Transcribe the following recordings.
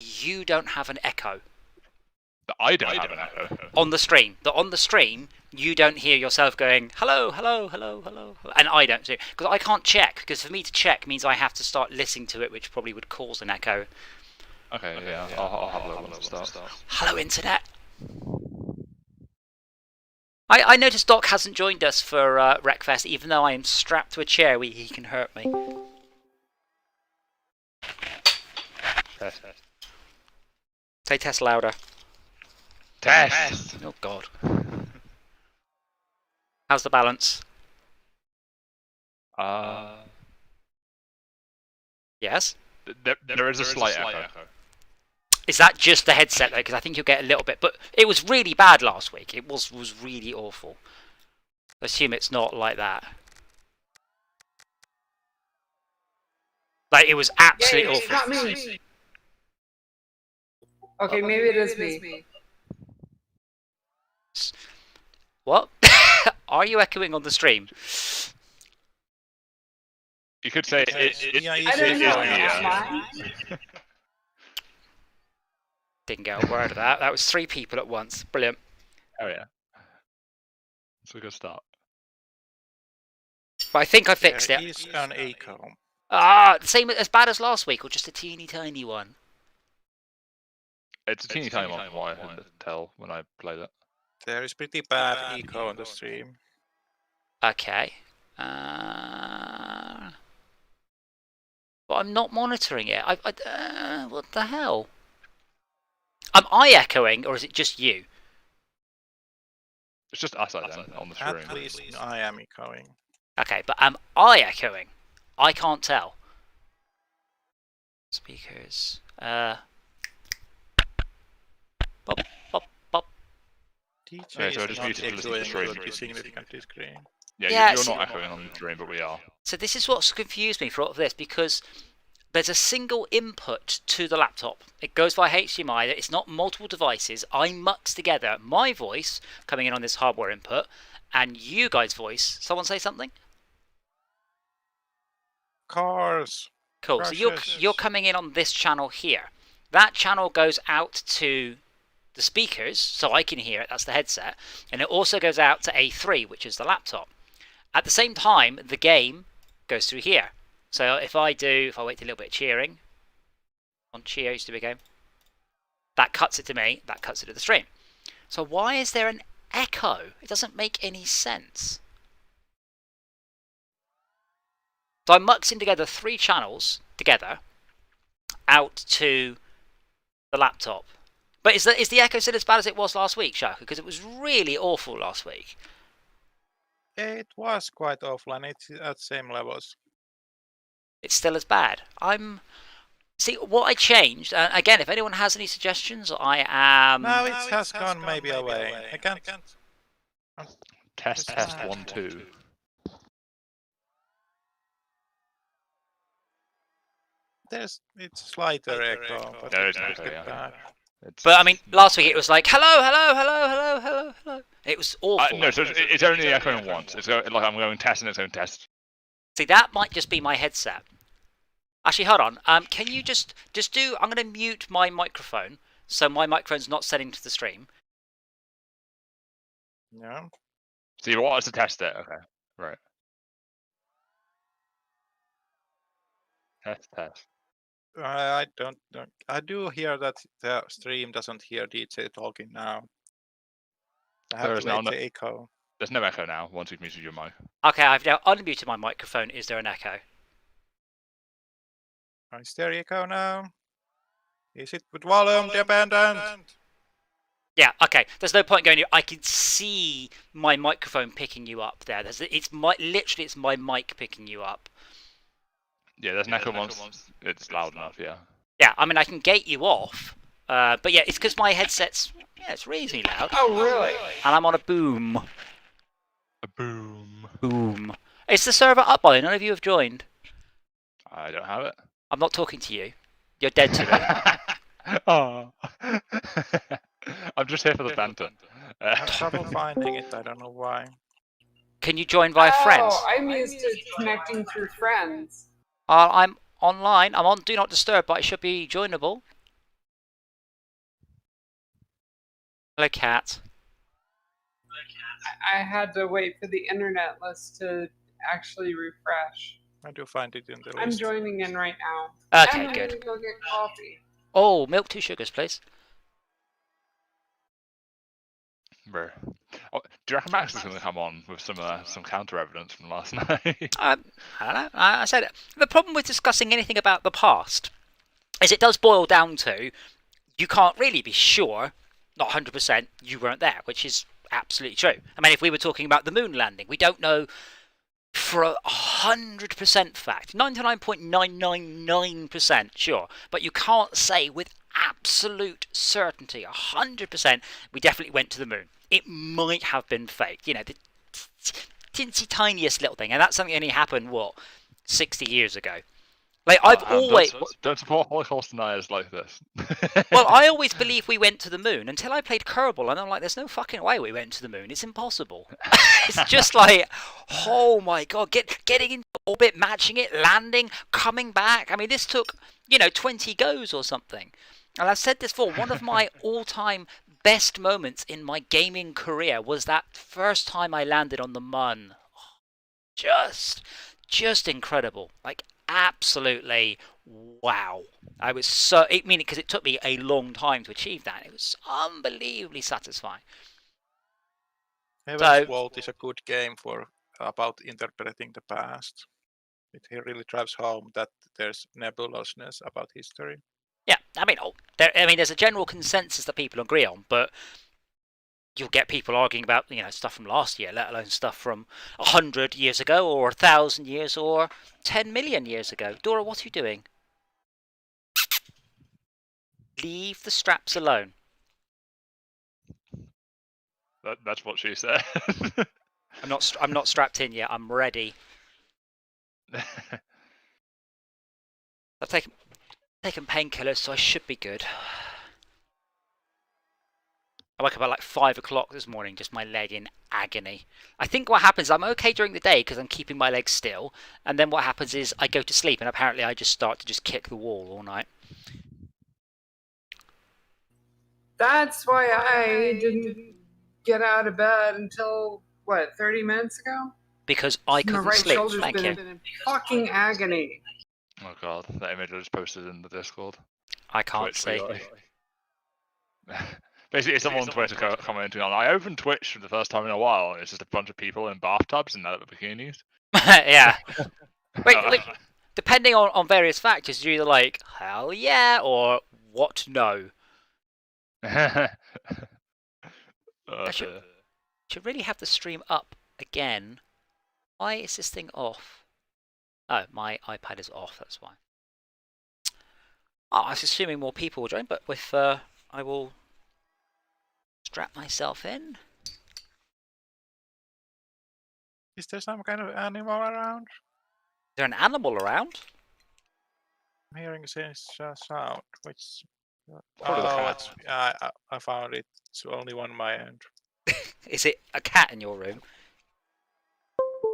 you don't have an echo. That I don't have an echo. On the stream. That on the stream, you don't hear yourself going, hello, hello, hello, hello, hello. And I don't too. Because I can't check, because for me to check means I have to start listening to it, which probably would cause an echo. Okay, yeah, I'll have a little once it starts. Hello, Internet. I noticed Doc hasn't joined us for Wreckfest, even though I am strapped to a chair where he can hurt me. Test. Say test louder. Test! Oh, God. How's the balance? Yes? There is a slight echo. Is that just the headset, though? Because I think you'll get a little bit. But it was really bad last week. It was really awful. I assume it's not like that. Like, it was absolutely awful. Not me. Okay, maybe it is me. What? Are you echoing on the stream? You could say I don't know. Didn't get a word of that. That was 3 people at once. Brilliant. Oh yeah. That's a good start. But I think I fixed it. Is an echo. Ah, same as bad as last week, or just a teeny tiny one? It's a teeny tiny one from what I could tell when I played it. There is pretty bad echo on the stream. Okay. But I'm not monitoring it. What the hell? Am I echoing, or is it just you? It's just us, I think, on the stream. At least I am echoing. Okay, but am I echoing? I can't tell. Speakers. Pop, pop, pop. DJ so I just is not muted to listen to the echoing stream. would be significantly screen. Yeah, you're not echoing on the stream, but we are. So this is what's confused me for all of this, because there's a single input to the laptop. It goes via HDMI. It's not multiple devices. I mux together my voice coming in on this hardware input and you guys' voice. Someone say something? Cars. Cool. So you're coming in on this channel here. That channel goes out to the speakers, so I can hear it. That's the headset. And it also goes out to A3, which is the laptop. At the same time, the game goes through here. So if I wait a little bit of cheering, on cheer used to be a game, that cuts it to me, that cuts it to the stream. So why is there an echo? It doesn't make any sense. So I'm muxing together 3 channels together out to the laptop. But is the echo still as bad as it was last week, Shaka? Because it was really awful last week. It was quite awful, and it's at same levels. It's still as bad. See, what I changed, again, if anyone has any suggestions, I am... No, it has gone maybe away. I can't. Test 1 2. It's slighter echo, but No, it's it's not not, yeah. bad. But I mean, last week it was like, hello, hello, hello, hello, hello, hello. It was awful. No, so it's only echoing once. It's like I'm going test and its own test. See, that might just be my headset. Actually, hold on. Can you just do... I'm going to mute my microphone, so my microphone's not setting to the stream. Yeah. So you want us to test it? Okay, right. Test. I don't. I do hear that the stream doesn't hear DJ talking now. I have to wait the echo. There's no echo now once we've muted your mic. Okay, I've now unmuted my microphone. Is there an echo? Is there echo now? Is it with volume dependent? Yeah, okay. There's no point going. I can see my microphone picking you up there. Literally, it's my mic picking you up. Yeah, there's an echo once it's loud enough, yeah. Yeah, I mean, I can gate you off. But yeah, it's because my headset's... Yeah, it's reasonably loud. Oh, really? And I'm on a boom. A boom. Boom. Is the server up, by the way? None of you have joined. I don't have it. I'm not talking to you. You're dead to me. Oh. I'm just here for the banter. I have trouble finding it. I don't know why. Can you join via friends? Oh, I'm used to connecting through friends. I'm online. I'm on Do Not Disturb, but it should be joinable. Hello, cat. I had to wait for the internet list to actually refresh. I do find it in the I'm list. joining in right now. Okay, I'm good. gonna go get coffee. Oh, milk, 2 sugars, please. Bro. Oh, do you reckon Max is going to come on with some counter evidence from last night? I don't know. I said it. The problem with discussing anything about the past is it does boil down to you can't really be sure, not 100%, you weren't there, which is absolutely true. I mean, if we were talking about the moon landing, we don't know for 100% fact, 99.999% sure, but you can't say with absolute certainty, 100%, we definitely went to the moon. It might have been faked, you know, the teensy tiniest little thing, and that's something that only happened, what, 60 years ago. Like, I've always... Don't support Holocaust deniers like this. Well, I always believe we went to the moon until I played Kerbal, and I'm like, there's no fucking way we went to the moon. It's impossible. It's just like, oh my god, getting into orbit, matching it, landing, coming back. I mean, this took, 20 goes or something. And I've said this before, one of my all-time best moments in my gaming career was that first time I landed on the Mun. Just incredible. Like, absolutely wow. I was so, because it took me a long time to achieve that. It was unbelievably satisfying. Heaven's Vault is a good game about interpreting the past. It really drives home that there's nebulousness about history. Yeah, I mean, there's a general consensus that people agree on, but you'll get people arguing about, stuff from last year, let alone stuff from 100 years ago, or 1,000 years, or 10 million years ago. Dora, what are you doing? Leave the straps alone. That's what she said. I'm not strapped in yet. I'm ready. I've taken painkillers, so I should be good. I woke up at like 5 o'clock this morning, just my leg in agony. I think what happens, I'm okay during the day because I'm keeping my leg still, and then what happens is I go to sleep, and apparently I just start to kick the wall all night. That's why I didn't get out of bed until, 30 minutes ago? Because I couldn't my right sleep. shoulder's Thank you. been in fucking agony. Oh god, that image I just posted in the Discord. I can't see. Basically, someone on Twitter commenting on, I opened Twitch for the first time in a while, and it's just a bunch of people in bathtubs and bikinis. Yeah. Wait, depending on various factors, you're either like, hell yeah, or what no. I should really have the stream up again. Why is this thing off? Oh, my iPad is off, that's why. Oh, I was assuming more people will join, but with I will strap myself in. Is there some kind of animal around? Is there an animal around? I'm hearing a sound, which... It's I found it. It's only one on my end. Is it a cat in your room?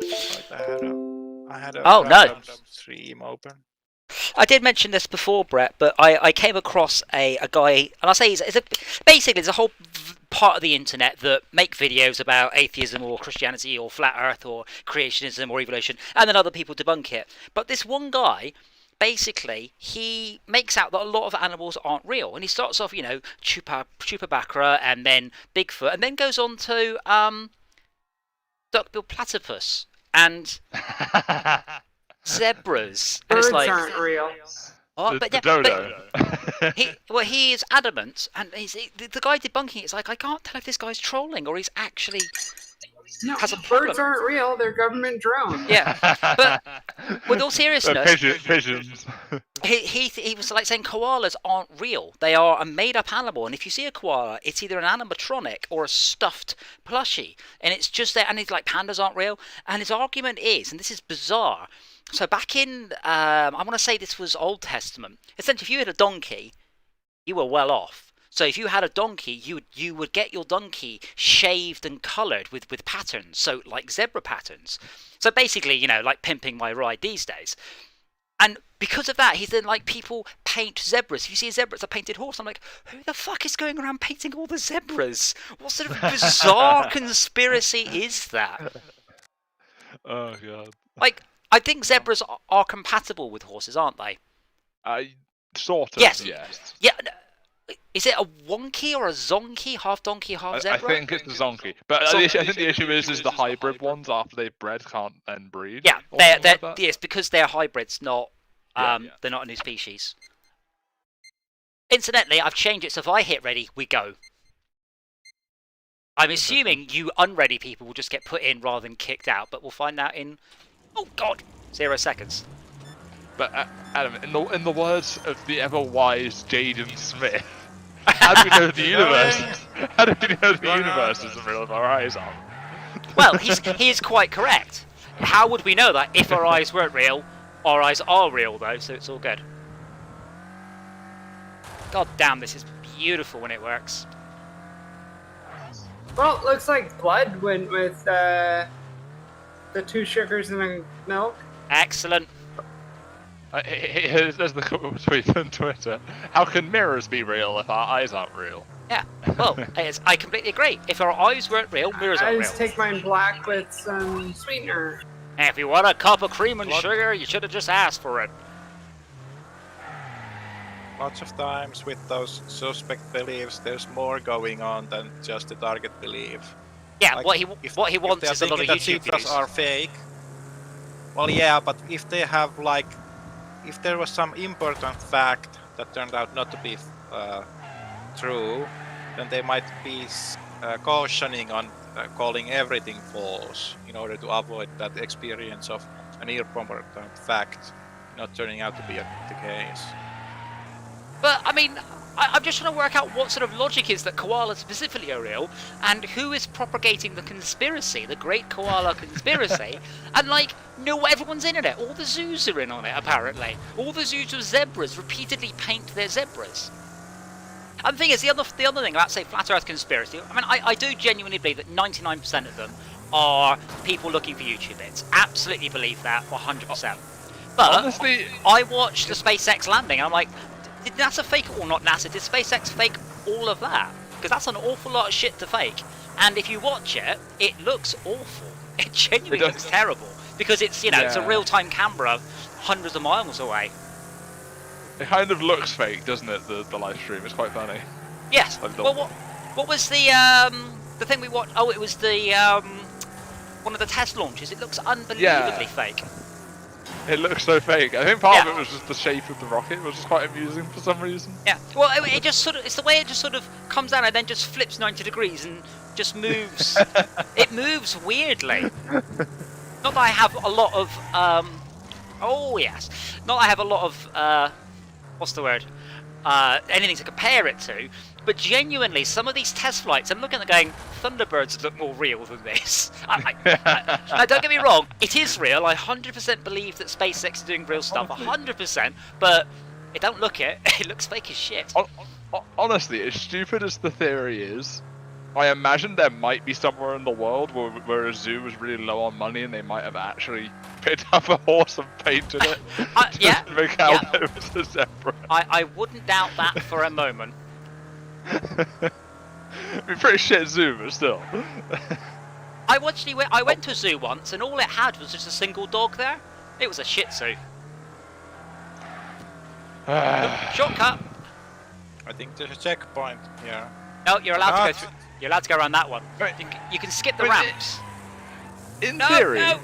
I had a oh no! stream open. I did mention this before, Brett, but I came across a guy, and I'll say basically there's a whole part of the internet that make videos about atheism or Christianity or flat Earth or creationism or evolution, and then other people debunk it. But this one guy, basically, he makes out that a lot of animals aren't real, and he starts off, Chupacabra, and then Bigfoot, and then goes on to duck-billed platypus and zebras. And Birds it's like, aren't real. Oh, the dodo. He is adamant, and the guy debunking it's like, I can't tell if this guy's trolling or he's actually No, has a problem. birds aren't real. They're government drones. Yeah, but with all seriousness, Pigeons. he was like saying koalas aren't real. They are a made-up animal, and if you see a koala, it's either an animatronic or a stuffed plushie, and it's just there. And he's like, pandas aren't real. And his argument is, and this is bizarre. So back in, I want to say this was Old Testament. Essentially, if you had a donkey, you were well off. So if you had a donkey, you would get your donkey shaved and coloured with patterns, so like zebra patterns. So basically, like pimping my ride these days. And because of that, he's then like, people paint zebras. If you see a zebra, it's a painted horse. I'm like, who the fuck is going around painting all the zebras? What sort of bizarre conspiracy is that? Oh god. Like, I think zebras are compatible with horses, aren't they? Sort of. Yes. Yes. Yeah. Is it a wonky or a zonky? Half donkey, half I zebra? think it's the zonky, but I think the issue is the hybrid ones after they've bred can't then breed. Yeah, or something like that. it's because they're hybrids, not Yeah. they're not a new species. Incidentally, I've changed it so if I hit ready, we go. I'm assuming you unready people will just get put in rather than kicked out, but we'll find out in, oh god, 0 seconds. But Adam, in the words of the ever wise Jaden Smith, how do we know the universe? How do we know the universe isn't real if our eyes aren't? Well, he is quite correct. How would we know that if our eyes weren't real? Our eyes are real though, so it's all good. God damn, this is beautiful when it works. Well, looks like blood went with the 2 sugars and a milk. Excellent. There's the tweet on Twitter. How can mirrors be real if our eyes aren't real? Yeah, well, I completely agree. If our eyes weren't real, mirrors I aren't just real. take mine black with some sweetener. And if you want a cup of cream and sugar, you should have just asked for it. Lots of times with those suspect beliefs, there's more going on than just the target belief. Yeah, Like, what he if wants they are is a lot of thinking that YouTube zebras views. are fake. Well, yeah, but if they have like, if there was some important fact that turned out not to be true, then they might be cautioning on calling everything false in order to avoid that experience of an important fact not turning out to be the case. But, I mean, I'm just trying to work out what sort of logic is that koalas specifically are real, and who is propagating the conspiracy, the great koala conspiracy, and, like, no, everyone's in on it. All the zoos are in on it, apparently. All the zoos with zebras repeatedly paint their zebras. And the thing is, the other thing about, say, Flat Earth conspiracy, I mean, I do genuinely believe that 99% of them are people looking for YouTube bits. Absolutely believe that, 100%. But, Honestly, I watched the SpaceX landing, and I'm like, did NASA fake it or not NASA? Did SpaceX fake all of that? Because that's an awful lot of shit to fake. And if you watch it, it looks awful. It genuinely looks terrible. Because it's, you know, it's a real-time camera hundreds of miles away. it kind of looks fake, doesn't it? The live stream. It's quite funny. Yes. Like the- Well, what was the thing we watched? Oh, it was the one of the test launches. It looks unbelievably fake. It looks so fake. I think part of Yeah. it was just the shape of the rocket, which was quite amusing for some reason. Yeah. Well, it just sort of, it's the way it just sort of comes down and then just flips 90 degrees and just moves. It moves weirdly. Not that I have a lot of oh yes. Not that I have a lot of what's the word? Anything to compare it to, but genuinely, some of these test flights, I'm looking at them going, Thunderbirds look more real than this. Now, don't get me wrong, it is real. I 100% believe that SpaceX is doing real stuff, 100%, but it don't look it. It looks fake as shit. Honestly, as stupid as the theory is, I imagine there might be somewhere in the world where a zoo was really low on money and they might have actually picked up a horse and painted it Yeah, to make out that it was a zebra. I wouldn't doubt that for a moment. I mean, pretty shit zoo, but still. I went to a zoo once and all it had was just a single dog there. It was a Shih Tzu. Shortcut. I think there's a checkpoint here. No, you're allowed to go Not. through. You're allowed to go around that one. Right. You can skip the But ramps. In No, theory, no.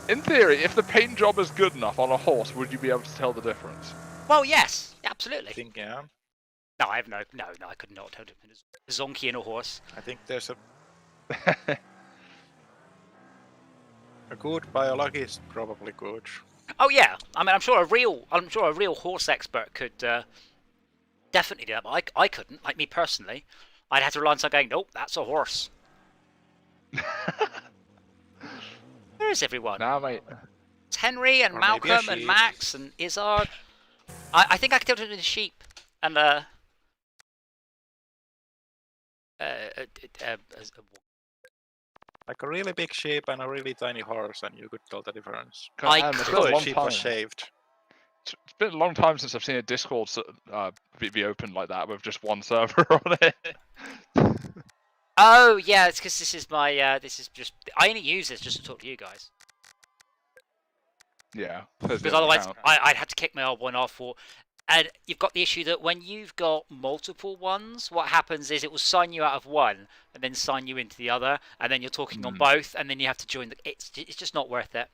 in theory, if the paint job is good enough on a horse, would you be able to tell the difference? Well, yes, I absolutely. think, yeah. No, I have no, I could not tell difference. A zonkey and a horse. I think there's a good biologist probably good. Oh yeah, I mean, I'm sure a real horse expert could definitely do that. But I couldn't. Like me personally, I'd have to rely on someone going, nope, that's a horse. Where is everyone? Nah, mate. It's Henry and Or maybe a Malcolm and sheep. Max and Izzard. I think I could tell it with a sheep and Like a really big sheep and a really tiny horse, and you could tell the difference. I Damn, it's could. got The one sheep was pint. shaved. It's been a long time since I've seen a Discord be open like that with just one server on it. Oh yeah, it's because this is my this is just I only use this just to talk to you guys. Yeah. Because otherwise I'd have to kick my old one off. And you've got the issue that when you've got multiple ones, what happens is it will sign you out of one and then sign you into the other, and then you're talking on both, and then you have to join the. It's just not worth it.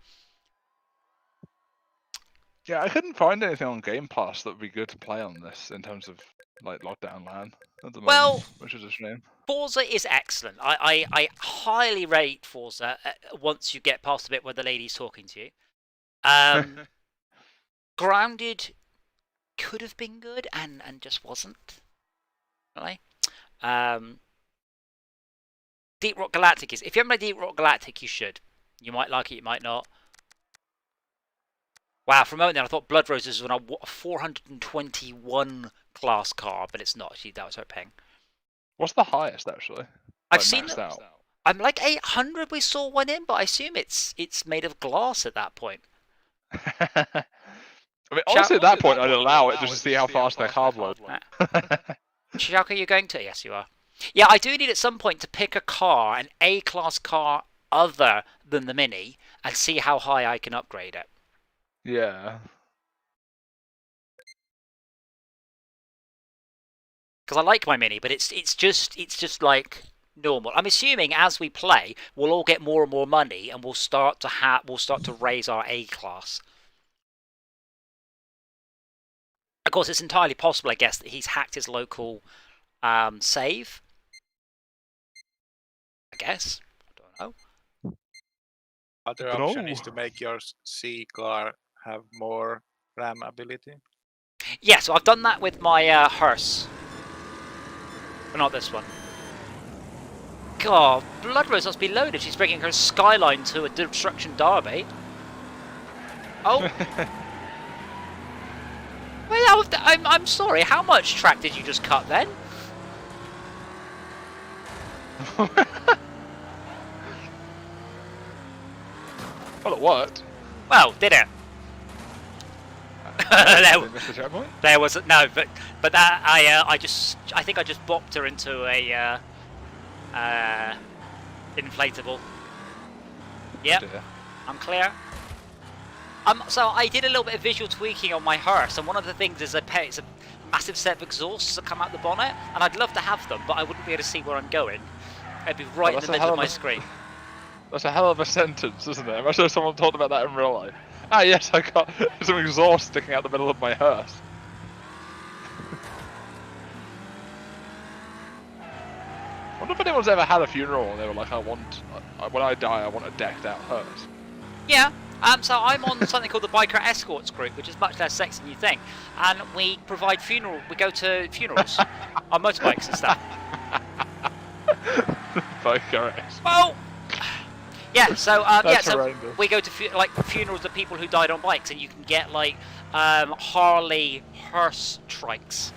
Yeah, I couldn't find anything on Game Pass that would be good to play on this in terms of like LockDown LAN at the moment, which is a shame. Forza is excellent. I highly rate Forza once you get past the bit where the lady's talking to you. Grounded could have been good and just wasn't. Really. Deep Rock Galactic is. If you haven't played Deep Rock Galactic, you should. You might like it, you might not. Wow, for a moment there I thought Blood Roses was on a 421 class car, but it's not. Actually, that was her ping. What's the highest actually? I've seen it. I'm like 800. We saw one in, but I assume it's made of glass at that point. I mean, honestly, at that point, I'd allow it just to see how fast their car blows. Shaka, are you going to? Yes, you are. Yeah, I do need at some point to pick a car, an A-class car other than the Mini, and see how high I can upgrade it. Yeah. Because I like my Mini, but it's just like normal. I'm assuming as we play, we'll all get more and more money, and we'll start to raise our A-class. Of course, it's entirely possible, I guess, that he's hacked his local save. I guess. I don't know. Other option is to make your C car have more RAM ability. Yeah, so I've done that with my hearse. But not this one. God, Blood Rose must be loaded. She's bringing her Skyline to a destruction derby. Oh. Well, I'm sorry, how much track did you just cut then? Well, it worked. Well, did it? There was no, but that I think I just bopped her into a inflatable. Yep, I'm clear. So I did a little bit of visual tweaking on my hearse, and one of the things is it's a massive set of exhausts that come out the bonnet, and I'd love to have them, but I wouldn't be able to see where I'm going. I'd be right in the middle of my screen. That's a hell of a sentence, isn't it? Imagine if someone talked about that in real life. Ah, yes, I got some exhaust sticking out the middle of my hearse. I wonder if anyone's ever had a funeral and they were like, when I die, I want a decked out hearse. Yeah. So I'm on something called the Biker Escorts Group, which is much less sexy than you think, and we provide we go to funerals on motorbikes and stuff. Biker Escorts. Well, yeah. So so we go to funerals of people who died on bikes, and you can get like Harley hearse trikes.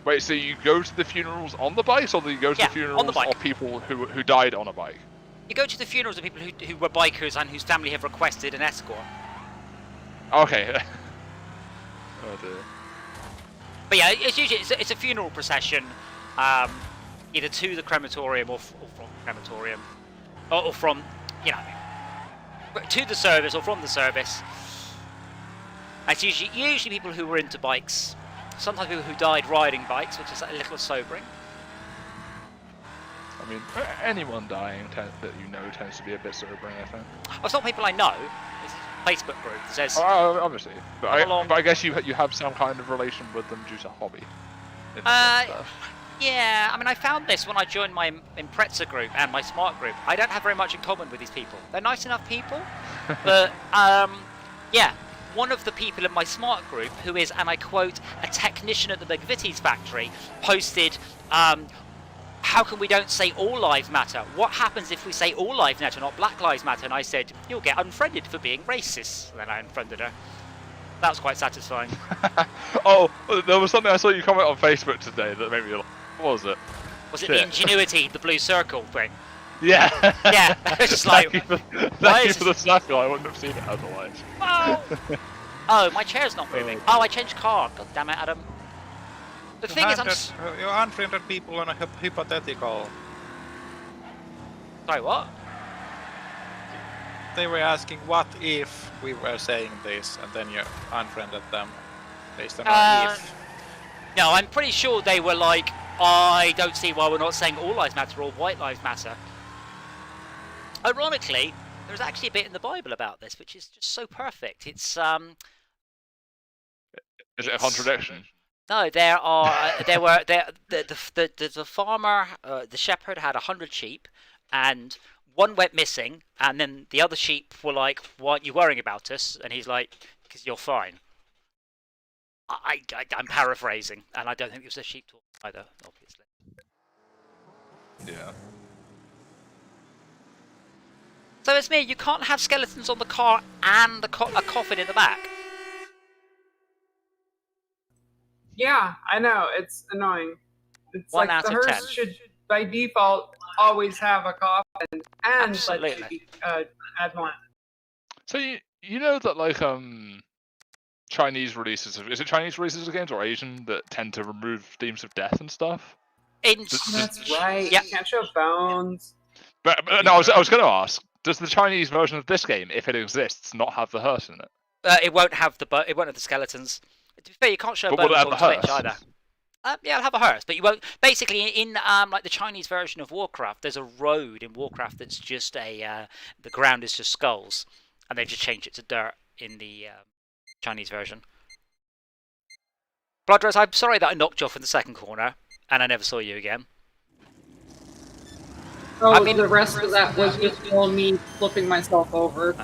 Wait, so you go to the funerals on the bikes, or do you go to the funerals of people who died on a bike? You go to the funerals of people who were bikers and whose family have requested an escort. Okay. Oh dear. But yeah, it's usually it's a funeral procession, either to the crematorium or from the crematorium, or from to the service or from the service. It's usually people who were into bikes. Sometimes people who died riding bikes, which is a little sobering. I mean, anyone dying that you know tends to be a bit sobering, I think. Well, it's not people I know. It's a Facebook group that says... obviously. But I guess you have some kind of relation with them due to hobby. Yeah, I mean, I found this when I joined my Impreza group and my Smart group. I don't have very much in common with these people. They're nice enough people, but, yeah. One of the people in my Smart group, who is, and I quote, a technician at the McVitie's factory, posted... how come we don't say all lives matter? What happens if we say all lives matter, not Black Lives Matter? And I said, you'll get unfriended for being racist. And then I unfriended her. That was quite satisfying. Oh, there was something I saw you comment on Facebook today that made me like, what was it? Was it the Ingenuity, the blue circle thing? Yeah. Yeah, it's just like... Thank you for the circle, I wouldn't have seen it otherwise. Oh. Oh, my chair's not moving. Oh, I changed car. God damn it, Adam. The thing is, You unfriended people on a hypothetical. Sorry, what? They were asking what if we were saying this, and then you unfriended them based on a if. No, I'm pretty sure they were like, I don't see why we're not saying all lives matter or white lives matter. Ironically, there's actually a bit in the Bible about this, which is just so perfect. It's Is it a contradiction? No, there were the farmer, the shepherd had 100 sheep, and one went missing, and then the other sheep were like, "Why aren't you worrying about us?" And he's like, "Because you're fine." I'm paraphrasing, and I don't think it was a sheep talk either, obviously. Yeah. So it's me. You can't have skeletons on the car and a coffin in the back. Yeah, I know. It's annoying. It's 1 like out the of hearse 10. should, by default, always have a coffin and Absolutely. let you add one. So you know that like Chinese releases of Chinese releases of games or Asian that tend to remove themes of death and stuff? That's right. Yep. You can't show bones. But no, I was going to ask: does the Chinese version of this game, if it exists, not have the hearse in it? It won't have the skeletons. To be fair, you can't show But will bones it have on the Twitch hearse? either. Yeah, it'll have a hearse, but you won't. Basically, in like the Chinese version of Warcraft, there's a road in Warcraft that's just the ground is just skulls, and they've just changed it to dirt in the Chinese version. Bloodrose, I'm sorry that I knocked you off in the second corner, and I never saw you again. Oh, I mean, the rest of that was just all me flipping myself over.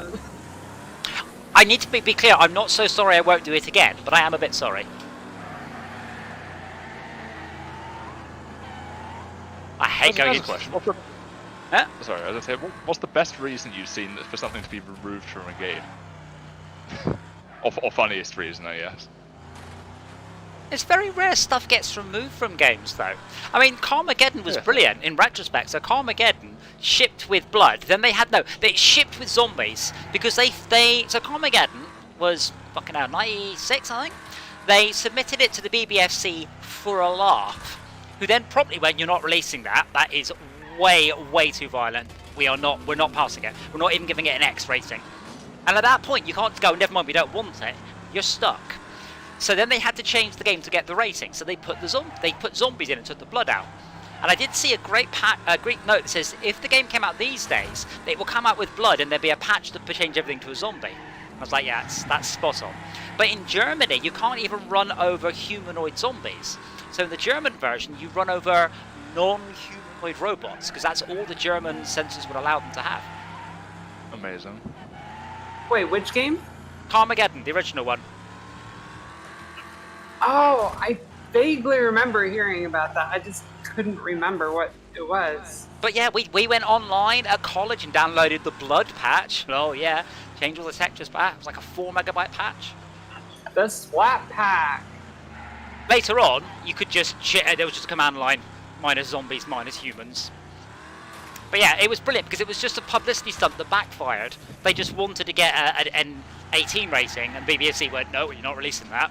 I need to be clear. I'm not so sorry I won't do it again, but I am a bit sorry. I hate going into question. Huh? Sorry, as I say, what's the best reason you've seen for something to be removed from a game? or funniest reason, I guess. It's very rare stuff gets removed from games, though. I mean, Carmageddon was brilliant in retrospect. So Carmageddon shipped with blood. Then they shipped with zombies because so Carmageddon was fucking out 96, I think. They submitted it to the BBFC for a laugh, who then promptly went, "You're not releasing that. That is way too violent. We're not passing it. We're not even giving it an X rating." And at that point, you can't go, "Never mind, we don't want it." You're stuck. So then they had to change the game to get the rating. So they put zombies in and took the blood out. And I did see a great note that says if the game came out these days, it will come out with blood and there'll be a patch to change everything to a zombie. I was like, yeah, that's spot on. But in Germany, you can't even run over humanoid zombies. So in the German version, you run over non-humanoid robots because that's all the German censors would allow them to have. Amazing. Wait, which game? Carmageddon, the original one. Oh, I vaguely remember hearing about that. I just couldn't remember what it was. But yeah, we went online at college and downloaded the blood patch. Oh yeah, change all the textures back. It was like a 4 megabyte patch. The Swap Pack. Later on, you could there was just a command line, minus zombies, minus humans. But yeah, it was brilliant because it was just a publicity stunt that backfired. They just wanted to get an 18 rating, and BBFC went, "No, you're not releasing that."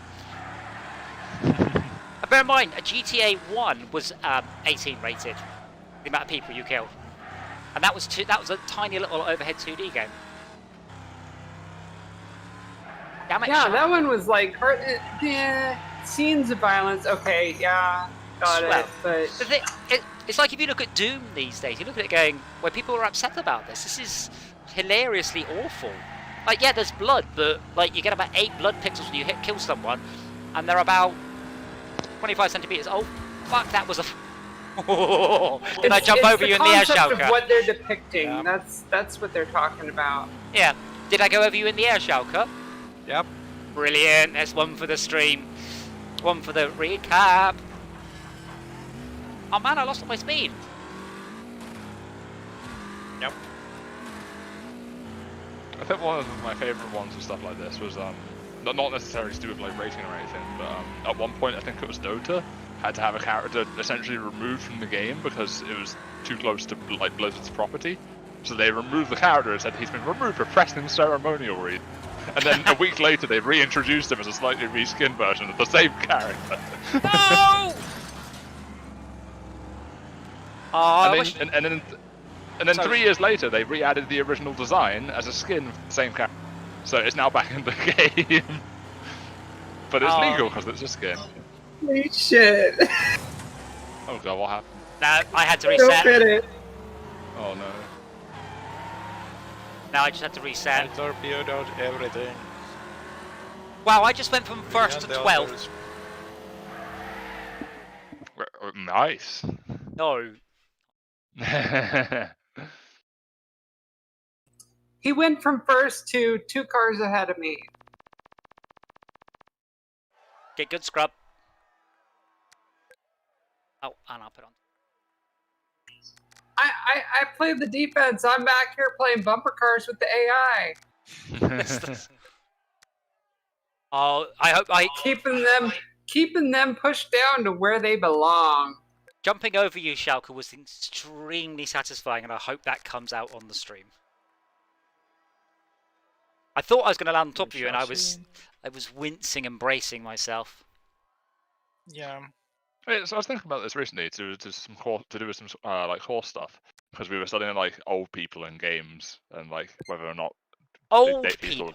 Bear in mind, a GTA 1 was 18 rated. The amount of people you killed, and that was a tiny little overhead 2D game. Damn it, Yeah, that one was like scenes of violence. Okay, yeah, got it. But it's like if you look at Doom these days, you look at it going, where people are upset about this. This is hilariously awful. Like, yeah, there's blood, but like you get about 8 blood pixels when you kill someone, and they're about 25 centimeters. Oh, fuck! That was a. Did I jump over you in the air, Schalke? Of what they're depicting. Yeah. That's what they're talking about. Yeah. Did I go over you in the air, Schalke? Yep. Brilliant. There's one for the stream. One for the recap. Oh man, I lost all my speed. Yep. I think one of my favourite ones and stuff like this was not necessarily to do with like rating or anything, but at one point I think it was Dota had to have a character essentially removed from the game because it was too close to like Blizzard's property. So they removed the character and said he's been removed for pressing ceremonial read. And then a week later, they reintroduced him as a slightly reskinned version of the same character. No! Oh, and then Sorry. 3 years later, they re-added the original design as a skin for the same character. So it's now back in the game. But it's legal because it's a skin. Holy shit. Oh god, what happened? No, I had to Don't reset. fit it. Oh no. No, I just had to I reset. torpedoed everything. Wow, I just went from first to Yeah, the 12th. others. Nice. No. He went from first to 2 cars ahead of me. Get good scrub. Oh, and I'll put on. I played the defense. I'm back here playing bumper cars with the AI. Oh, I hope I... Keeping them pushed down to where they belong. Jumping over you, Schalke, was extremely satisfying, and I hope that comes out on the stream. I thought I was going to land on top of you, and I was wincing and bracing myself. Yeah. Wait, so I was thinking about this recently to do with some like horse stuff, because we were studying like old people in games and like whether or not Old they people?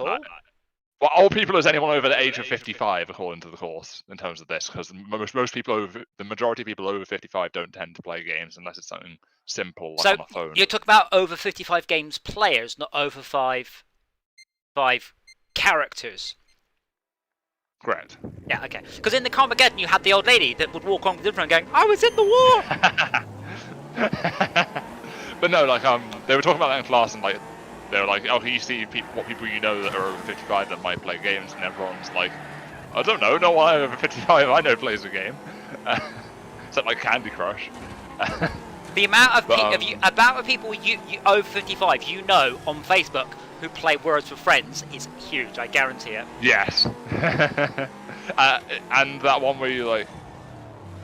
Well, old people is anyone over the age of 55, according to the course, in terms of this, because most people the majority of people over 55 don't tend to play games unless it's something simple like So on a phone. you're talking about over 55 games players, not over five characters. Correct. Yeah, okay. Because in the Carmageddon, you had the old lady that would walk on with the different going, I was in the war! But no, like they were talking about that in class, and like they were like, oh, you see what people you know that are over 55 that might play games, and everyone's like, I don't know, no one over 55 I know plays a game. Except like Candy Crush. The amount of people you over 55 you know on Facebook who play Words with Friends is huge, I guarantee it. Yes. And that one where you like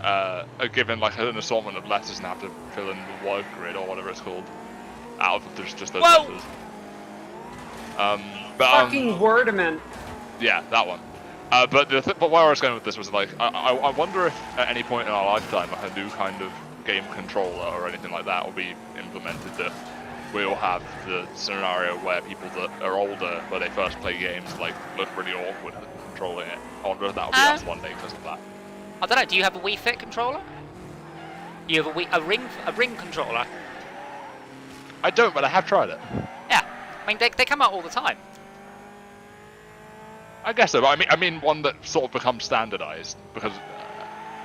are given like an assortment of letters and have to fill in the word grid or whatever it's called out of just those letters. Fucking Wordament. Yeah, that one. But where I was going with this was like, I wonder if at any point in our lifetime like, a new kind of game controller or anything like that will be implemented that we'll have the scenario where people that are older, where they first play games, like look really awkward controlling it. I wonder if that'll be us one day because of that. I don't know, do you have a Wii Fit controller? You have a ring controller? I don't, but I have tried it. Yeah, I mean, they come out all the time. I guess so, but I mean one that sort of becomes standardized, because,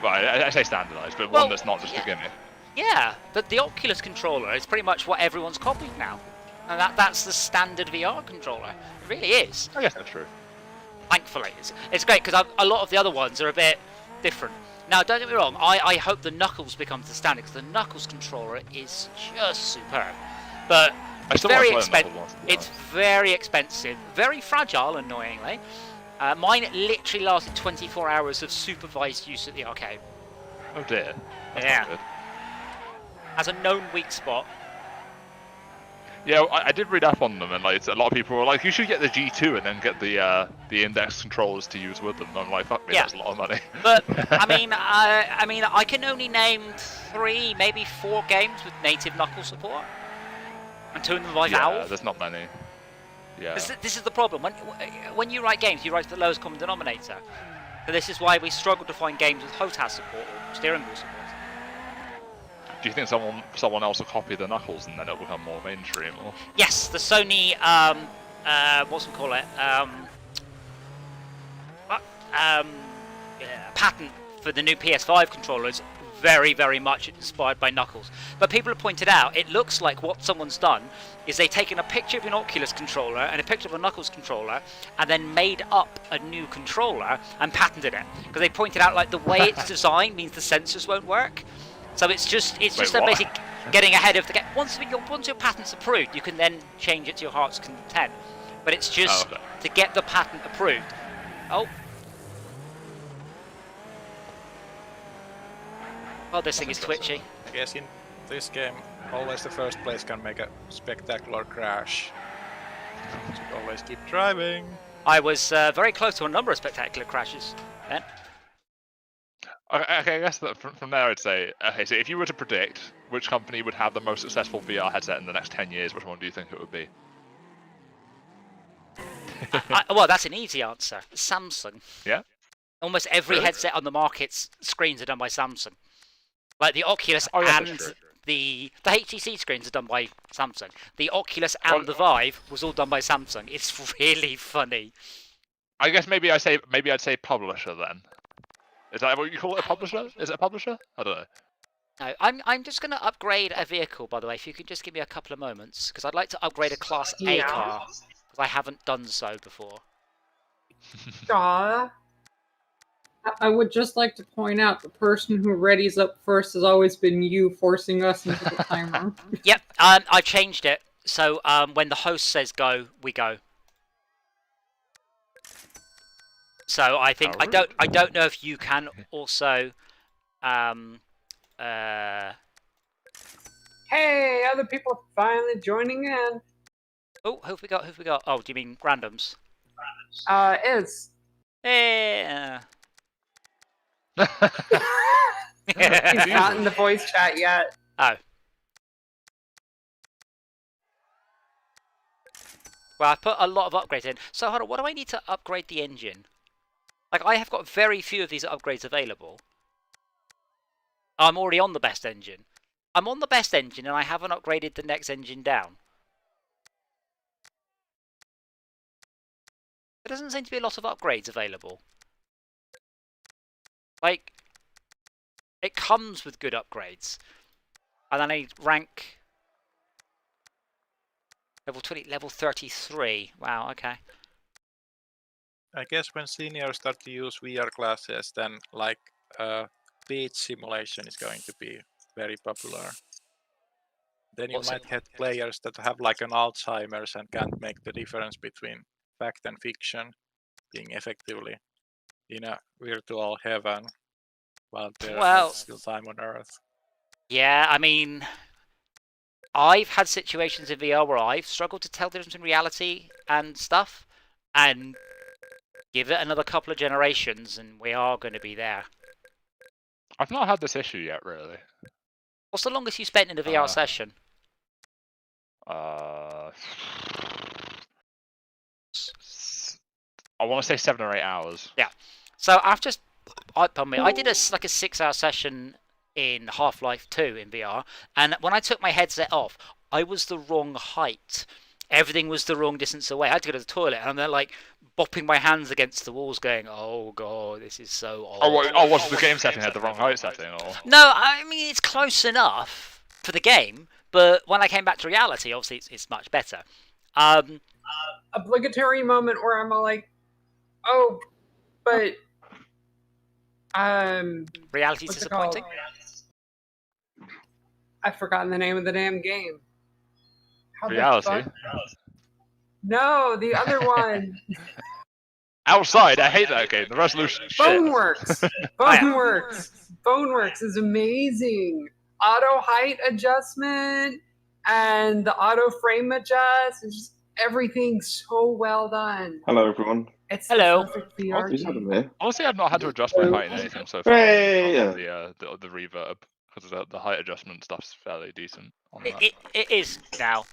well, I say standardized, but one that's not just a gimmick. Yeah, but the Oculus controller is pretty much what everyone's copied now. And that's the standard VR controller. It really is. I guess that's true. Thankfully. It's great, because a lot of the other ones are a bit different. Now, don't get me wrong, I hope the Knuckles becomes the standard, because the Knuckles controller is just superb. But it's very expensive. It's very expensive, very fragile, annoyingly. Mine literally lasted 24 hours of supervised use at the arcade. Oh dear. That's Yeah. not good. Has a known weak spot. Yeah, I did read up on them, and like a lot of people were like, you should get the G2 and then get the index controllers to use with them. And I'm like, fuck me, that's a lot of money. But I mean, I can only name 3, maybe 4 games with native knuckle support, and 2 of them by Valve. Yeah, there's not many. Yeah. This is the problem. When you write games, you write the lowest common denominator. So this is why we struggle to find games with HOTAS support or steering wheel support. Do you think someone else will copy the Knuckles and then it'll become more mainstream? Or? Yes, the Sony what's it call it? Patent for the new PS5 controller is very, very much inspired by Knuckles. But people have pointed out it looks like what someone's done is they've taken a picture of an Oculus controller and a picture of a Knuckles controller and then made up a new controller and patented it. Because they pointed out like the way it's designed means the sensors won't work. So it's just a basic getting ahead of the game. Once your patent's approved, you can then change it to your heart's content. But it's just to get the patent approved. Oh, this thing is twitchy. I guess in this game, always the first place can make a spectacular crash. Should always keep driving. I was very close to a number of spectacular crashes then. Okay, I guess that from there I'd say, okay, so if you were to predict which company would have the most successful VR headset in the next 10 years, which one do you think it would be? Well, that's an easy answer. Samsung. Yeah? Almost every Really? headset on the market's screens are done by Samsung. Like the Oculus Oh, yeah, that's and true. the HTC screens are done by Samsung. The Oculus and the Vive was all done by Samsung. It's really funny. I guess maybe I'd say publisher then. Is that what you call it, a publisher? Is it a publisher? I don't know. No, I'm just going to upgrade a vehicle, by the way, if you could just give me a couple of moments, because I'd like to upgrade a Class A Yeah. car, because I haven't done so before. Aw. I would just like to point out the person who readies up first has always been you, forcing us into the timer. Yep, I changed it, so when the host says go, we go. So I think I don't know if you can also Hey, other people are finally joining in. Oh, who've we got? Oh, do you mean randoms? It's Eh, he's not in the voice chat yet. Oh. Well, I put a lot of upgrades in. So hold on, what do I need to upgrade the engine? Like, I have got very few of these upgrades available. I'm already on the best engine. I'm on the best engine and I haven't upgraded the next engine down. There doesn't seem to be a lot of upgrades available. Like, it comes with good upgrades. And then I rank level 20, level 33. Wow, okay. I guess when seniors start to use VR glasses, then like beach simulation is going to be very popular. Then you What's might it? get players that have like an Alzheimer's and can't make the difference between fact and fiction, being effectively in a virtual heaven while they're Well- still time on Earth. Yeah, I mean, I've had situations in VR where I've struggled to tell the difference between reality and stuff, and give it another couple of generations and we are going to be there. I've not had this issue yet, really. What's the longest you spent in a VR session? I want to say 7 or 8 hours. So after, pardon me, I did a 6-hour session in Half-Life 2 in VR, and when I took my headset off, I was the wrong height. Everything was the wrong distance away. I had to go to the toilet, and I'm there like bopping my hands against the walls, going, "Oh god, this is so old." Was the game setting had the wrong height setting? Or? No, I mean it's close enough for the game, but when I came back to reality, obviously it's much better. Obligatory moment where I'm all like, oh, but Reality's what's it called? disappointing. I've forgotten the name of the damn game. How the Reality? fuck- No, the other one. Outside, I hate that game. The resolution is shit. Boneworks. Boneworks. Boneworks is amazing. Auto height adjustment and the auto frame adjust. It's just everything so well done. Hello, everyone. It's Hello. the perfect VR Who's game. having me? Honestly, I've not had to adjust my height in anything so far. Hey, Other than the reverb, because the height adjustment stuff's fairly decent on that. It is now.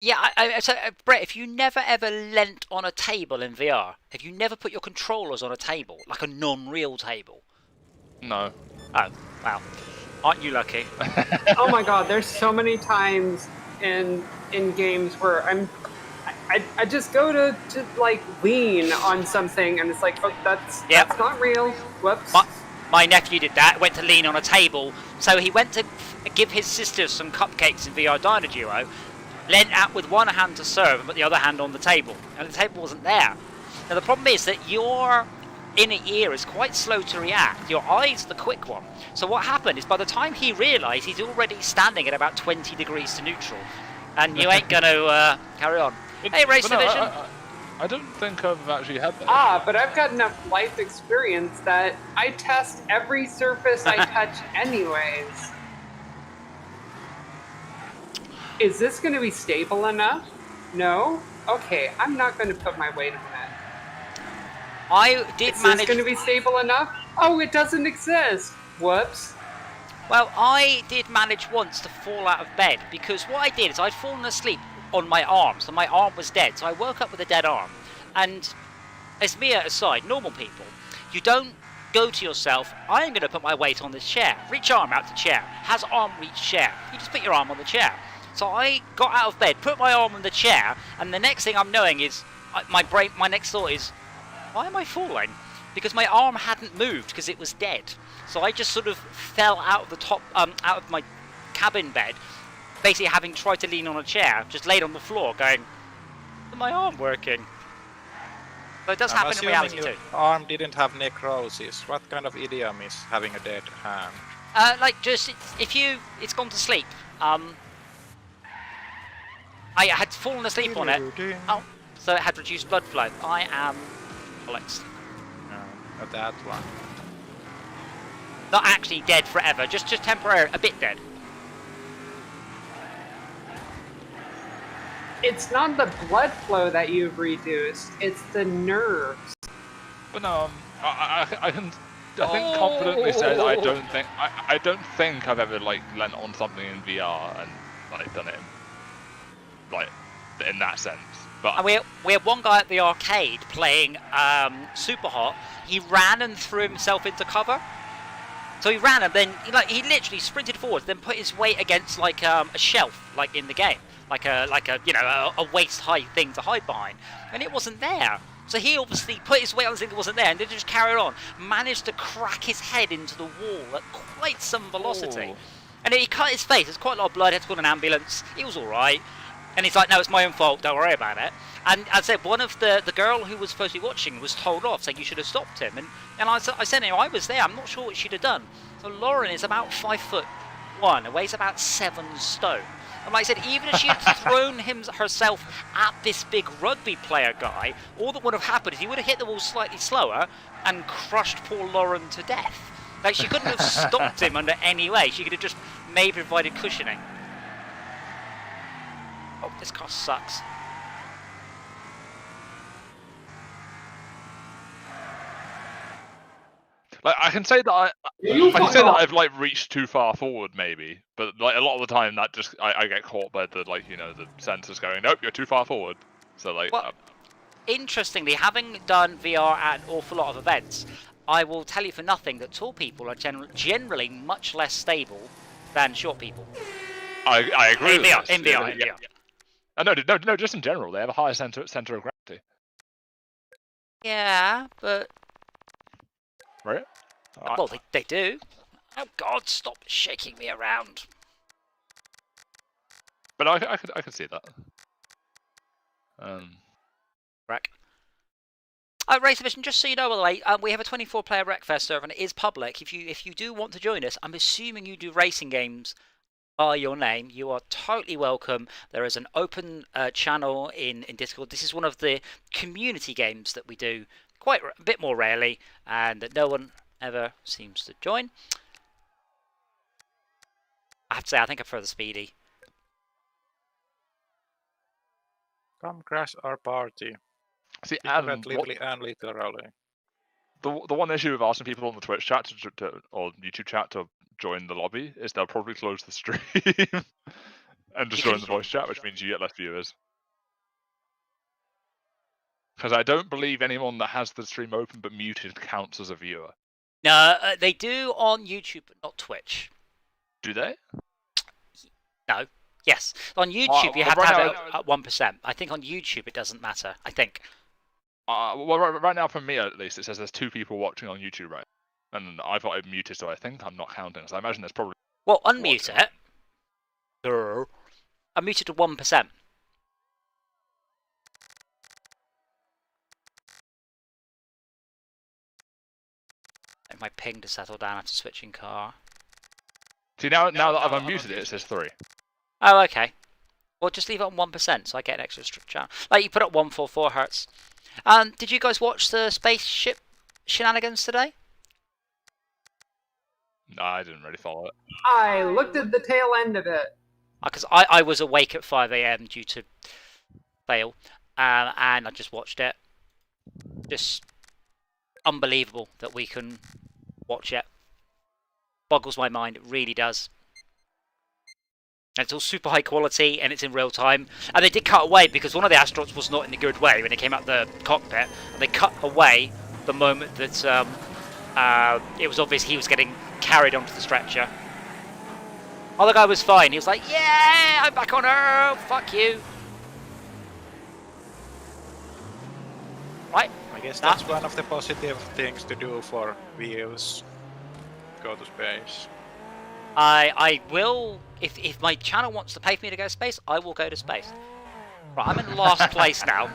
Yeah, so Brett, if you never ever leant on a table in VR, have you never put your controllers on a table, like a non-real table? No. Oh, wow. Aren't you lucky? Oh my god, there's so many times in games where I just go to like lean on something and it's like, oh, that's not real. Whoops. My nephew did that, went to lean on a table, so he went to give his sister some cupcakes in VR Dino Duo, leant out with one hand to serve and put the other hand on the table, and the table wasn't there. Now the problem is that your inner ear is quite slow to react, your eye's the quick one. So what happened is by the time he realised, he's already standing at about 20 degrees to neutral, and you ain't gonna carry on. Hey, Race Division! I don't think I've actually had that. But I've got enough life experience that I test every surface I touch anyways. Is this going to be stable enough? No? Okay, I'm not going to put my weight on that. I did Is this manage. going to be stable enough? Oh, it doesn't exist. Whoops. Well, I did manage once to fall out of bed because what I did is I'd fallen asleep on my arm, so my arm was dead. So I woke up with a dead arm. And as me aside, normal people, you don't go to yourself, I'm going to put my weight on this chair. Reach arm out to chair. Has arm reach chair. You just put your arm on the chair. So I got out of bed, put my arm on the chair, and the next thing I'm knowing is my next thought is, why am I falling? Because my arm hadn't moved because it was dead. So I just sort of fell out of the top, out of my cabin bed, basically having tried to lean on a chair, just laid on the floor, going, "Is my arm working?" So it does I'm happen in assuming reality your too. arm didn't have necrosis. What kind of idiom is having a dead hand? Like just if it's gone to sleep. I had fallen asleep on it. Oh, so it had reduced blood flow. I am Alex. No, not that one. Not actually dead forever, just temporary, a bit dead. It's not the blood flow that you've reduced, it's the nerves. But no, I think confidently say that I don't think I've ever like leant on something in VR and like done it like in that sense. But And we had one guy at the arcade playing Super Hot. He ran and threw himself into cover. So he ran and then he literally sprinted forward, then put his weight against like a shelf, like in the game, like a a waist high thing to hide behind, and it wasn't there. So he obviously put his weight on the thing that wasn't there, and then just carried on. Managed to crack his head into the wall at quite some velocity, Ooh. and he cut his face. There's quite a lot of blood. Had to call an ambulance. He was all right. And he's like, no, it's my own fault, don't worry about it. And I said, one of the girl who was supposed to be watching was told off, saying you should have stopped him. And I said to him, I was there, I'm not sure what she'd have done. So Lauren is about 5'1", and weighs about 7 stone. And like I said, even if she had thrown herself at this big rugby player guy, all that would have happened is he would have hit the wall slightly slower and crushed poor Lauren to death. Like, she couldn't have stopped him under any way. She could have just maybe provided cushioning. Oh, this car sucks. like I can say that I've like reached too far forward maybe, but like a lot of the time that just I get caught by the the sensors going, nope, you're too far forward. So like. Well, interestingly, having done VR at an awful lot of events, I will tell you for nothing that tall people are generally much less stable than short people. I agree. In VR. No, just in general, they have a higher center of gravity. Yeah, but Right? well, they do. Oh God, stop shaking me around. But I could see that. Wreck. Race Division, just so you know, by the way, we have a 24-player Wreckfest server, and it is public. If you do want to join us, I'm assuming you do racing games by your name. You are totally welcome. There is an open channel in Discord. This is one of the community games that we do quite a bit more rarely, and that no one ever seems to join. I have to say, I think I prefer the Speedy. Come crash our party. See, Figuratively and literally. the one issue with asking people on the Twitch chat or YouTube chat to join the lobby is they'll probably close the stream and just join the voice chat, which means you get less viewers. Because I don't believe anyone that has the stream open but muted counts as a viewer. No, they do on YouTube, but not Twitch. Do they? No. Yes. On YouTube, you have to have it at 1%. I think on YouTube, it doesn't matter. I think. Well, right now, for me at least, it says there's 2 people watching on YouTube, right? And I've got it muted, so I think I'm not counting. So I imagine there's probably. Well, unmute it. Unmute it to 1%. Let my ping to settle down after switching car. See, now that I've unmuted it, it says 3. Oh, okay. Well, just leave it on 1%, so I get an extra channel. Like, you put up 144 hertz. Did you guys watch the spaceship shenanigans today? No, I didn't really follow it. I looked at the tail end of it. Because I was awake at 5 AM due to fail. and I just watched it. Just unbelievable that we can watch it. Boggles my mind, it really does. And it's all super high quality and it's in real time. And they did cut away because one of the astronauts was not in a good way when it came out the cockpit. And they cut away the moment that it was obvious he was getting carried onto the stretcher. Other guy was fine. He was like, yeah, I'm back on Earth, fuck you. Right. I guess that's one of the positive things to do for views. Go to space. I will, if my channel wants to pay for me to go to space, I will go to space. Right, I'm in last place now.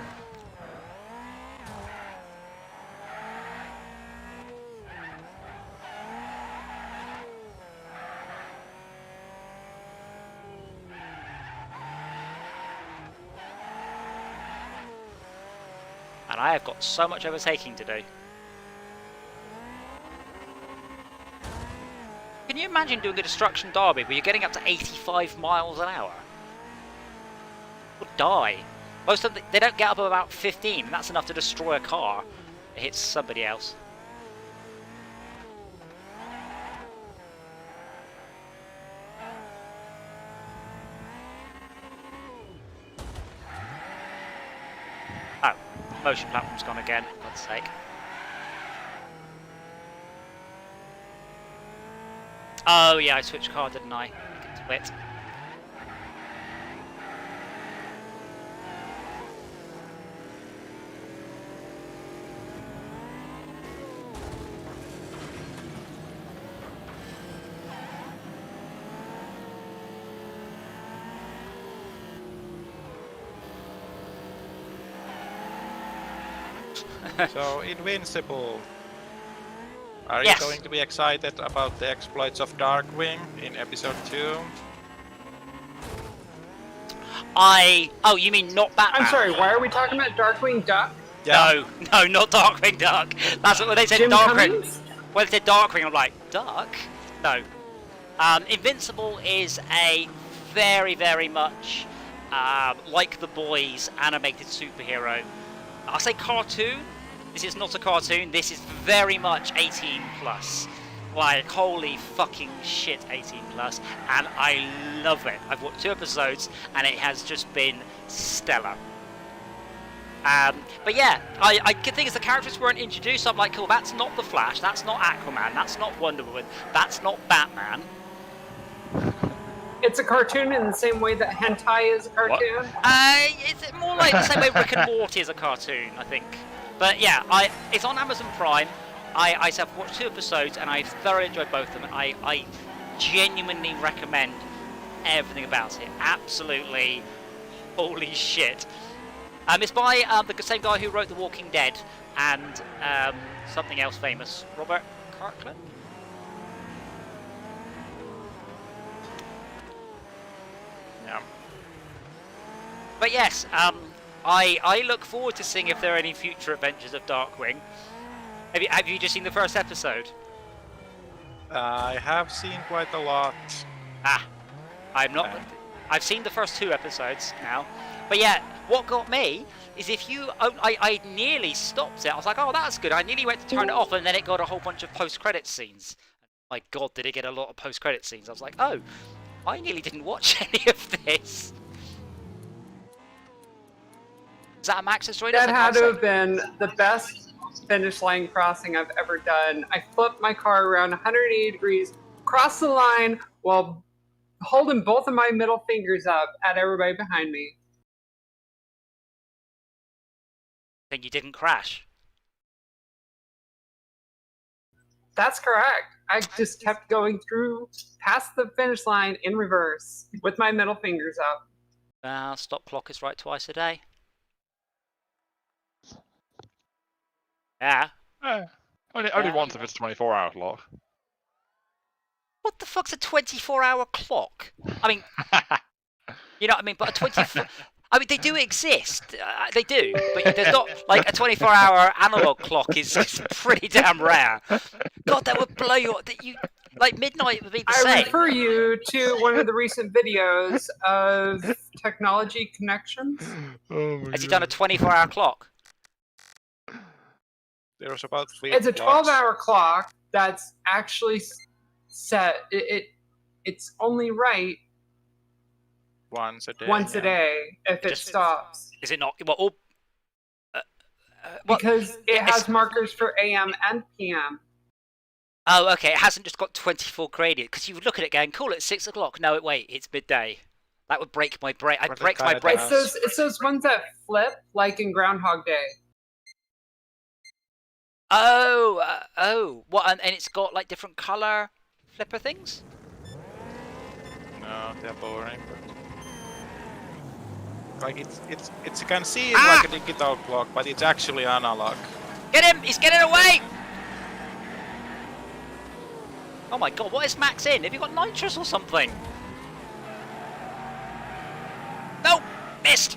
And I have got so much overtaking to do. Can you imagine doing a destruction derby where you're getting up to 85 miles an hour? You'll die. Most of them, they don't get up about 15, and that's enough to destroy a car. It hits somebody else. Oh, motion platform's gone again, for God's sake. Oh yeah, I switched car, didn't I? Twit. So, Invincible. Are Yes. you going to be excited about the exploits of Darkwing in episode 2? Oh, you mean not Batman? I'm sorry, why are we talking about Darkwing Duck? No, not Darkwing Duck. That's what when they said Jim Darkwing. Cummings? When they said Darkwing, I'm like, Duck? No. Invincible is a very, very much like The Boys animated superhero. I'll say cartoon. This is not a cartoon. This is very much 18 plus. Like, holy fucking shit, 18 plus, and I love it. I've watched 2 episodes, and it has just been stellar. But yeah, I could think as the characters weren't introduced, I'm like, cool, that's not the Flash, that's not Aquaman, that's not Wonder Woman, that's not Batman. It's a cartoon in the same way that hentai is a cartoon. It's more like the same way Rick and Morty is a cartoon, I think. But yeah, it's on Amazon Prime. I have watched 2 episodes and I thoroughly enjoyed both of them. And I genuinely recommend everything about it. Absolutely, holy shit. It's by the same guy who wrote The Walking Dead and something else famous, Robert Kirkland. Yeah. But yes, I look forward to seeing if there are any future adventures of Darkwing. Have you just seen the first episode? I have seen quite a lot. I'm not. I've seen the first 2 episodes now. But yeah, what got me is if you... I nearly stopped it. I was like, oh, that's good. I nearly went to turn it off, and then it got a whole bunch of post-credit scenes. My God, did it get a lot of post-credit scenes. I was like, oh, I nearly didn't watch any of this. Is that a max destroy? That had to have been the best finish line crossing I've ever done. I flipped my car around 180 degrees, crossed the line while holding both of my middle fingers up at everybody behind me. Then you didn't crash. That's correct. I just kept going through past the finish line in reverse with my middle fingers up. Stop clock is right twice a day. Yeah. Only once if it's 24-hour clock. What the fuck's a 24-hour clock? I mean, you know what I mean? But a 24... I mean, they do exist. They do. But there's not... Like, a 24-hour analog clock is pretty damn rare. God, that would blow your... Like midnight would be the I same. refer you to one of the recent videos of technology connections. Oh my Has he done a 24-hour clock? There's about 3 It's a clocks. 12-hour clock that's actually set. It's only right Once a day. once yeah. a day if it Just- stops. Is it not? Well, all, what? Because it It's- has markers for AM and PM. Oh, okay. It hasn't just got 24 gradient because you would look at it going, "Cool, it's 6 o'clock." No, wait, it's midday. That would break my brain. I'd But it break my kinda brain. does. It's those ones that flip like in Groundhog Day. Oh, what? And it's got like different color flipper things. No, they're boring. But... Like it can seem Ah! like a digital clock, but it's actually analog. Get him! He's getting away! Oh my god, what is Max in? Have you got nitrous or something? No! Missed!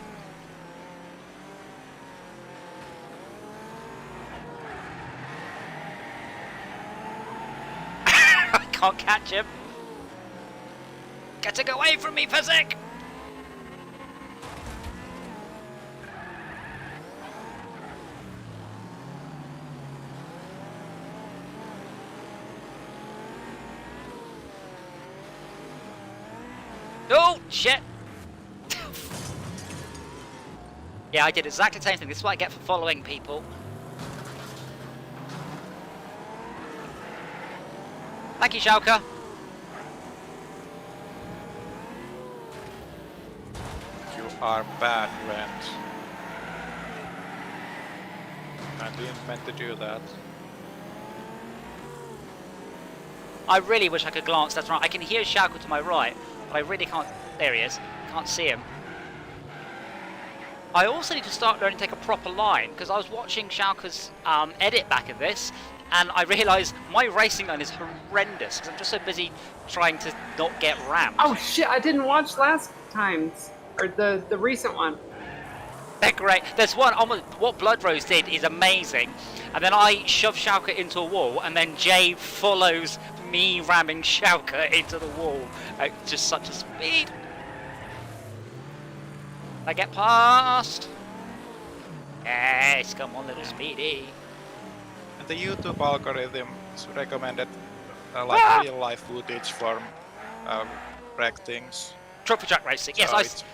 I can't catch him. Getting away from me, Physic! Oh, shit! Yeah, I did exactly the same thing. This is what I get for following people. Thank you, Schalke. You are bad, Rent. I didn't meant to do that. I really wish I could glance. That's right. I can hear Schalke to my right, but I really can't. There he is. Can't see him. I also need to start learning to take a proper line because I was watching Schalke's edit back of this, and I realised my racing line is horrendous because I'm just so busy trying to not get rammed. Oh shit! I didn't watch last time's or the recent one. They're great. There's one. What Blood Rose did is amazing, and then I shove Schalke into a wall, and then Jay follows me ramming Schalke into the wall at just such a speed. I get past. Yes, come on, little Speedy. And the YouTube algorithm recommended like real life footage from wreck things. Trophy track racing. Yes, So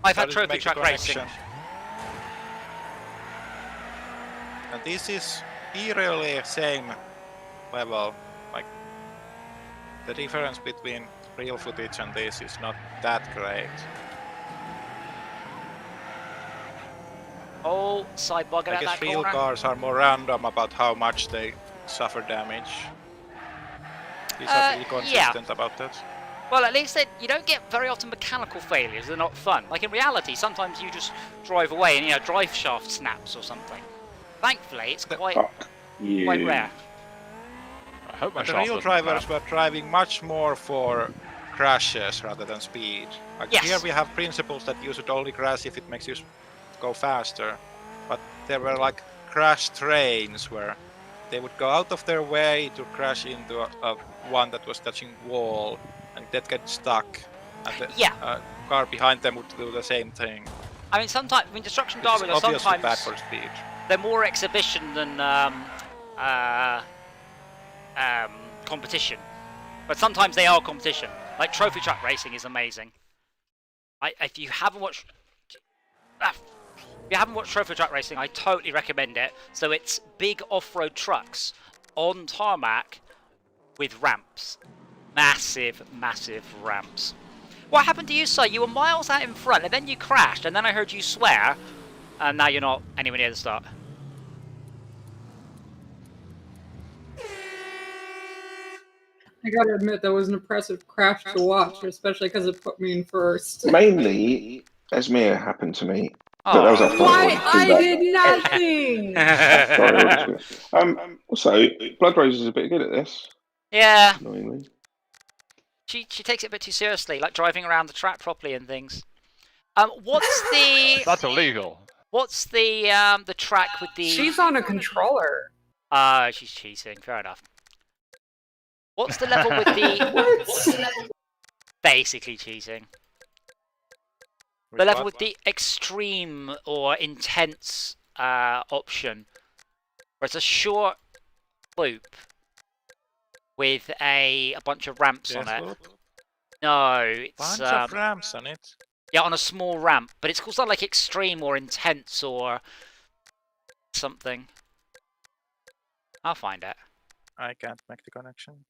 I've had started to trophy make the track racing. connection. And this is eerily same level. Like the difference between real footage and this is not that great. Oh, sidebar, get I out guess that real corner. cars are more random about how much they suffer damage. These are really yeah. consistent about that. Well, at least you don't get very often mechanical failures. They're not fun. Like in reality, sometimes you just drive away and drive shaft snaps or something. Thankfully, it's quite rare. I hope my But the shaft real doesn't drivers snap. were driving much more for crashes rather than speed. Like Yes. here we have principles that you should only crash if it makes you go faster. But there were like crash trains where they would go out of their way to crash into a one that was touching wall and that get stuck. And the Yeah. car behind them would do the same thing. I mean, sometimes Destruction Which is Derby are obviously bad sometimes for speed. they're more exhibition than competition. But sometimes they are competition. Like trophy track racing is amazing. If you haven't watched trophy track racing, I totally recommend it. So it's big off-road trucks on tarmac with ramps. Massive, massive ramps. What happened to you, sir? You were miles out in front, and then you crashed, and then I heard you swear, and now you're not anywhere near the start. I gotta admit, that was an impressive crash to watch, especially because it put me in first. Mainly, Esmir happened to me. But that was after Why? I I did nothing! Sorry, also, Blood Rose is a bit good at this, Yeah, annoyingly. she takes it a bit too seriously, like driving around the track properly and things. What's the That's illegal. what's the track with the? She's on a controller. She's cheating. Fair enough. What's the level with the... Basically cheating. The level with the extreme or intense option, where it's a short loop with a bunch of ramps on it. No, it's... Bunch of ramps on it. Yeah, on a small ramp, but it's called something like extreme or intense or something. I'll find it. I can't make the connection.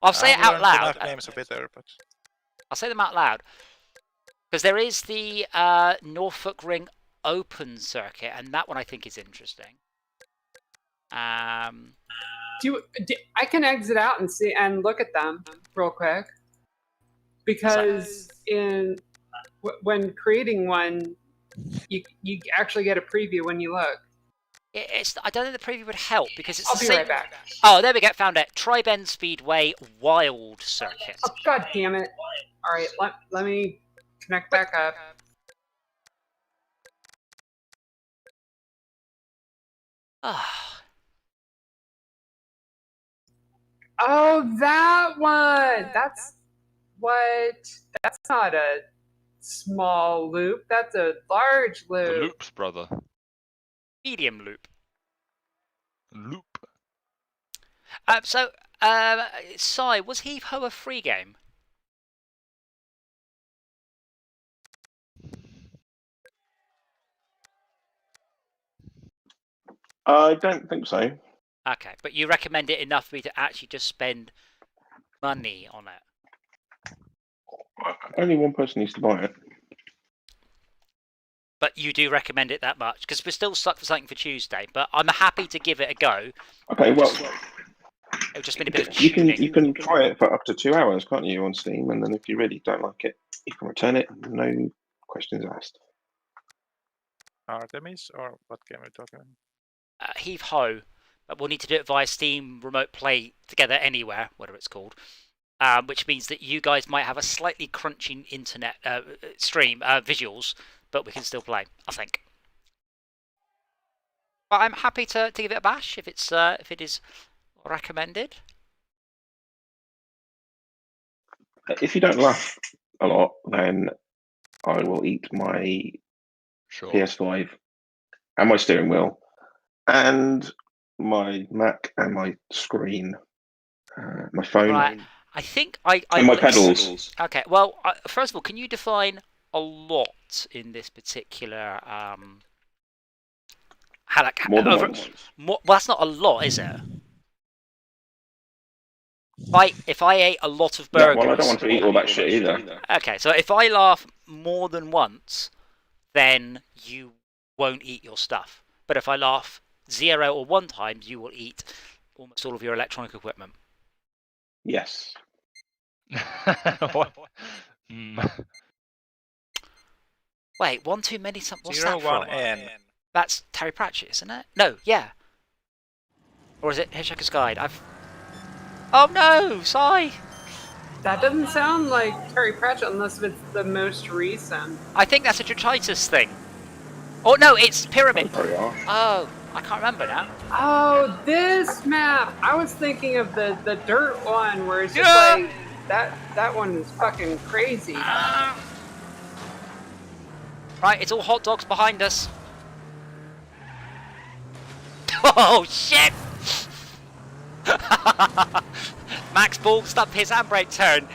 I'll say it out loud. Names are better, but... I'll say them out loud. Because there is the Norfolk Ring Open Circuit, and that one I think is interesting. I can exit out and see and look at them real quick. Because when creating one, you actually get a preview when you look. I don't think the preview would help because it's I'll the be same. right back. Oh, there we go. Found it. Tri-Bend Speedway Wild Circuit. Oh, God damn it! All right, let me connect back up. Oh, that one. That's not a small loop. That's a large The loop. loops, brother. Medium loop. Loop. Sai, was Heave Ho a free game? I don't think so. Okay, but you recommend it enough for me to actually just spend money on it? Only one person needs to buy it. But you do recommend it that much? Because we're still stuck for something for Tuesday, but I'm happy to give it a go. Okay, well, It'll just been a bit of you tuning. can try it for up to 2 hours, can't you, on Steam? And then if you really don't like it, you can return it. No questions asked. Artemis, or what game are we talking about? Heave Ho, but we'll need to do it via Steam Remote Play Together Anywhere, whatever it's called. Which means that you guys might have a slightly crunchy internet stream visuals, but we can still play, I think. But I'm happy to give it a bash if it is recommended. If you don't laugh a lot, then I will eat my PS5 and my steering wheel and my Mac and my screen, my phone. Right. I think and my pedals. Okay. Well, first of all, can you define a lot in this particular More than once. Well, that's not a lot, is it? If I ate a lot of burgers... Yeah, well, I don't want to eat all that shit either. Okay, so if I laugh more than once, then you won't eat your stuff. But if I laugh 0 or 1 time, you will eat almost all of your electronic equipment. Yes. Wait, 1 too many... What's 0, that from? 1N. That's Terry Pratchett, isn't it? No, yeah. Or is it Hitchhiker's Guide? Oh no, Sai! That doesn't sound like Terry Pratchett unless it's the most recent. I think that's a Detritus thing. Oh no, it's Pyramid. Oh, I can't remember now. Oh, this map! I was thinking of the dirt one where it's just like that one is fucking crazy. Right, it's all hot dogs behind us. Oh shit! Max ballsed up his handbrake turn,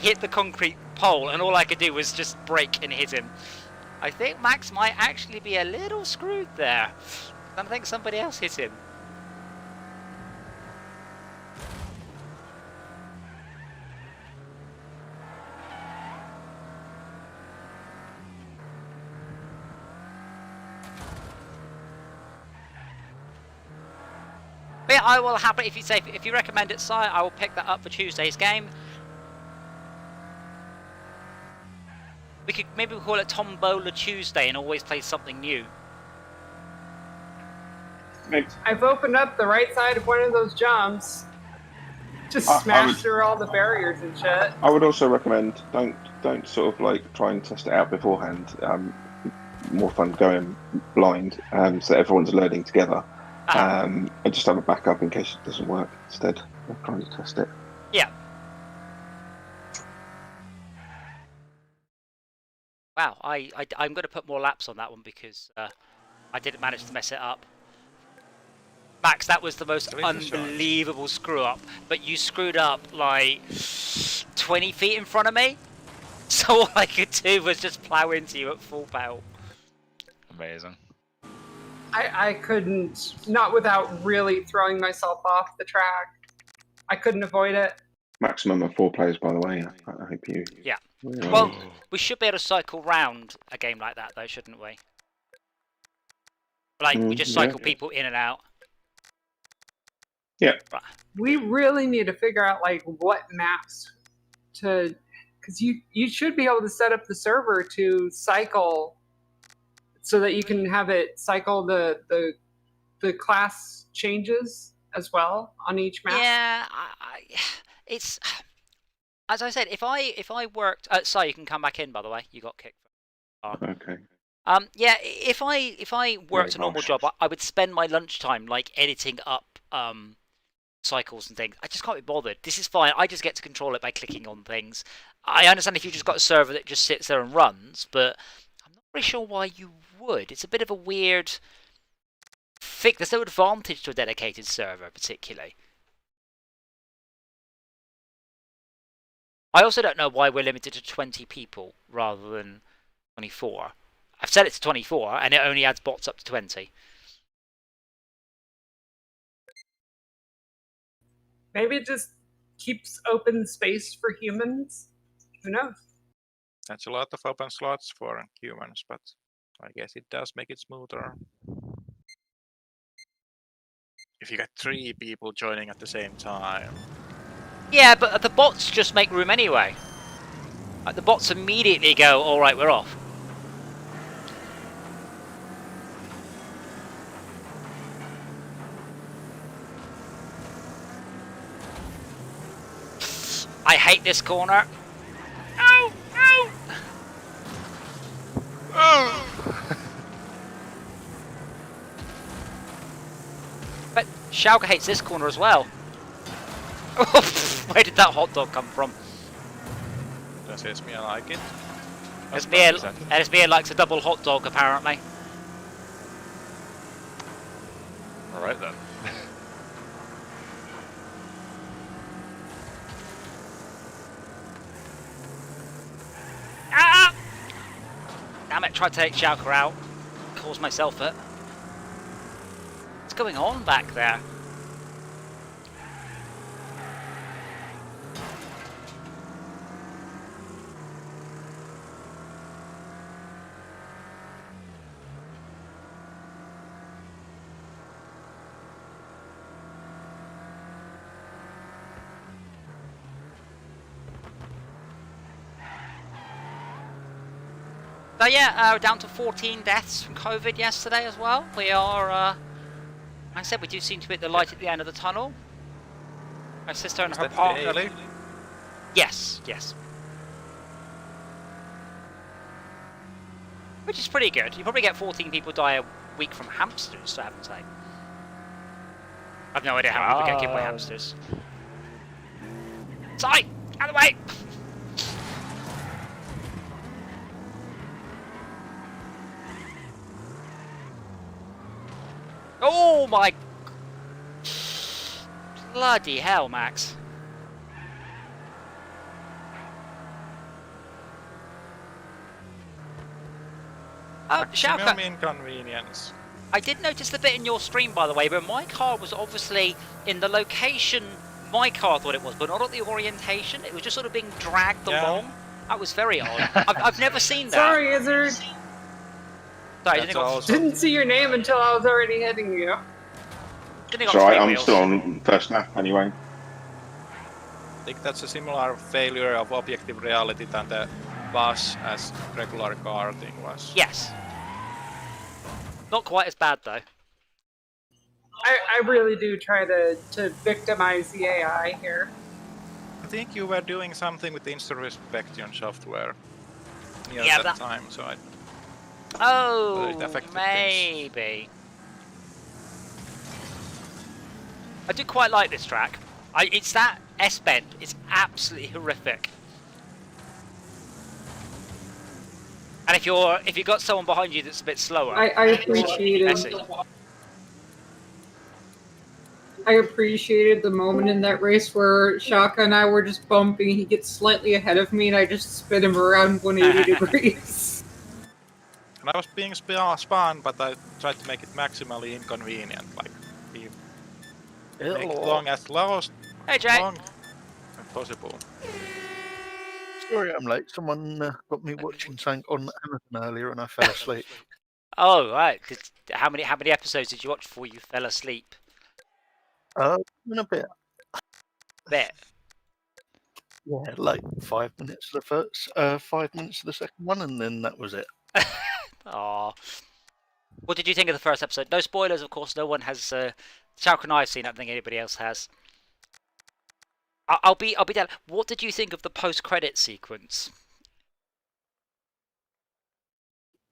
hit the concrete pole, and all I could do was just brake and hit him. I think Max might actually be a little screwed there. I think somebody else hit him. But yeah, I will happily, if you recommend it, Si, I will pick that up for Tuesday's game. Maybe we'll call it Tombola Tuesday and always play something new. I've opened up the right side of one of those jumps. Just smash through all the barriers and shit. I would also recommend don't sort of like try and test it out beforehand. More fun going blind, so everyone's learning together. And just have a backup in case it doesn't work instead. I'll try to test it. Yeah. Wow, I'm going to put more laps on that one because I didn't manage to mess it up. Max, that was the most unbelievable screw up, but you screwed up like 20 feet in front of me, so all I could do was just plow into you at full power. Amazing. I couldn't, not without really throwing myself off the track. I couldn't avoid it. Maximum of 4 players, by the way. I hope you. Yeah. Well, we should be able to cycle round a game like that, though, shouldn't we? Like, we just cycle people in and out. Yeah. Right. We really need to figure out like what maps to, because you should be able to set up the server to cycle, so that you can have it cycle the class changes as well on each map. Yeah, it's as I said. If I worked, sorry, you can come back in. By the way, you got kicked. Okay. Yeah, if I worked a normal job, I would spend my lunchtime like editing up cycles and things. I just can't be bothered. This is fine. I just get to control it by clicking on things. I understand if you just got a server that just sits there and runs, but I'm not really sure why you would. It's a bit of a weird thing. There's no advantage to a dedicated server, particularly. I also don't know why we're limited to 20 people rather than 24. I've set it to 24, and it only adds bots up to 20. Maybe it just keeps open space for humans. Who knows? That's a lot of open slots for humans, but I guess it does make it smoother. If you get 3 people joining at the same time. Yeah, but the bots just make room anyway. Like, the bots immediately go, all right, we're off. I hate this corner. Oh, oh. But Schalke hates this corner as well. Where did that hot dog come from? Does Esmir like it? Esmir likes a double hot dog, apparently. Alright then. Ah! Damn it, tried to take Schalke out. Caused myself it. What's going on back there? So yeah, we're down to 14 deaths from COVID yesterday as well. We are, like I said, we do seem to be at the light at the end of the tunnel. My sister and her partner. Daily? Yes, yes. Which is pretty good. You probably get 14 people die a week from hamsters, I haven't said. I've no idea how people get killed by hamsters. Sorry! Out of the way! Oh my... Bloody hell, Max. Oh, Maximum inconvenience. I did notice the bit in your stream, by the way, where my car was obviously in the location my car thought it was, but not at the orientation. It was just sort of being dragged along. That was very odd. I've never seen that. Sorry, Izzard. Sorry, Didn't see your name until I was already hitting you. It's alright, I'm still on first lap anyway. I think that's a similar failure of objective reality than the bus as regular car thing was. Yes. Not quite as bad though. I really do try to victimize the AI here. I think you were doing something with the instant-respection software near Yeah, that time, so I... Oh, it affected maybe. I do quite like this track. It's that S-bend. It's absolutely horrific. And if you've got someone behind you that's a bit slower, I appreciated. I appreciated the moment in that race where Shaka and I were just bumping. He gets slightly ahead of me, and I just spin him around 180 degrees. And I was being spawned, but I tried to make it maximally inconvenient, like be make it long as Hey, Jay. long as possible. Sorry I'm late. Someone got me watching something on Amazon earlier and I fell asleep. Oh, right. How many episodes did you watch before you fell asleep? In a bit. Bit. Yeah, like 5 minutes of the first, 5 minutes of the second one, and then that was it. Aww. What did you think of the first episode? No spoilers, of course. No one has. Chalk and I have seen. I don't think anybody else has. I'll be down. What did you think of the post-credit sequence?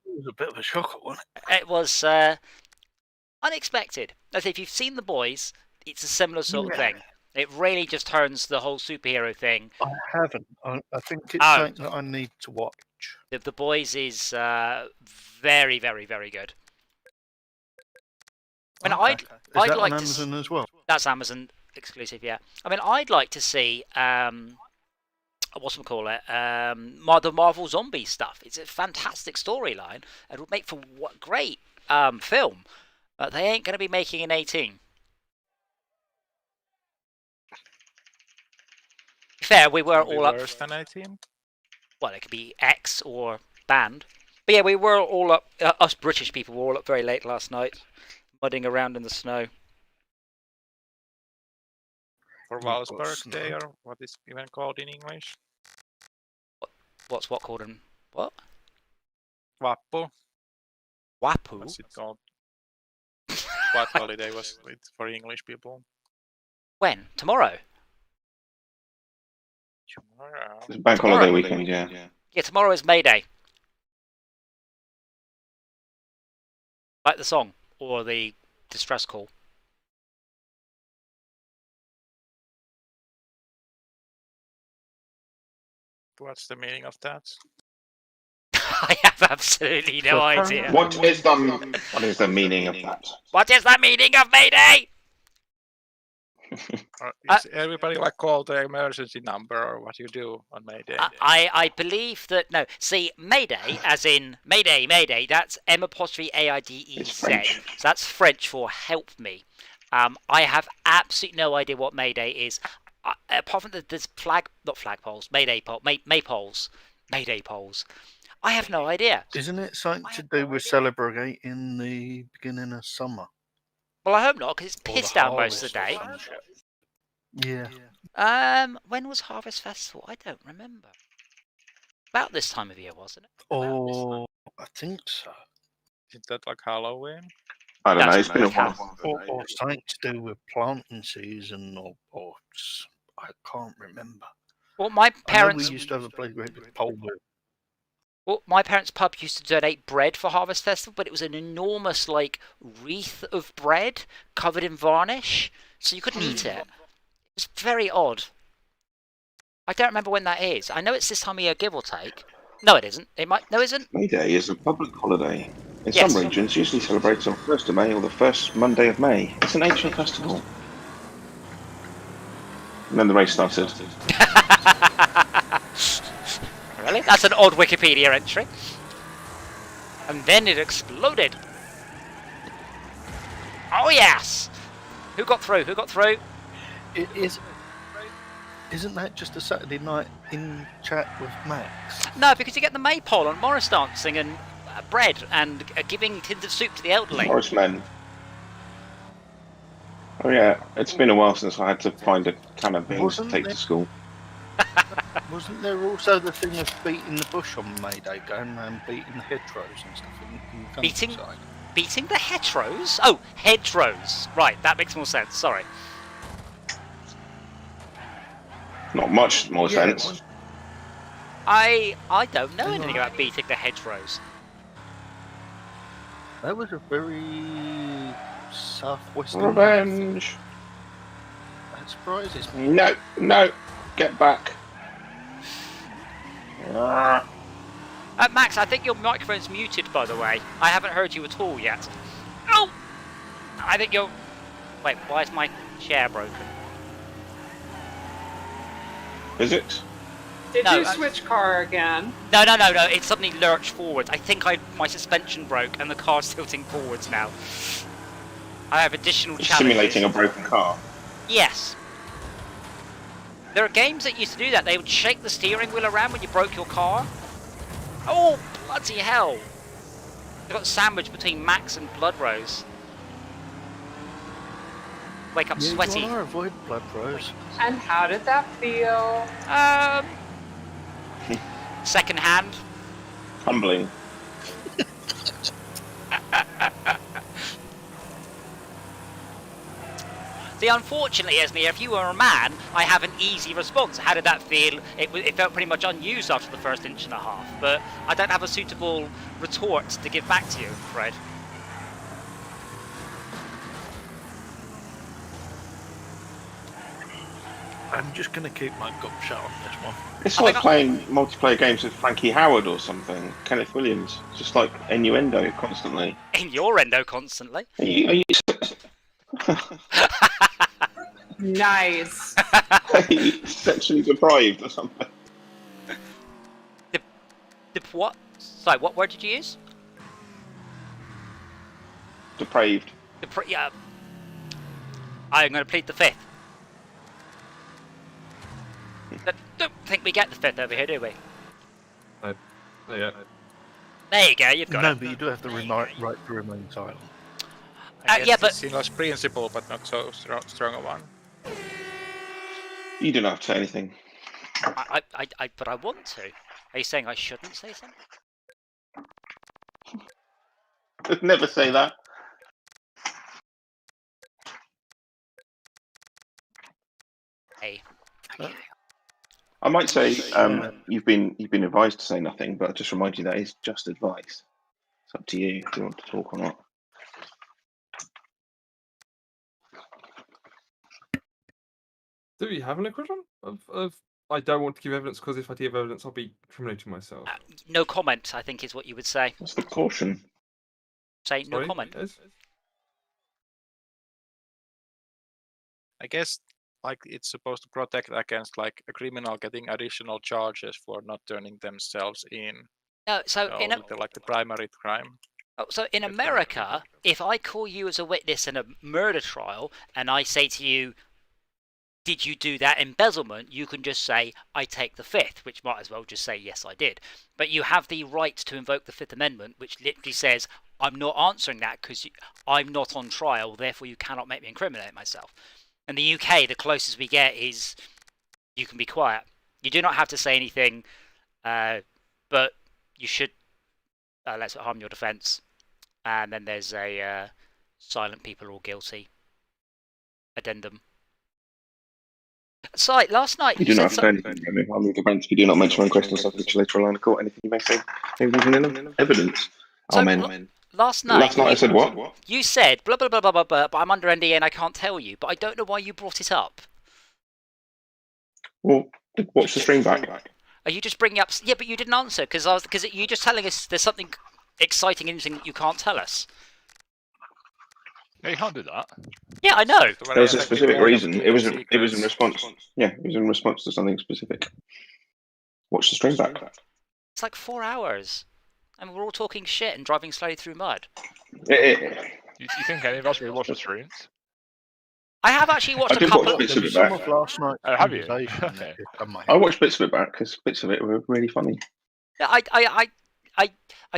It was a bit of a shocker, wasn't it? It was unexpected. As if you've seen The Boys, it's a similar sort of thing. It really just turns the whole superhero thing. I haven't. I think it's something that I need to watch. The Boys is very, very, very good. I mean, Okay. I'd that like on to Amazon as well? That's Amazon exclusive, yeah. I mean, I'd like to see whatchamacallit, the Marvel Zombie stuff. It's a fantastic storyline and would make for what great film. But they ain't going to be making an 18. Fair, we were all up. Worse than 18? Well, it could be X or banned. But yeah, we were all up. Us British people were all up very late last night, mudding around in the snow. For Valsburg Day, or what is even called in English? What's what called in what? Vappu. Wapu. What's it called? What holiday was it for English people? When? Tomorrow. Tomorrow. It's bank holiday weekend, yeah. Yeah, tomorrow is May Day. Like the song or the distress call. What's the meaning of that? I have absolutely no idea. What is the meaning of that? What is the meaning of May Day? Is everybody like call the emergency number, or what you do on May Day? I believe that no. See, May Day, as in Mayday. That's M'_AIDEZ. So that's French for help me. I have absolutely no idea what May Day is. Apart from there's Mayday poles. I have no idea. Isn't it something to do with celebrating the beginning of summer? Well, I hope not, because it's pissed down most of the day. Yeah. When was Harvest Festival? I don't remember. About this time of year, wasn't it? Oh, I think so. Is that like Halloween? I don't know, it's been a while. Or something to do with planting season, or I can't remember. Well, my parents we used to have a playground with pole whip. Well, my parents' pub used to donate bread for Harvest Festival, but it was an enormous, like, wreath of bread covered in varnish, so you couldn't eat it. It was very odd. I don't remember when that is. I know it's this time of year, give or take. No, it isn't. It might. No, it isn't. May Day is a public holiday. In Yes. some regions, usually celebrates on 1st of May or the first Monday of May. It's an ancient festival. And then the race started. Really? That's an odd Wikipedia entry. And then it exploded. Oh, yes! Who got through? It is. Isn't that just a Saturday night in chat with Max? No, because you get the maypole and Morris dancing and bread and giving tins of soup to the elderly. Morris men. Oh yeah, it's been a while since I had to find a can of beans to take to school. Wasn't there also the thing of beating the bush on May Day, going around beating the hedgerows and stuff in the countryside? Beating the hedgerows? Oh, hedgerows. Right, that makes more sense. Sorry. Not much more sense. I don't know anything about beating the hedgerows. That was a very southwestern. Revenge. That Surprises me. No, no, get back. Max, I think your microphone's muted, by the way. I haven't heard you at all yet. Oh! I think you're... Wait, why is my chair broken? Physics? Did No, you switch car again? No, it suddenly lurched forwards. I think my suspension broke and the car's tilting forwards now. I have additional challenges. Simulating a broken car. Yes. There are games that used to do that. They would shake the steering wheel around when you broke your car. Oh, bloody hell. I got sandwiched between Max and Blood Rose. Wake up sweaty. You want to avoid Blood Rose. And how did that feel? Second hand. Humbling. See, unfortunately, Esme, if you were a man, I have an easy response. How did that feel? It felt pretty much unused after the first inch and a half, but I don't have a suitable retort to give back to you, I'm afraid. I'm just going to keep my gob shut on this one. It's like playing multiplayer games with Frankie Howard or something. Kenneth Williams. Just like innuendo constantly. Innuendo constantly? Are you Nice. sexually deprived or something? The what? Sorry, what word did you use? Depraved. Yeah. I'm going to plead the fifth. Don't think we get the fifth over here, do we? Yeah. There you go, you've got No, it. but you do have the right to remain silent. Yeah, but it's Sinla's principle, but not so strong a one. You don't have to say anything. but I want to. Are you saying I shouldn't say something? Never say that. Hey. I might say you've been advised to say nothing, but I'll just remind you that is just advice. It's up to you if you want to talk or not. Do you have an equivalent of I don't want to give evidence because if I give evidence, I'll be incriminating myself? No comment, I think, is what you would say. That's the caution. Say no Sorry, comment. yes? I guess like it's supposed to protect against like a criminal getting additional charges for not turning themselves in. No, so in with the primary crime. So in America, if I call you as a witness in a murder trial and I say to you, did you do that embezzlement? You can just say, I take the fifth, which might as well just say, yes, I did. But you have the right to invoke the Fifth Amendment, which literally says, I'm not answering that because I'm not on trial, therefore you cannot make me incriminate myself. In the UK, the closest we get is you can be quiet. You do not have to say anything, but you should let's harm your defence. And then there's a silent people are all guilty addendum. So, last night You do not have to say anything. Harm your defence. You do not mention one question or subject later on in the court. Anything you may say, evidence. So, Amen. Last night. Last night I said what? You said blah blah blah blah blah blah, but I'm under NDA and I can't tell you. But I don't know why you brought it up. Well, watch the stream back. Are you just bringing up? Yeah, but you didn't answer because you're just telling us there's something exciting, interesting that you can't tell us. No, you can't do that. Yeah, I know. There was a specific reason. It was in response. Yeah, it was in response to something specific. Watch the stream back. It's like 4 hours, and we're all talking shit and driving slowly through mud. You think any of us really watch the streams? I have actually watched a couple. Bits of it back. Last night. Have you? Okay. I watched bits of it back because bits of it were really funny. I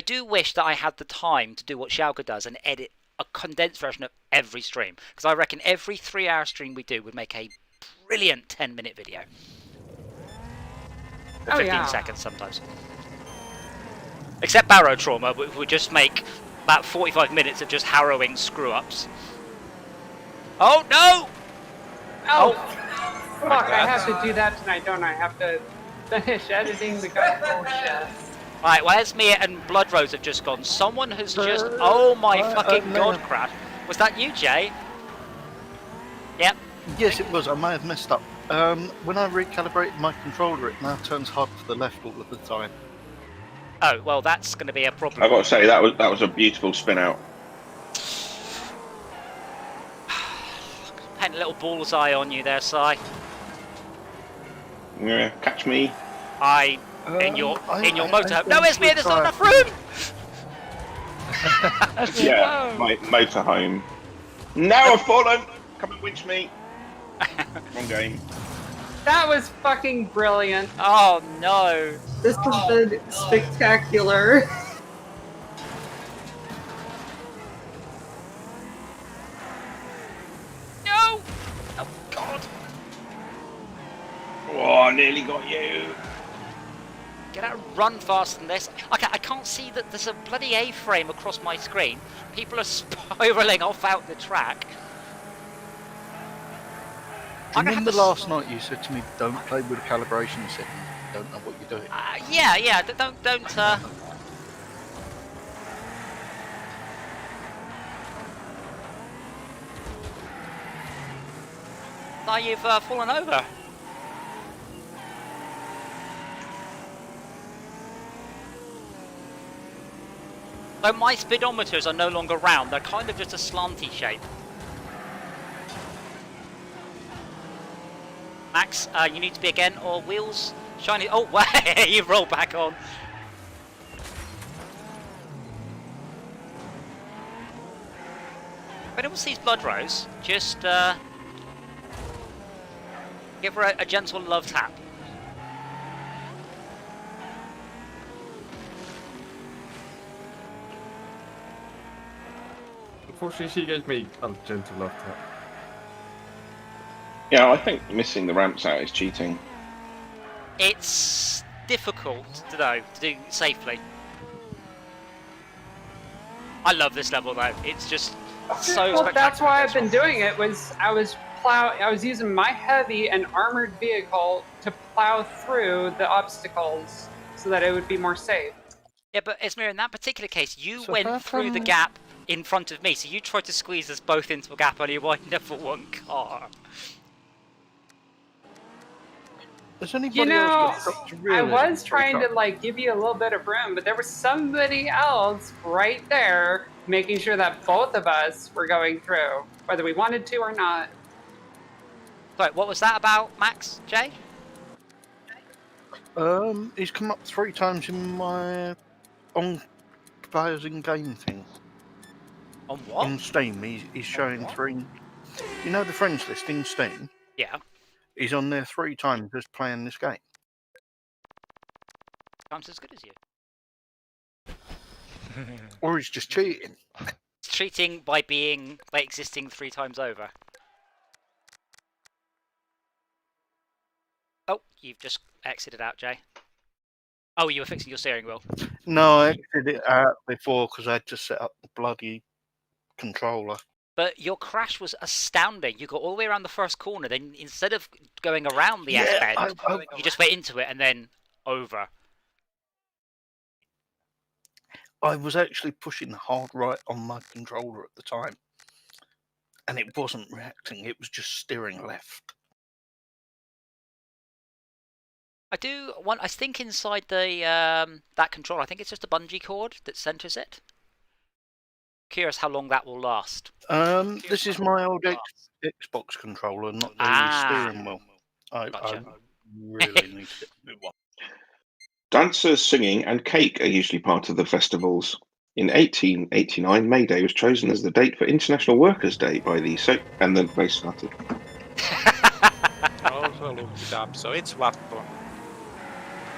do wish that I had the time to do what Xiaoga does and edit a condensed version of every stream, because I reckon every 3-hour stream we do would make a brilliant 10-minute video. Or 15 seconds sometimes. Except Barrow Trauma, which would just make about 45 minutes of just harrowing screw-ups. Oh, no! Oh, fuck, I have to do that tonight, don't I? I have to finish editing the bullshit. Right, well, Esmir and Blood Rose have just gone. Someone has just... Oh my fucking god, crap. Was that you, Jay? Yep. Yes, it was. I may have messed up. When I recalibrated my controller, it now turns hard to the left all of the time. Oh, well, that's going to be a problem. I've got to say that was a beautiful spin out. Paint a little bullseye on you there, Si. Yeah, catch me. In your motorhome. No, it's me. There's not enough room. Yeah, my motorhome. Now I've fallen. Come and winch me. Wrong game. That was fucking brilliant. Oh no. This has been spectacular. No. Oh God. Oh, I nearly got you. Get out and run faster than this. Okay, I can't see that there's a bloody A-frame across my screen. People are spiraling off out the track. Do you remember last night you said to me, don't play with the calibration setting, you don't know what you're doing? Yeah, don't Now you've fallen over. So my speedometers are no longer round, they're kind of just a slanty shape. Max, you need to be again, or wheels shiny. Oh, wow, you roll back on. If anyone sees Blood Rose, just give her a gentle love tap. Unfortunately, she gave me a gentle love tap. Yeah, I think missing the ramps out is cheating. It's difficult to do safely. I love this level though. It's just so spectacular. That's why I've been doing it. I was using my heavy and armored vehicle to plow through the obstacles so that it would be more safe. Yeah, but Esmir, in that particular case, you went through the gap in front of me, so you tried to squeeze us both into a gap, only wind up for one car. Does anybody You know, else get to I realism was trying to like give you a little bit of room, but there was somebody else right there making sure that both of us were going through, whether we wanted to or not. Sorry, what was that about, Max? Jay? He's come up 3 times in my on players in game thing. On what? In Steam, he's showing 3. You know the friends list in Steam? Yeah. He's on there 3 times just playing this game. I'm as good as you. Or he's just cheating. It's cheating by existing 3 times over. Oh, you've just exited out, Jay. Oh, you were fixing your steering wheel. No, I did it out before because I just set up the bloody controller. But your crash was astounding. You got all the way around the first corner, then instead of going around the S-bend, you just went into it and then over. I was actually pushing hard right on my controller at the time. And it wasn't reacting, it was just steering left. I think inside the that controller, I think it's just a bungee cord that centers it. Curious how long that will last. This is my old Xbox controller, not the steering wheel. Gotcha. I really need to get a new one. Dancers, singing, and cake are usually part of the festivals. In 1889, May Day was chosen as the date for International Workers' Day by the and the race started. I also looked it up, so it's Vatpo.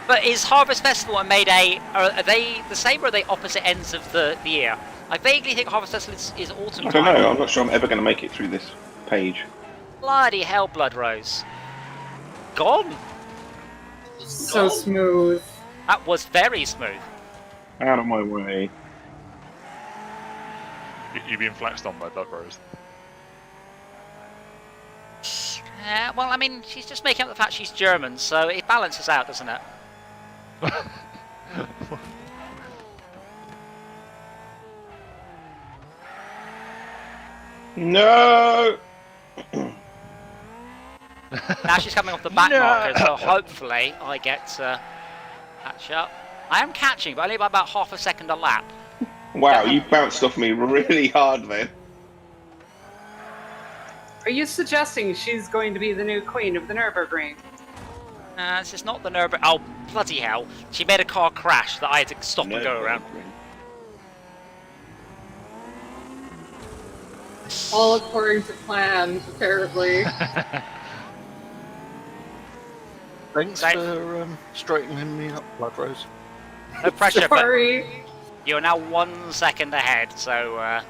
But is Harvest Festival and May Day, are they the same or are they opposite ends of the year? I vaguely think Harvest Festival is autumn. I don't know, I'm not sure I'm ever going to make it through this page. Bloody hell, Blood Rose. Gone. So smooth. That was very smooth. Out of my way. You're being flexed on by Blood Rose. Well, I mean, she's just making up the fact she's German, so it balances out, doesn't it? No! Now she's coming off the back No. marker, so hopefully I get to catch up. I am catching, but only by about half a second a lap. Wow, you bounced off me really hard then. Are you suggesting she's going to be the new queen of the Nürburgring? This is not the Nürburgring. Oh, bloody hell. She made a car crash that I had to stop and go around. All according to plan, apparently. Thanks Right. for straightening me up, Blood Rose. No pressure, but Sorry. you're now 1 second ahead, so...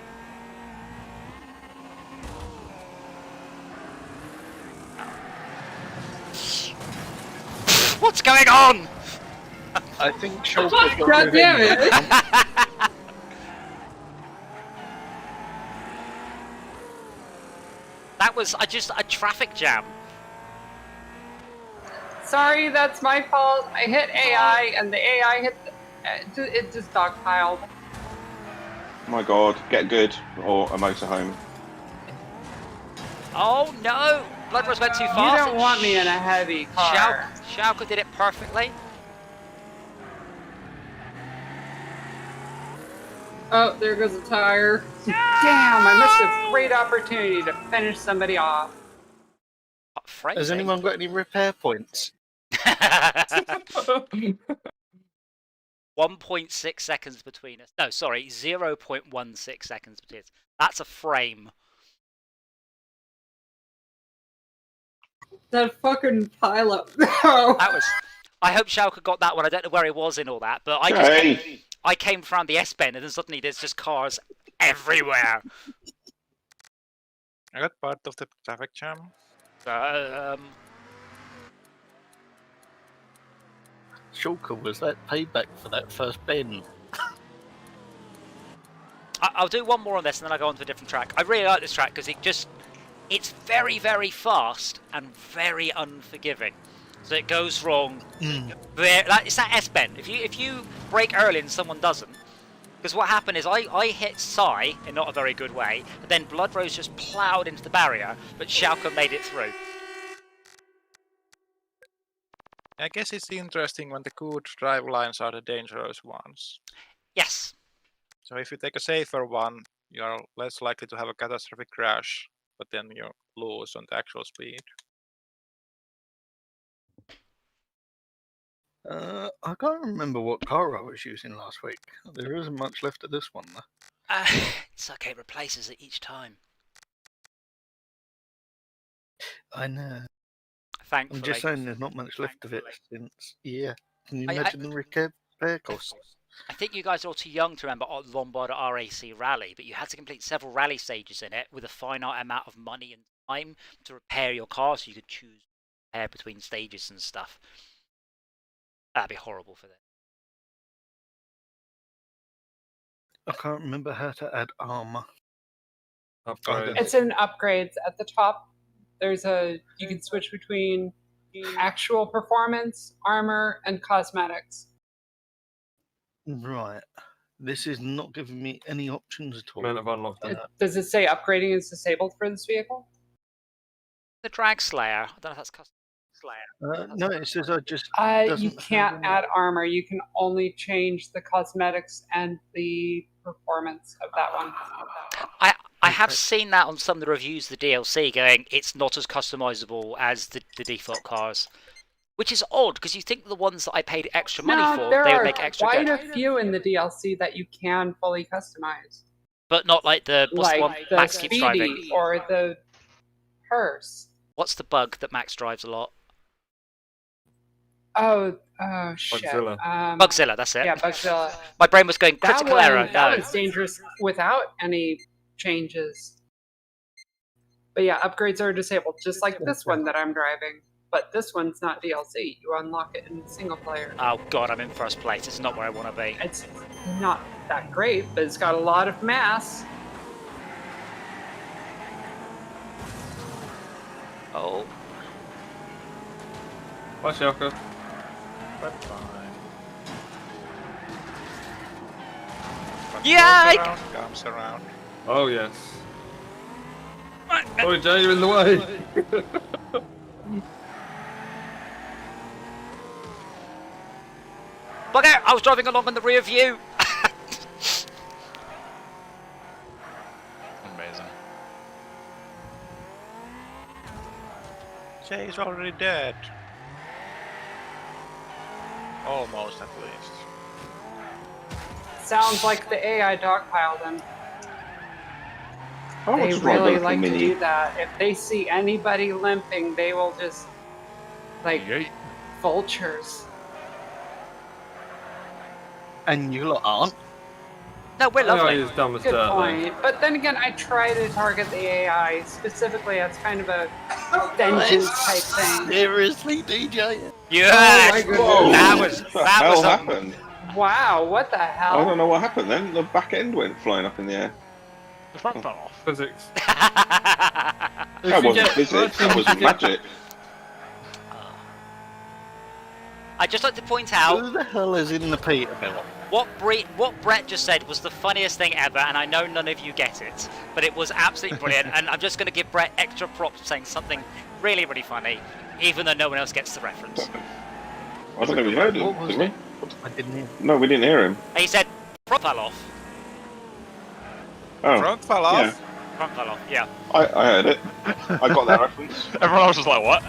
What's going on? I think Shulker's got God damn revenge. it! That was just a traffic jam. Sorry, that's my fault. I hit AI, and the AI hit. It just dogpiled. My God, get good or a motorhome. Oh no! Blood Rose went too You fast. don't want me in a heavy car. Schalke did it perfectly. Oh, there goes a tire. Damn, I missed a great opportunity to finish somebody off. Has anyone got any repair points? 1.6 seconds between us. No, sorry, 0.16 seconds between us. That's a frame. That fucking pileup. No. That was. I hope Schalke got that one. I don't know where he was in all that, but I came from the S-bend and then suddenly there's just cars everywhere. I got part of the traffic jam. Shulker, was that payback for that first bend? I'll do one more on this and then I'll go on to a different track. I really like this track because it's very, very fast and very unforgiving. So it goes wrong. It's that S-bend. If you brake early and someone doesn't, because what happened is I hit Psy in not a very good way, but then Blood Rose just ploughed into the barrier, but Schalke made it through. I guess it's interesting when the good drive lines are the dangerous ones. Yes. So if you take a safer one, you're less likely to have a catastrophic crash, but then you lose on the actual speed. I can't remember what car I was using last week. There isn't much left of this one, though. It's okay, it replaces it each time. I know. Thankfully. I'm just saying there's not much left of it since, yeah. Can you imagine the repair costs? I think you guys are all too young to remember Lombard RAC Rally, but you had to complete several rally stages in it with a finite amount of money and time to repair your car, so you could choose to repair between stages and stuff. That'd be horrible for them. I can't remember how to add armor. It's in upgrades at the top. You can switch between actual performance, armor, and cosmetics. Right. This is not giving me any options at all. Men have unlocked that. Does it say upgrading is disabled for this vehicle? The Drag Slayer. I don't know if that's custom. Slayer. No, it says I just. You can't add armor. You can only change the cosmetics and the performance of that one. I have seen that on some of the reviews of the DLC going, it's not as customizable as the default cars. Which is odd, because you think the ones that I paid extra money for, there they would are make extra quite good. a few in the DLC that you can fully customize. But not like the Like one the Max keeps driving. Speedy or the Hearse. What's the bug that Max drives a lot? Oh shit. Bugzilla. Bugzilla, that's it. Yeah, Bugzilla. My brain was going That critical error. that No. was dangerous without any changes. But yeah, upgrades are disabled, just like this one that I'm driving. But this one's not DLC. You unlock it in single player. Oh god, I'm in first place. It's not where I want to be. It's not that great, but it's got a lot of mass. Oh. Bye, Schalke. Yike! Comes around. Oh, yes. Sorry, Jay, you're in the way. Bugger! I was driving along in the rear view. Amazing. Jay's already dead. Almost, at least. Sounds like the AI dogpiled him. I They would rather really go for like to Mini. do that. If they see anybody limping, they will just like Yeet. vultures. And you lot aren't. No, we're AI lovely. is dumb as Good dirt. though. point. But then again, I try to target the AI specifically as kind of a vengeance type thing. Seriously, DJ? Yes! Oh my goodness. Whoa, that was what the hell happened? Wow, what the hell? I don't know what happened then. The back end went flying up in the air. The front fell off. Physics. That If you wasn't get- physics, that was magic. I'd just like to point out Who the hell is in the Peterbilt? what Brett just said was the funniest thing ever, and I know none of you get it, but it was absolutely brilliant. And I'm just going to give Brett extra props for saying something really, really funny, even though no one else gets the reference. I don't think we heard What him, was did we? it? I didn't hear. No, we didn't hear him. And he said, "Front fell off." Oh, Front fell off. yeah, Front fell off. Yeah. I heard it. I got that reference. Everyone else was like, what?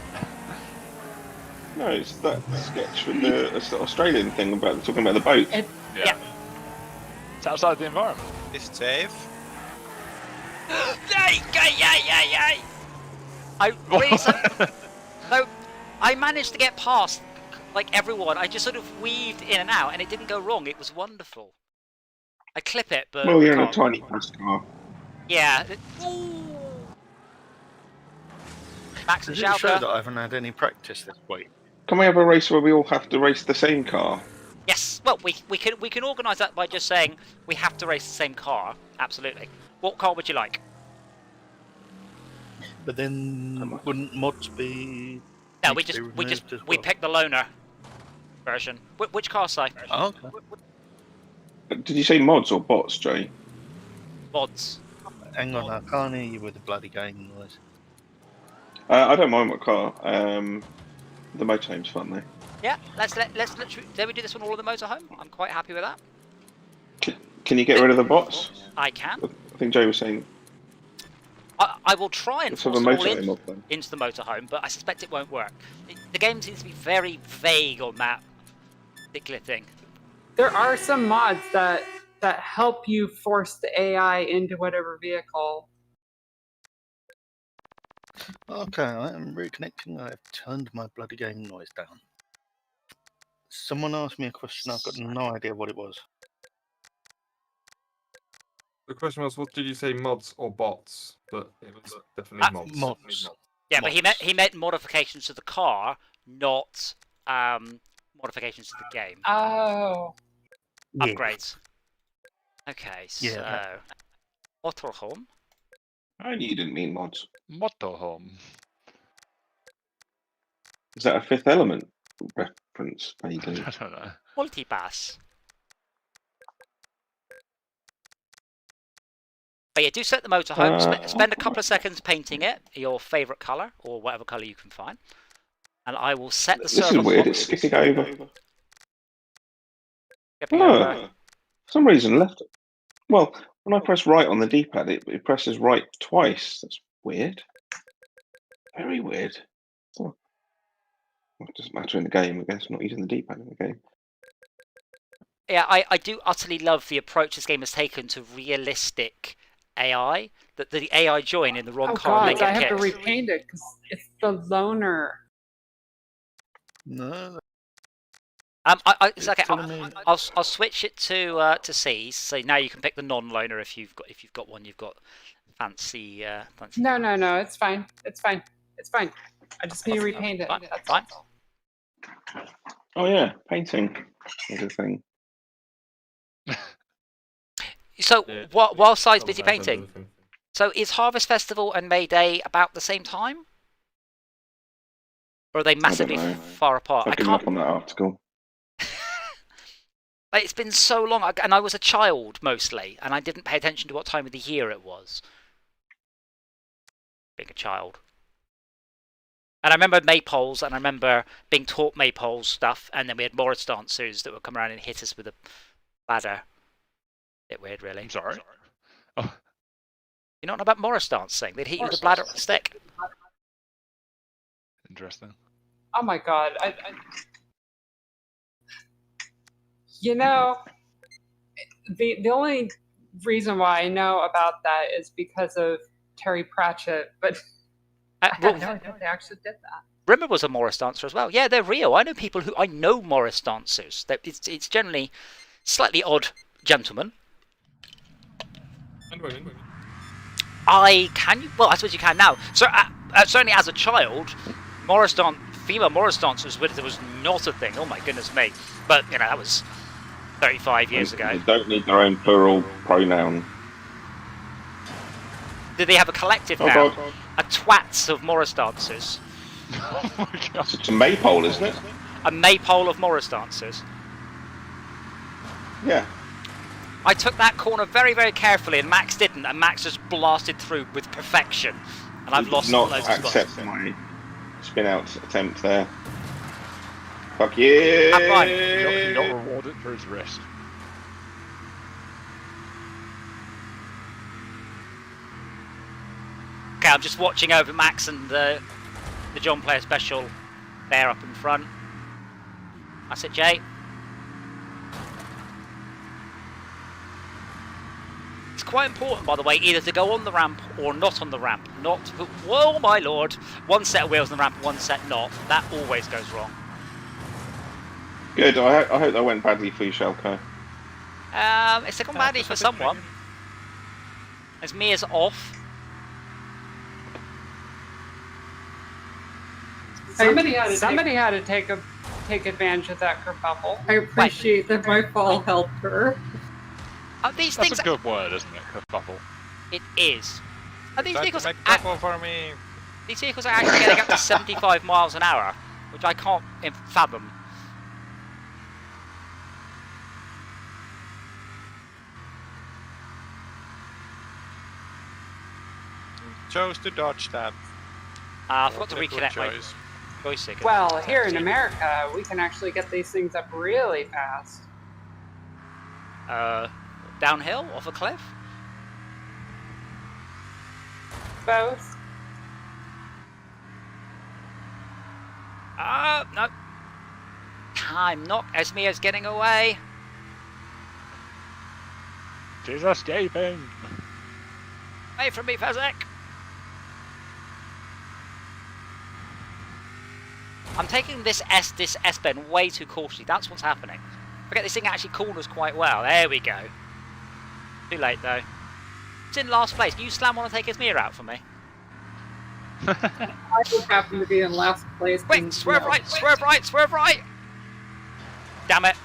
No, it's that sketch with the Australian thing about talking about the boat. Yeah. It's outside the environment. Is it safe? Yay! Yay! I really no, I managed to get past like everyone. I just sort of weaved in and out, and it didn't go wrong. It was wonderful. I clip it, but Well, you're in a can't. tiny fast car. Yeah. Ooh. Max and Does it show that Schalke. I haven't had any practice this week? Can we have a race where we all have to race the same car? Yes. Well, we can organise that by just saying we have to race the same car. Absolutely. What car would you like? But then wouldn't mods be? No, need we to be removed as we well? picked the loaner version. Which car, Si? Oh, okay. Did you say mods or bots, Jay? Mods. Hang on, I can't hear you with the bloody game noise. I don't mind what car. The motorhome's fun though. Yeah. Let's we do this one all in the motorhome. I'm quite happy with that. Can you get rid of the bots? I can. I think Jay was saying. I will try and Let's have force a them all motorhome up then. into the motorhome, but I suspect it won't work. The game seems to be very vague on that particular thing. There are some mods that help you force the AI into whatever vehicle. Okay, I am reconnecting. I have turned my bloody game noise down. Someone asked me a question. I've got no idea what it was. The question was, what did you say, mods or bots? But it was definitely mods. Mods. Yeah, but he meant modifications to the car, not modifications to the game. Oh. Yeah. Upgrades. Okay, so Yeah, motorhome. I knew you didn't mean mods. Motorhome. Is that a Fifth Element reference, vaguely? I don't know. Multipass. But yeah, do set the motorhome. Spend a couple of seconds painting it, your favourite colour, or whatever colour you can find. And I will set the This server is weird, clock. it's skipping over. Skipping over. For some reason left. Well, when I press right on the D-pad, it presses right twice. That's weird. Very weird. Oh. Well, it doesn't matter in the game, I guess. I'm not using the D-pad in the game. Yeah, I do utterly love the approach this game has taken to realistic AI. That the AI join in the wrong Oh car and god, they I get have to kicked. repaint it because it's the loner. No, It's okay. telling me- I'll switch it to C's. So now you can pick the non-loner if you've got one. You've got fancy. No, it's fine. It's fine. It's fine. I just need to repaint it. Fine, That's fine. all. Oh yeah, painting is a thing. So Yeah. while Side's Double busy heads and painting, everything. so is Harvest Festival and May Day about the same time, or are they massively know. far apart? I I've given up can't. on that article. It's been so long, and I was a child mostly, and I didn't pay attention to what time of the year it was. Being a child. And I remember maypoles, and I remember being taught maypole stuff, and then we had Morris dancers that would come around and hit us with a ladder. Bit weird, really. I'm sorry. You know what about Morris dancing? They'd hit you with a bladder or a stick. Interesting. Oh my god. You know, the only reason why I know about that is because of Terry Pratchett, but I had no idea they actually did that. Rimmer was a Morris dancer as well. Yeah, they're real. I know people who I know Morris dancers. It's generally slightly odd gentlemen. And women. Well, I suppose you can now. So certainly as a child, female Morris dancers was not a thing. Oh my goodness me! But you know that was 35 years ago. They don't need their own plural pronoun. Do they have a collective Oh, now? God. A twats of Morris dancers. Oh my god. It's a maypole, isn't it? A maypole of Morris dancers. Yeah. I took that corner very, very carefully, and Max didn't, and Max just blasted through with perfection. And I've lost not loads of accept spots. my spin out attempt there. Fuck you! I'm fine. Not rewarded for his risk. Okay, I'm just watching over Max and the John Player special there up in front. That's it, Jay. It's quite important, by the way, either to go on the ramp or not on the ramp. Not to put, whoa, my lord, one set of wheels on the ramp, one set not. That always goes wrong. Good, I hope that went badly for you, Shelko. It's gone badly for someone. As Mia's off. Somebody had to take advantage of that kerfuffle. I appreciate that my fall helped her. These That's things. a good word, isn't it? Kerfuffle. It is. These Try to vehicles, make trouble for me. these vehicles are actually getting up to 75 miles an hour, which I can't fathom. Chose to dodge that. I forgot to Good reconnect my choice. joystick. Well, here in America, we can actually get these things up really fast. Downhill off a cliff. Both. No. I'm not. Esmia's getting away. She's escaping. Away from me, Fezek. I'm taking this S-bend way too cautiously. That's what's happening. Forget this thing actually corners quite well. There we go. Too late though. It's in last place. Can you slam on and take Esmia out for me? I just happen to be in last place. Quick, and, swerve no. right, swerve right, swerve right! Damn it.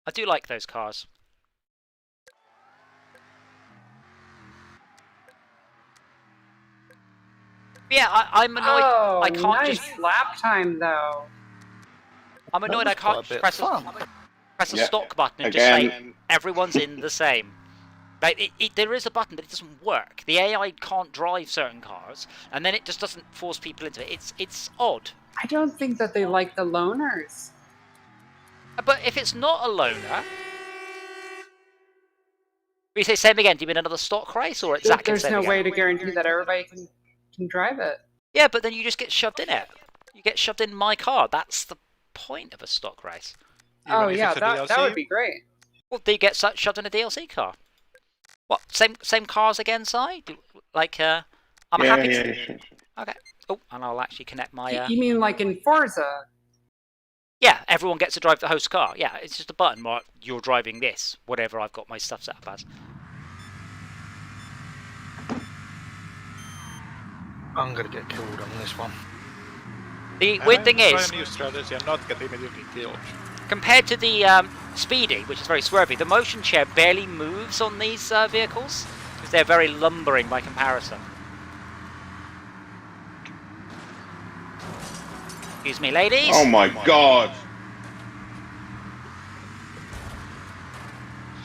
I do like those cars. Yeah, I'm annoyed. Oh, I can't nice just. lap time though. I'm annoyed I That was quite can't a bit press fun. press a Yeah, stock button and just say Again, everyone's in the same. Like there is a button, but it doesn't work. The AI can't drive certain cars, and then it just doesn't force people into it. It's odd. I don't think that they like the loners. But if it's not a loner, we say same again. Do you mean another stock race or exactly the There's same no again? way to guarantee that everybody can drive it. Yeah, but then you just get shoved in it. You get shoved in my car. That's the point of a stock race. Oh if yeah, it's a that DLC? would be great. Well, do you get shoved in a DLC car? What? Same cars again, Si? Like, I'm yeah, happy. yeah, To... sure. Okay. Oh, and I'll actually connect my. You mean like in Forza? Yeah, everyone gets to drive the host car. Yeah, it's just a button. Mark, you're driving this. Whatever I've got my stuff set up as. I'm gonna get killed on this one. The weird thing Try is, a new strategy and not get immediately killed. compared to the Speedy, which is very swervy, the motion chair barely moves on these vehicles because they're very lumbering by comparison. Excuse me, ladies. Oh my god!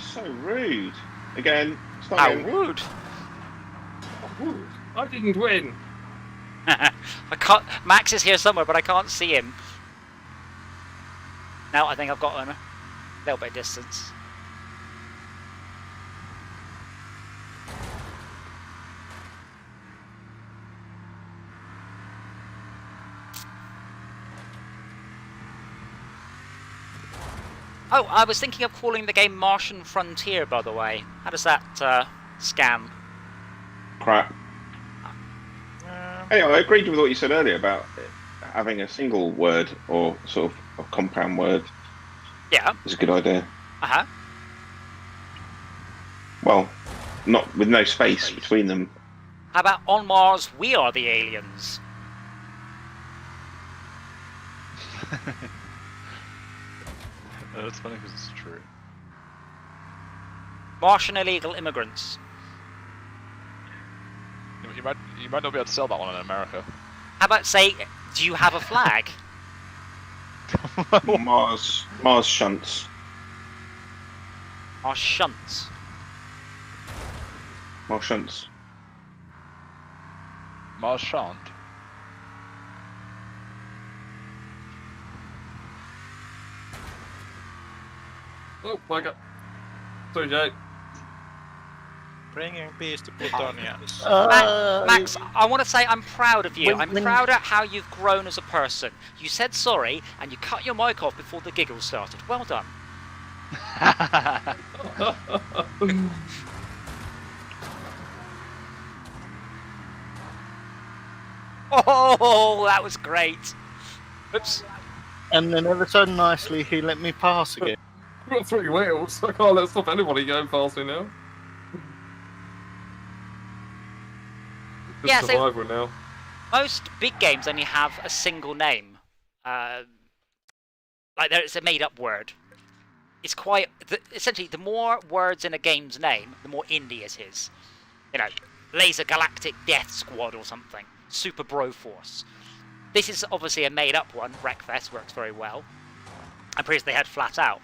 So rude. Again, How starting. rude. Ooh, I didn't win. I can't. Max is here somewhere, but I can't see him. Now I think I've got him a little bit of distance. Oh, I was thinking of calling the game Martian Frontier, by the way. How does that scan? Crap. Hey, I agreed with what you said earlier about having a single word or sort of a compound word. Yeah. It's a good idea. Uh-huh. Well, not with no space between them. How about on Mars, we are the aliens? That's funny because it's true. Martian illegal immigrants. You might not be able to sell that one in America. How about say, do you have a flag? Mars shunts. Mars shunts. Mars shunts. Mars shan't. Oh my god. Sorry, Jay. Bringing peace to Plutonia. Max, I want to say I'm proud of you. I'm proud at how you've grown as a person. You said sorry, and you cut your mic off before the giggles started. Well done. Oh, that was great. Oops. And then ever so nicely, he let me pass again. I've got 3 wheels. I can't let stop anybody going past me now. Just Yeah, so survival now. most big games only have a single name. Like it's a made-up word. It's quite essentially the more words in a game's name, the more indie it is. You know, Laser Galactic Death Squad or something. Super Bro Force. This is obviously a made-up one. Wreckfest works very well. I'm pretty sure they had Flat Out.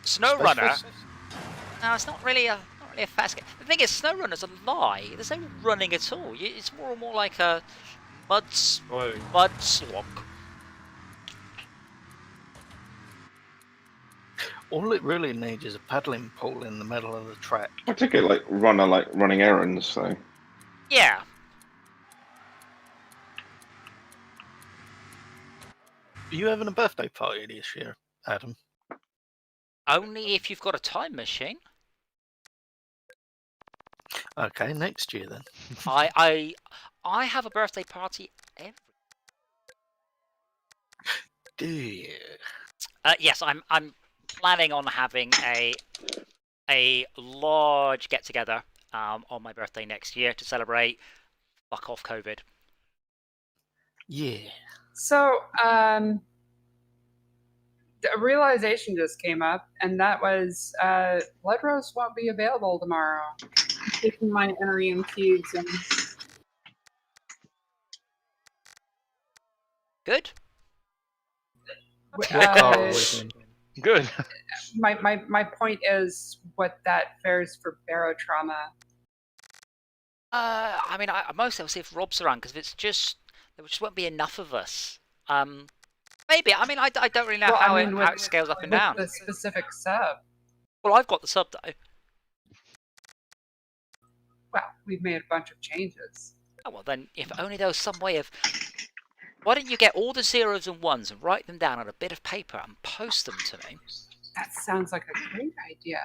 SnowRunner. No, it's not really a fast game. The thing is, SnowRunner's a lie. There's no running at all. It's more and more like a mud slog. All it really needs is a paddling pool in the middle of the track. I take it like running errands, so. Yeah. Are you having a birthday party this year, Adam? Only if you've got a time machine. Okay, next year then. I have a birthday party every. Do you? Yes, I'm planning on having a large get together on my birthday next year to celebrate. Fuck off COVID. Yeah. So, a realization just came up, and that was Blood Roast won't be available tomorrow. Taking my Enerium cubes and Good. Good. My point is what that fares for barotrauma. I mean, mostly I'll see if Rob's around, because if it's just there just won't be enough of us. Maybe. I mean, I don't really know Well, how I mean, it scales up and down. The specific sub. Well, I've got the sub though. Well, we've made a bunch of changes. Oh well, then if only there was some way of. Why don't you get all the zeros and ones and write them down on a bit of paper and post them to me? That sounds like a great idea.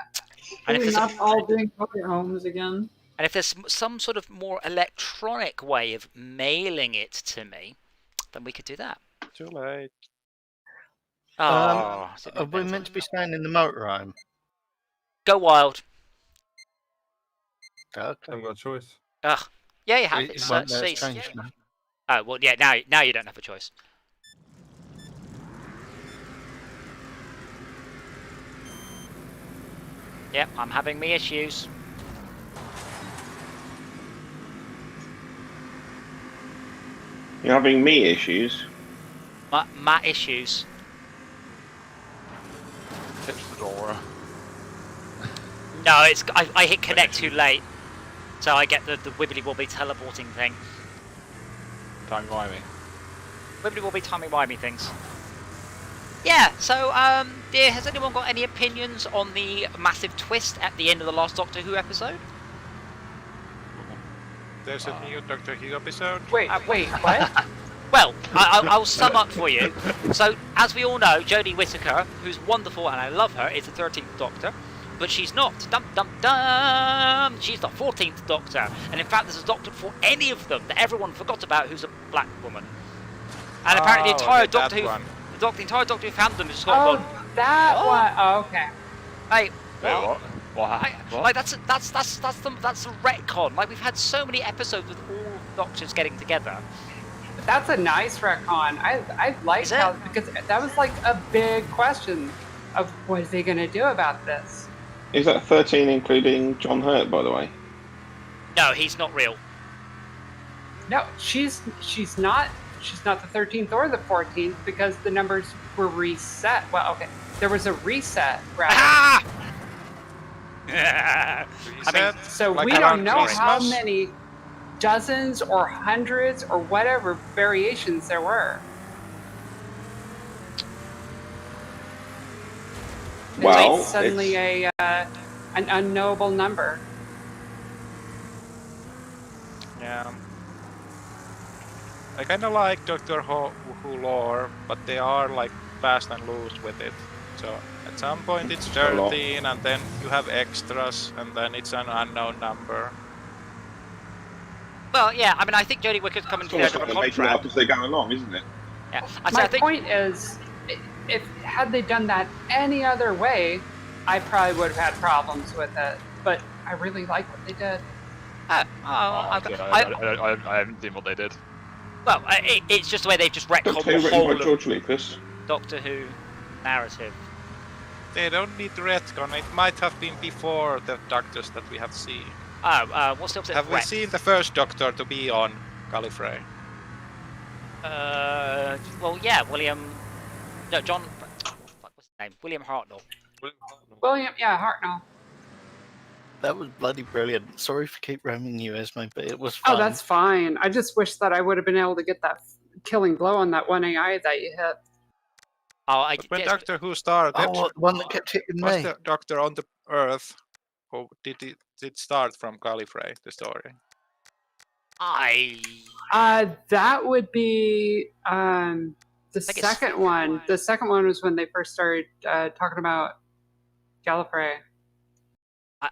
And if we're there's not all doing poker homes again. And if there's some sort of more electronic way of mailing it to me, then we could do that. Too late. Oh, Are we meant to be staying in the motorhome? Go wild. Okay. I haven't got a choice. Ugh. Yeah, you have. It It's won't let us ceased. change now. Oh well, yeah. Now you don't have a choice. Yep, I'm having me issues. You're having me issues. My issues. Pitch the door. No, it's I hit connect too late. So I get the wibbly wobbly teleporting thing. Timey-wimey. Wibbly wobbly timey wimey things. Yeah, so dear, has anyone got any opinions on the massive twist at the end of the last Doctor Who episode? There's a new Doctor Who episode. Wait, what? Well, I'll sum up for you. So, as we all know, Jodie Whittaker, who's wonderful and I love her, is the 13th Doctor, but she's not. Dum dum dum! She's the 14th Doctor, and in fact, there's a Doctor before any of them that everyone forgot about, who's a black woman. And apparently, the entire Doctor Who, the entire Doctor Who fandom has gone. That one. Oh, okay. Hey, Wait, what? What? Like that's the retcon. Like we've had so many episodes with all Doctors getting together. That's a nice retcon. I like how, because that was like a big question of what are they going to do about this. Is that 13 including John Hurt, by the way? No, he's not real. No, she's not the 13th or the 14th because the numbers were reset. Well, okay, there was a reset. Rather. Ah! I mean, so like we don't know how many dozens or hundreds or whatever variations there were. Well, it's suddenly an unknowable number. Yeah. I kind of like Doctor Who lore, but they are like fast and loose with it. So at some point it's 13, and then you have extras, and then it's an unknown number. Well, yeah. I mean, I think Jodie Whittaker's coming to the end of a contract as they go along, isn't it? Yeah. My point is, if had they done that any other way, I probably would have had problems with it. But I really like what they did. I haven't seen what they did. Well, it's just the way they've just retconned the whole of Doctor Who narrative. They don't need to retcon. It might have been before the Doctors that we have seen. What's the opposite? Have we seen the first Doctor to be on Gallifrey? Well, yeah, William. No, John. What's his name? William Hartnell. William, yeah, Hartnell. That was bloody brilliant. Sorry for keep ramming you, Esme, but it was fun. Oh, that's fine. I just wish that I would have been able to get that killing blow on that one AI that you hit. Oh, when Doctor Who started, the one that kept hitting me. Was the Doctor on the Earth, or did it start from Gallifrey? The story. That would be the second one. The second one was when they first started talking about Gallifrey.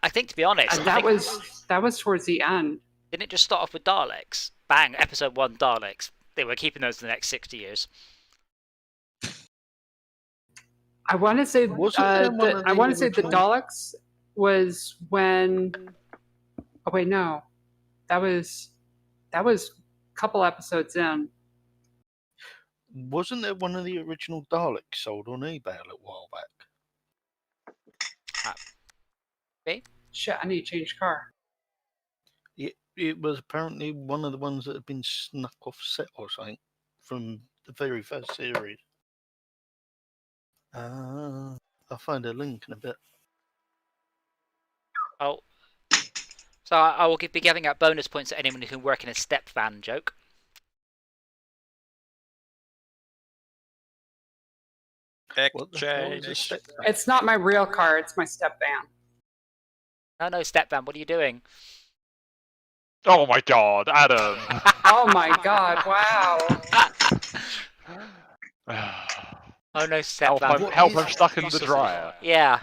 I think, to be honest, that was towards the end. Didn't it just start off with Daleks? Bang! Episode 1, Daleks. They were keeping those for the next 60 years. I want to say the Daleks was when. Oh wait, no, that was a couple episodes in. Wasn't there one of the original Daleks sold on eBay a little while back? Shit, I need to change car. It was apparently one of the ones that had been snuck off set or something from the very first series. I'll find a link in a bit. Oh. So I will be giving out bonus points to anyone who can work in a step van joke. It's not my real car, it's my step van. No, step van, what are you doing? Oh my god, Adam! Oh my god, wow. Oh no, step van. Help, I'm stuck in the dryer. Yeah.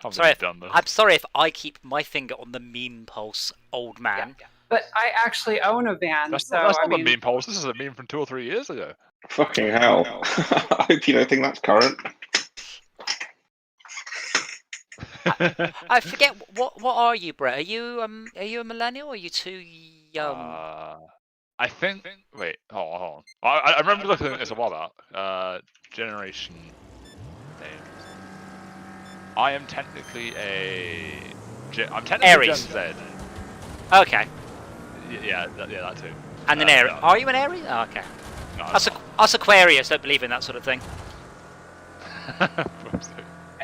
I'm sorry if I keep my finger on the meme pulse, old man. Yeah. But I actually own a van, that's so not I mean... a meme pulse. This is a meme from 2 or 3 years ago. Fucking hell! I hope you don't think that's current. I forget what are you, Brett? Are you a millennial or are you too young? I think. Wait, hold on. I remember looking at this a while back. Generation names. I am technically I'm technically Aries. Gen Z. Okay. Yeah, that too. And an Aries. Are you an Aries? Oh, okay. No, us Aquarius don't believe in that sort of thing.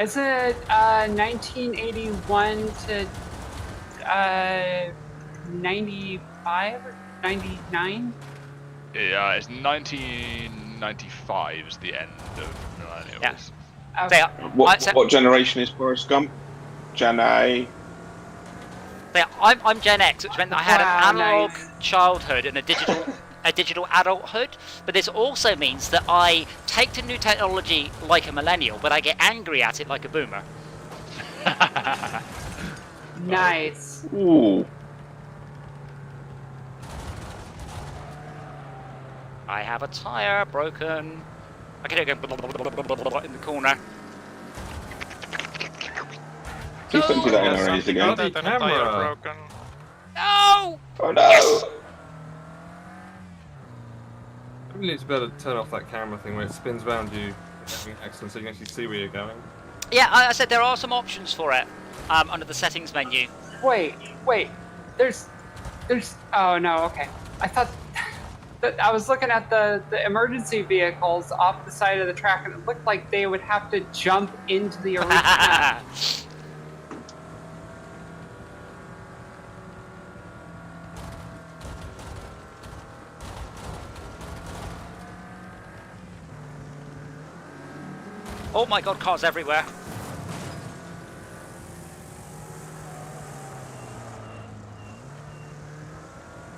Is it 1981 to 95 or 99? Yeah, it's 1995 is the end of Millennials. Yeah. Okay. What generation is Forrest Gump? Gen A. Yeah, I'm Gen X, which meant that I had Wow, an analog nice. childhood and a digital adulthood. But this also means that I take to new technology like a millennial, but I get angry at it like a boomer. Nice. Ooh. I have a tire broken. I can hear it going in the corner. Please don't do that in our areas again. Bloody Tire camera. broken. No! Oh no! Yes! I really need to be able to turn off that camera thing where it spins around you. Excellent, so you can actually see where you're going. Yeah, I said there are some options for it under the settings menu. Wait. There's. Oh no. Okay. I thought. I was looking at the emergency vehicles off the side of the track, and it looked like they would have to jump into the arena. Oh my god, cars everywhere.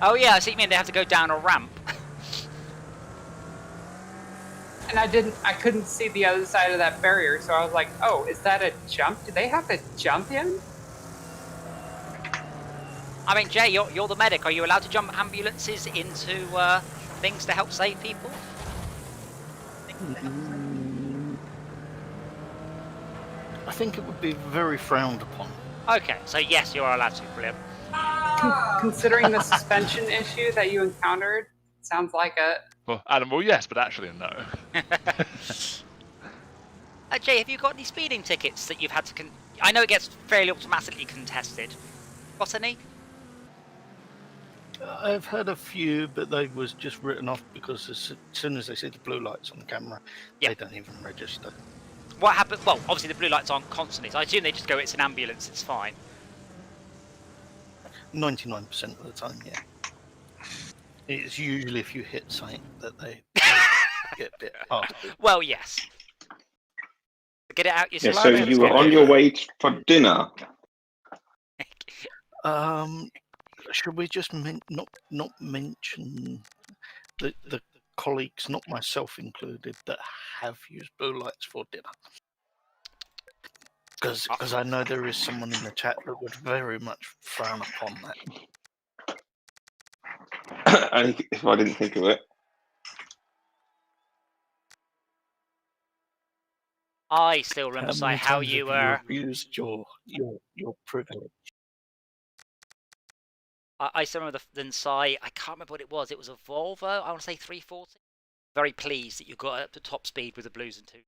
Oh yeah, I see you mean they have to go down a ramp. And I couldn't see the other side of that barrier, so I was like, oh, is that a jump? Do they have to jump in? I mean, Jay, you're the medic. Are you allowed to jump ambulances into things to help save people? I think it would be very frowned upon. Okay, so yes, you are allowed to. Brilliant. Considering the suspension issue that you encountered, sounds like it. Well, animal, yes, but actually no. Jay, have you got any speeding tickets that you've had to I know it gets fairly automatically contested. Got any? I've had a few, but they was just written off because as soon as they see the blue lights on the camera, Yeah. they don't even register. What happened? Well, obviously the blue lights aren't constantly, so I assume they just go, it's an ambulance, it's fine. 99% of the time, yeah. It's usually if you hit something that they get a bit hard. Well, yes. Get it out your Yeah, slab. so you were on your way for dinner. Should we just not mention the colleagues, not myself included, that have used blue lights for dinner? Because I know there is someone in the chat that would very much frown upon that. Only if I didn't think of it. I still remember many how times you have were. abused your privilege. I still remember the Sai. I can't remember what it was. It was a Volvo. I want to say 340. Very pleased that you got up to top speed with the blues and two.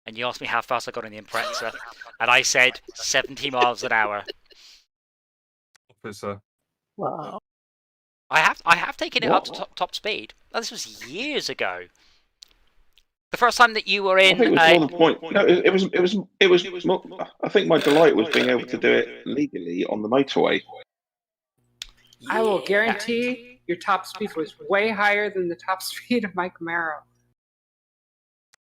And you asked me how fast I got in the Impreza, and I said 70 miles an hour. Officer. Wow. I have taken it up to top speed. Oh, this was years ago. The first time that you were I in. think it was more the point. No, it was more, I think my delight was being able to do it legally on the motorway. I will guarantee your top speed was way higher than the top speed of my Camaro.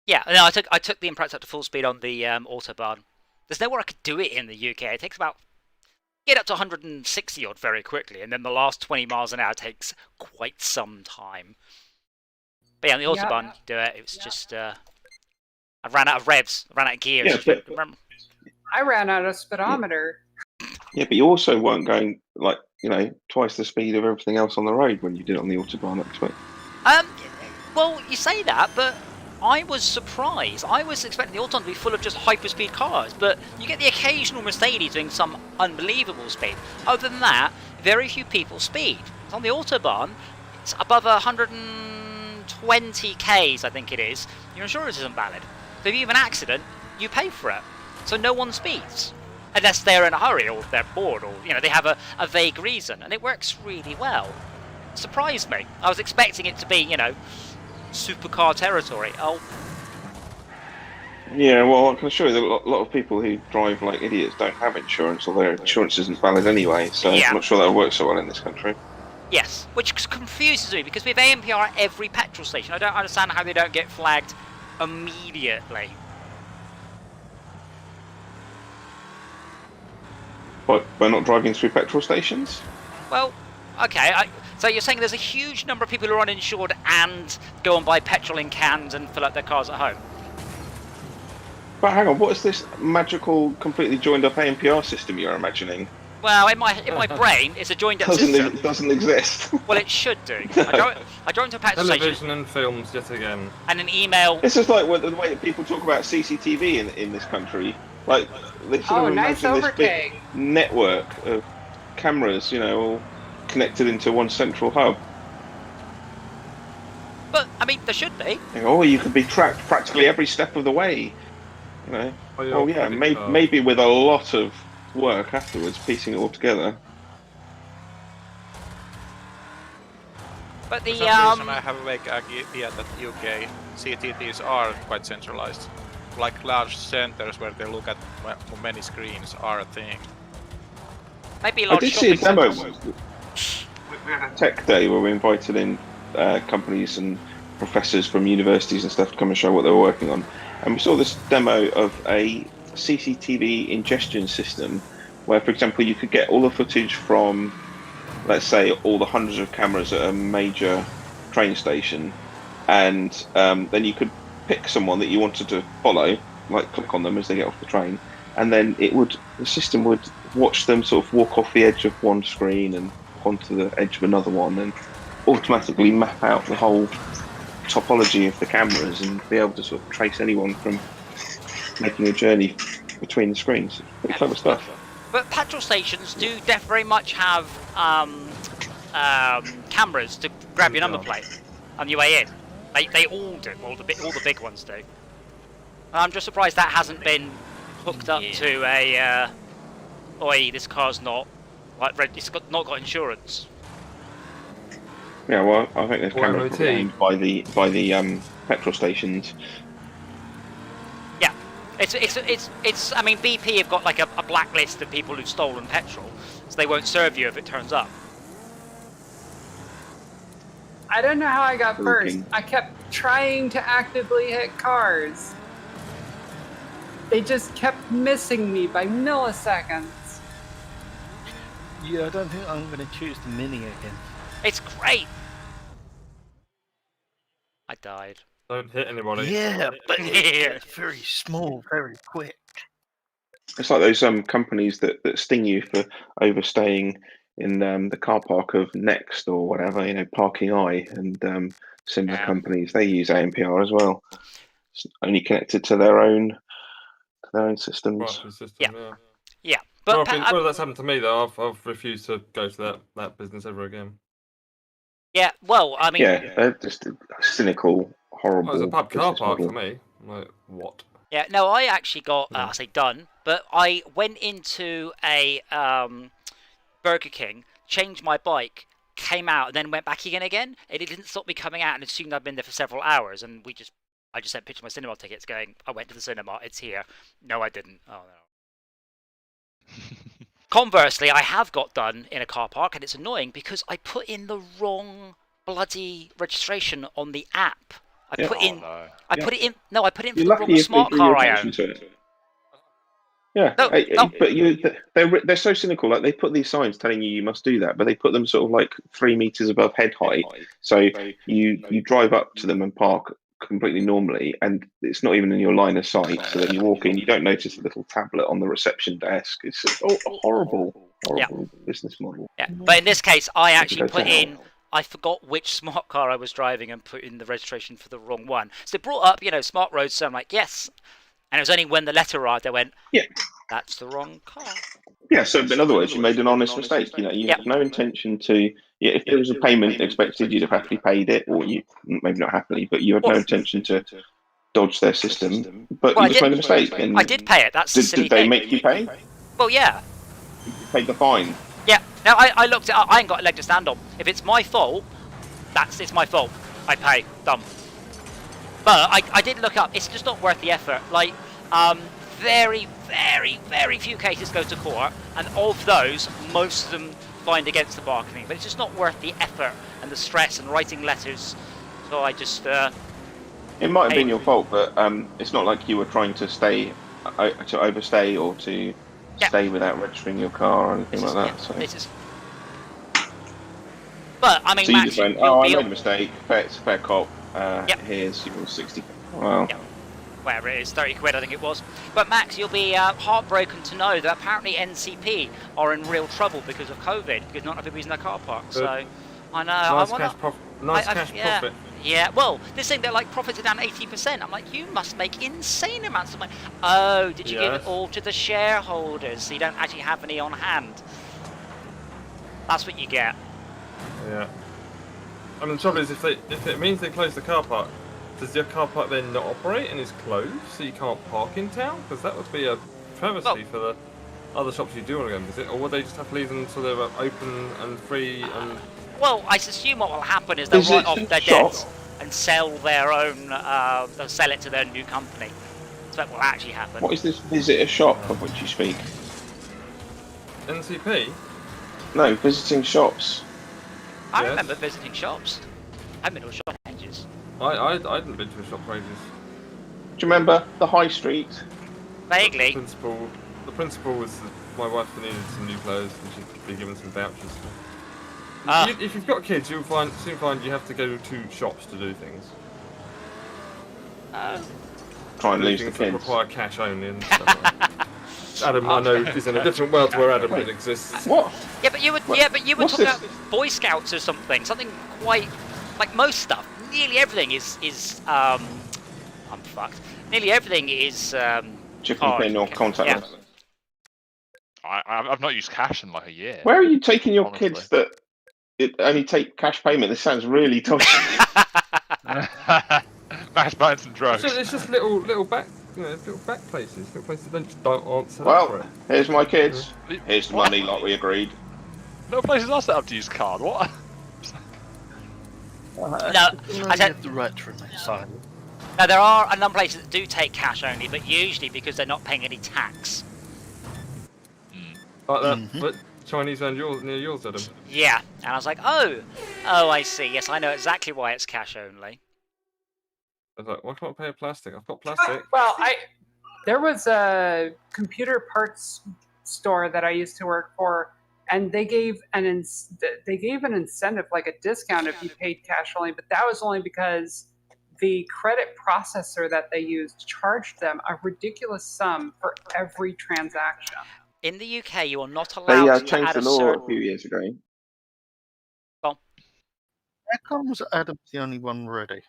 Yeah, no, I took the Impreza up to full speed on the Autobahn. There's nowhere I could do it in the UK. It takes about get up to 160 odd very quickly, and then the last 20 miles an hour takes quite some time. But yeah, on the Autobahn, you do it. It was just I ran out of revs, I ran out of gears. Yeah, I ran out of speedometer. Yeah, but you also weren't going twice the speed of everything else on the road when you did it on the Autobahn, I expect. Well, you say that, but I was surprised. I was expecting the Autobahn to be full of just hyperspeed cars, but you get the occasional Mercedes doing some unbelievable speed. Other than that, very few people speed. On the Autobahn, it's above 120 Ks, I think it is. Your insurance isn't valid. So if you have an accident, you pay for it. So no one speeds. Unless they're in a hurry or they're bored or, they have a vague reason. And it works really well. Surprised me. I was expecting it to be, supercar territory. Oh. Yeah, well, I can assure you that a lot of people who drive like idiots don't have insurance, or their insurance isn't valid anyway. So Yeah. I'm not sure that'll work so well in this country. Yes, which confuses me because with ANPR at every petrol station, I don't understand how they don't get flagged immediately. But by not driving through petrol stations? Well, okay, so you're saying there's a huge number of people who are uninsured and go and buy petrol in cans and fill up their cars at home? But hang on, what is this magical, completely joined up ANPR system you're imagining? Well, in my brain, it's a joined up system. It doesn't exist. Well, it should do. I go into a petrol Television station and films yet again. and an email. This is like the way that people talk about CCTV in this country. Like, they sort of nice imagine this big overtake. network of cameras, all connected into one central hub. But, I mean, there should be. Oh, you could be tracked practically every step of the way. Oh yeah, maybe with a lot of work afterwards, piecing it all together. But For the, some reason I have a vague idea that UK CTTs are quite centralized. Like large centers where they look at many screens are a thing. maybe I large did see a shopping demo. centres. We had a tech day where we invited in companies and professors from universities and stuff to come and show what they were working on. And we saw this demo of a CCTV ingestion system where, for example, you could get all the footage from, let's say, all the hundreds of cameras at a major train station, and then you could pick someone that you wanted to follow, like click on them as they get off the train, and then the system would watch them sort of walk off the edge of one screen and onto the edge of another one, and automatically map out the whole topology of the cameras and be able to sort of trace anyone from making a journey between the screens. Pretty clever stuff. But petrol stations do very much have cameras to grab your number plate on your way in. They all do. All the big ones do. I'm just surprised that hasn't been hooked up to a. Oi, this car's not it's not got insurance. Yeah, well, I think there's Or cameras MOT. behind by the petrol stations. Yeah, it's. I mean, BP have got like a blacklist of people who've stolen petrol, so they won't serve you if it turns up. I don't know how I got first. Looking. I kept trying to actively hit cars. They just kept missing me by milliseconds. Yeah, I don't think I'm going to choose the Mini again. It's great. I died. Don't hit anybody. Yeah, but it's very small, very quick. It's like those companies that sting you for overstaying in the car park of Next or whatever, Parking Eye and similar companies. They use ANPR as well. It's only connected to their own systems. Yeah. But well, that's happened to me though. I've refused to go to that business ever again. Yeah, well, I mean... Yeah, they're just a cynical, horrible... Well, it was a pub car business park model. for me. I'm like, what? Yeah, no, I actually got, I say done, but I went into a Burger King, changed my bike, came out, and then went back again. It didn't stop me coming out, and it assumed I'd been there for several hours, and I just sent pictures of my cinema tickets going, I went to the cinema, it's here. No, I didn't. Oh, no. Conversely, I have got done in a car park, and it's annoying because I put in the wrong bloody registration on the app. I put it in for the wrong smart car I own. Yeah, No. but they're so cynical. Like, they put these signs telling you must do that, but they put them sort of like 3 meters above head height. So you drive up to them and park completely normally, and it's not even in your line of sight. So then you walk in, you don't notice the little tablet on the reception desk. It's just a horrible business model. Yeah, but in this case, I actually put in. I forgot which smart car I was driving and put in the registration for the wrong one. So it brought up, smart roads. So I'm like, yes. And it was only when the letter arrived I went, yeah, that's the wrong car. Yeah, so in other words, you made an honest mistake. You had no intention to. Yeah, if there was a payment expected, you'd have happily paid it, or you maybe not happily, but you had no intention to dodge their system. But you just made a mistake. And I did pay it. That's the silly Did they thing. make you pay? Well, yeah. You paid the fine. Yeah. Now I looked at. I ain't got a leg to stand on. If it's my fault, it's my fault. I pay. Done. But I did look up. It's just not worth the effort. Like, very, very, very few cases go to court, and of those, most of them find against the bargaining. But it's just not worth the effort and the stress and writing letters. So I just. It might have been your fault, but it's not like you were trying to overstay or to stay without registering your car or anything like that. So. This is. But I mean, so Max, you just went, I made a mistake. It's a fair cop. Here's your 60. Wow. Yep. Whatever it is, 30 quid I think it was. But Max, you'll be heartbroken to know that apparently NCP are in real trouble because of COVID, because not everybody's in their car park. So I know. Nice cash profit. Yeah, well, this thing they're like profits are down 80%. I'm like, you must make insane amounts of money. Oh, did you give it all to the shareholders so you don't actually have any on hand? That's what you get. Yeah. I mean, the trouble is, if it means they close the car park, does your car park then not operate and is closed, so you can't park in town? Because that would be a travesty for the other shops you do want to go and visit. Or would they just have to leave them so they're open and free and... Well, I assume what will happen is they'll write off their debts and sell their own, they'll sell it to their new company. So that will actually happen. What is this visitor shop of which you speak? NCP? No, visiting shops. I remember visiting shops. I've been to shop ages. I hadn't been to a shop for ages. Do you remember the high street? Vaguely. The principal was my wife needed some new clothes and she'd be given some vouchers. If you've got kids, you'll soon find you have to go to shops to do things. Try and lose the that kids. Require cash only and stuff like that. Adam, I know, is in a different world to where Adam exists. What? Yeah, but you were talking about Boy Scouts or something quite like most stuff. Nearly everything is I'm fucked. Nearly everything is chip and pin or contactless. I've not used cash in like a year. Where are you taking your kids that only take cash payment? This sounds really tough. Max buying some drugs. It's just little back places. Little places that don't answer. Well, here's my kids. Here's the money, like we agreed. No places are set up to use card. What? No, I said the right to remain silent. No, there are a number of places that do take cash only, but usually because they're not paying any tax. Like that, but Chinese and near yours, Adam. Yeah, and I was like, oh, I see. Yes, I know exactly why it's cash only. I was like, why can't I pay a plastic? I've got plastic. Well, there was a computer parts store that I used to work for, and they gave an incentive, like a discount, if you paid cash only. But that was only because the credit processor that they used charged them a ridiculous sum for every transaction. In the UK, you are not allowed to changed add the a law certain... a few years ago. Well, how come was Adam the only one ready?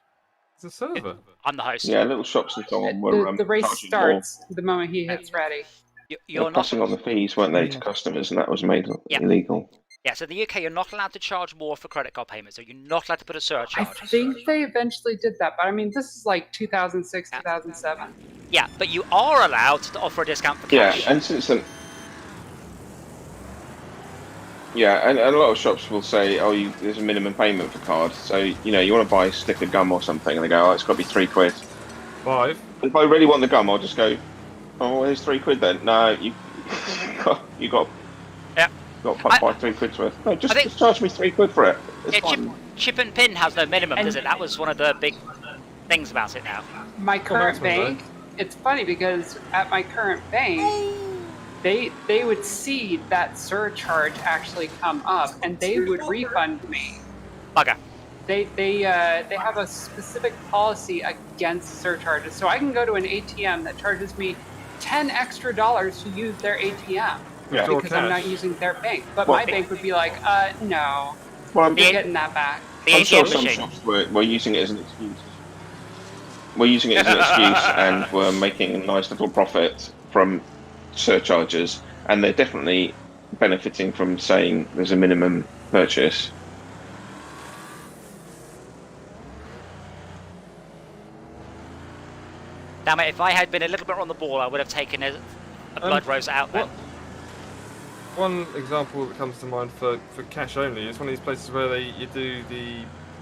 It's a server. I'm the host. Yeah, little shops and so on were The race charging starts the moment he hits ready. You're not passing on the fees, weren't they, to customers, and that was made illegal. Yeah, so in the UK, you're not allowed to charge more for credit card payments, so you're not allowed to put a surcharge. I think they eventually did that, but I mean, this is like 2006, 2007. Yeah, but you are allowed to offer a discount for cash. Yeah, and since then... Yeah, and a lot of shops will say, oh, there's a minimum payment for cards, so, you know, you want to buy a stick of gum or something, and they go, oh, it's got to be £3. 5. If I really want the gum, I'll just go, oh, here's £3 then. No, you got to buy £3 worth. No, just charge me £3 for it. It's fine. Chip and pin has no minimum, does it? That was one of the big things about it now. My current bank, it's funny because at my current bank, they would see that surcharge actually come up, and they would refund me. Bugger. They have a specific policy against surcharges, so I can go to an ATM that charges me $10 extra to use their ATM because I'm not using their bank. But my bank would be like, no, you're getting that back. I'm sure some shops were using it as an excuse. And were making a nice little profit from surcharges, and they're definitely benefiting from saying there's a minimum purchase. Damn it, if I had been a little bit on the ball, I would have taken a blood rose out then. One example that comes to mind for cash only is one of these places where you do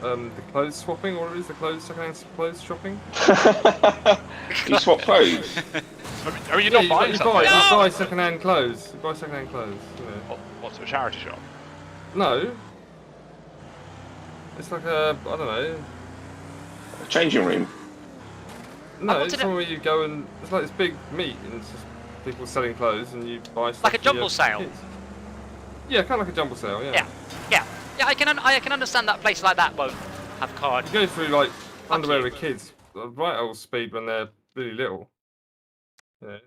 the clothes swapping, or what it is, the second-hand clothes shopping. You swap clothes. Are you not buying something? You buy second-hand clothes. You buy second-hand clothes. You know. What's a charity shop? No. It's like I don't know. A changing room. No, it's somewhere you go and it's like this big meet and it's just people selling clothes and you buy stuff. Like a jumble sale. Kids. Yeah, kind of like a jumble sale. Yeah. Yeah. I can understand that place like that won't have card. You go through like underwear with kids, right old speed when they're really little. Yeah.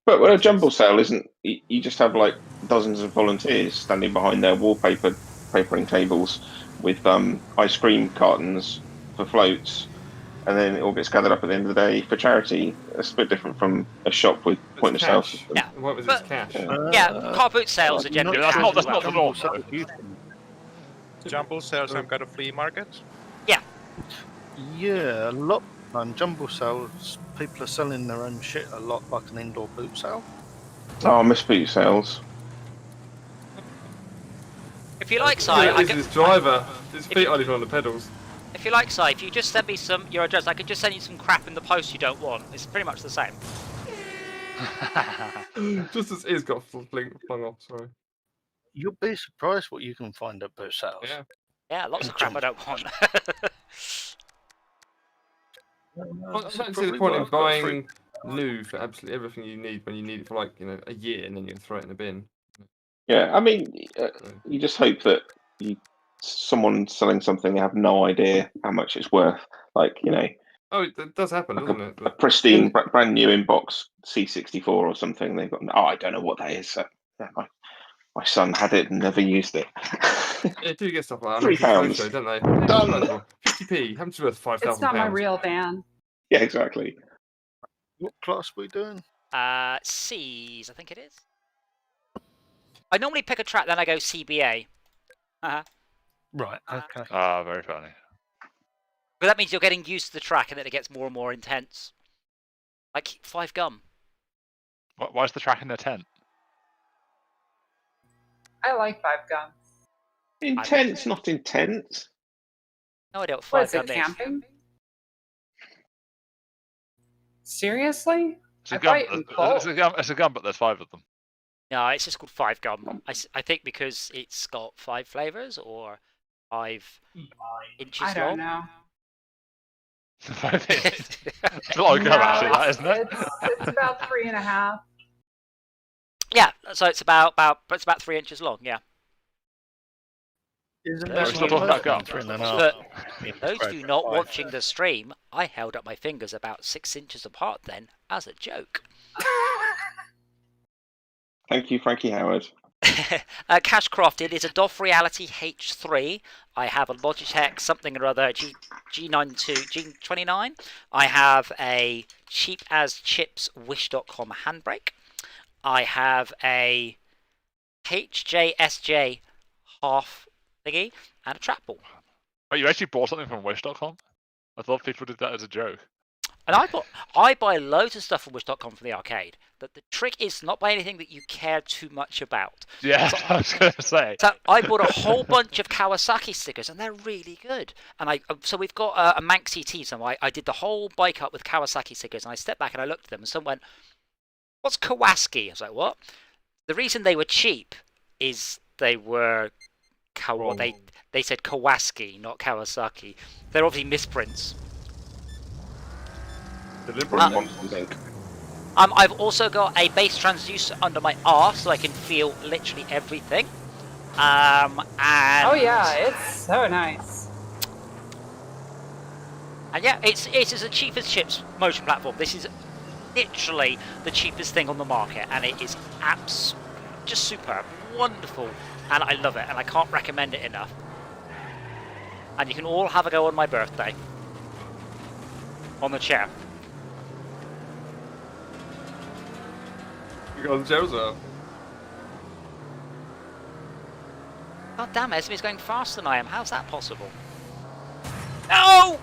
But a jumble sale isn't. You just have like dozens of volunteers standing behind their papering tables with ice cream cartons for floats, and then it all gets gathered up at the end of the day for charity. It's a bit different from a shop with point of sale system. Yeah. What was its cash? Car boot sales are generally that's cash not as well. the norm. Jumble sales have got a flea market. Yeah, a lot. And jumble sales, people are selling their own shit a lot, like an indoor boot sale. Oh, I miss boot sales. If you like, Si, This driver, his feet aren't even on the pedals. if you like, Si, if you just send me your address, I could just send you some crap in the post you don't want. It's pretty much the same. Just as his got flung off. Sorry. You'll be surprised what you can find at boot sales. Yeah. Yeah, lots of crap I don't want. I don't see the point in buying new for absolutely everything you need when you need it for like a year and then you can throw it in the bin. Yeah, I mean, you just hope that someone selling something they have no idea how much it's worth. Like Oh, it does happen, like doesn't it? a pristine, brand new inbox C64 or something. They've got I don't know what that is. So, yeah, my son had it and never used it. Yeah, do get stuff like that. £3, don't they? Done. 50p. Happens to be worth £5,000. It's not my real van. Yeah, exactly. What class are we doing? C's, I think it is. I normally pick a track, then I go CBA. Right, okay. Ah, very funny. But that means you're getting used to the track and then it gets more and more intense. Like 5 Gum. Why's the track in the tent? I like 5 Gum. Intense, not intense. No idea what What 5 is it, Gum is. camping? Seriously? It's a I gun. thought you called- It's a gun, but there's 5 of them. No, it's just called 5 Gum. I think because it's got 5 flavours or 5 inches I don't long. know. It's a lot of gum, actually, that, isn't it? It's about 3.5. Yeah, so it's about 3 inches long. Yeah. Isn't We're still talking about gum. But those of you not watching the stream, I held up my fingers about 6 inches apart then as a joke. Thank you, Frankie Howard. Cash Crafted is a DOF Reality H3. I have a Logitech something or other G29. I have a cheap as chips Wish.com handbrake. I have a HJSJ half thingy and a trap ball. Oh, you actually bought something from Wish.com? I thought people did that as a joke. And I buy loads of stuff from Wish.com from the arcade. But the trick is not buy anything that you care too much about. Yeah, I was going to say. So I bought a whole bunch of Kawasaki stickers, and they're really good. And so we've got a Manx CT. So I did the whole bike up with Kawasaki stickers, and I stepped back and I looked at them, and someone went, "What's Kawasaki?" I was like, "What?" The reason they were cheap is they were they said Kawasaki, not Kawasaki. They're obviously misprints. I've also got a base transducer under my arse so I can feel literally everything. And Oh yeah, it's so nice. And yeah, it is the cheapest chips motion platform. This is literally the cheapest thing on the market, and it is just superb, wonderful, and I love it, and I can't recommend it enough. And you can all have a go on my birthday on the chair. You got the chairs up. God damn it, Esme's going faster than I am. How's that possible? No!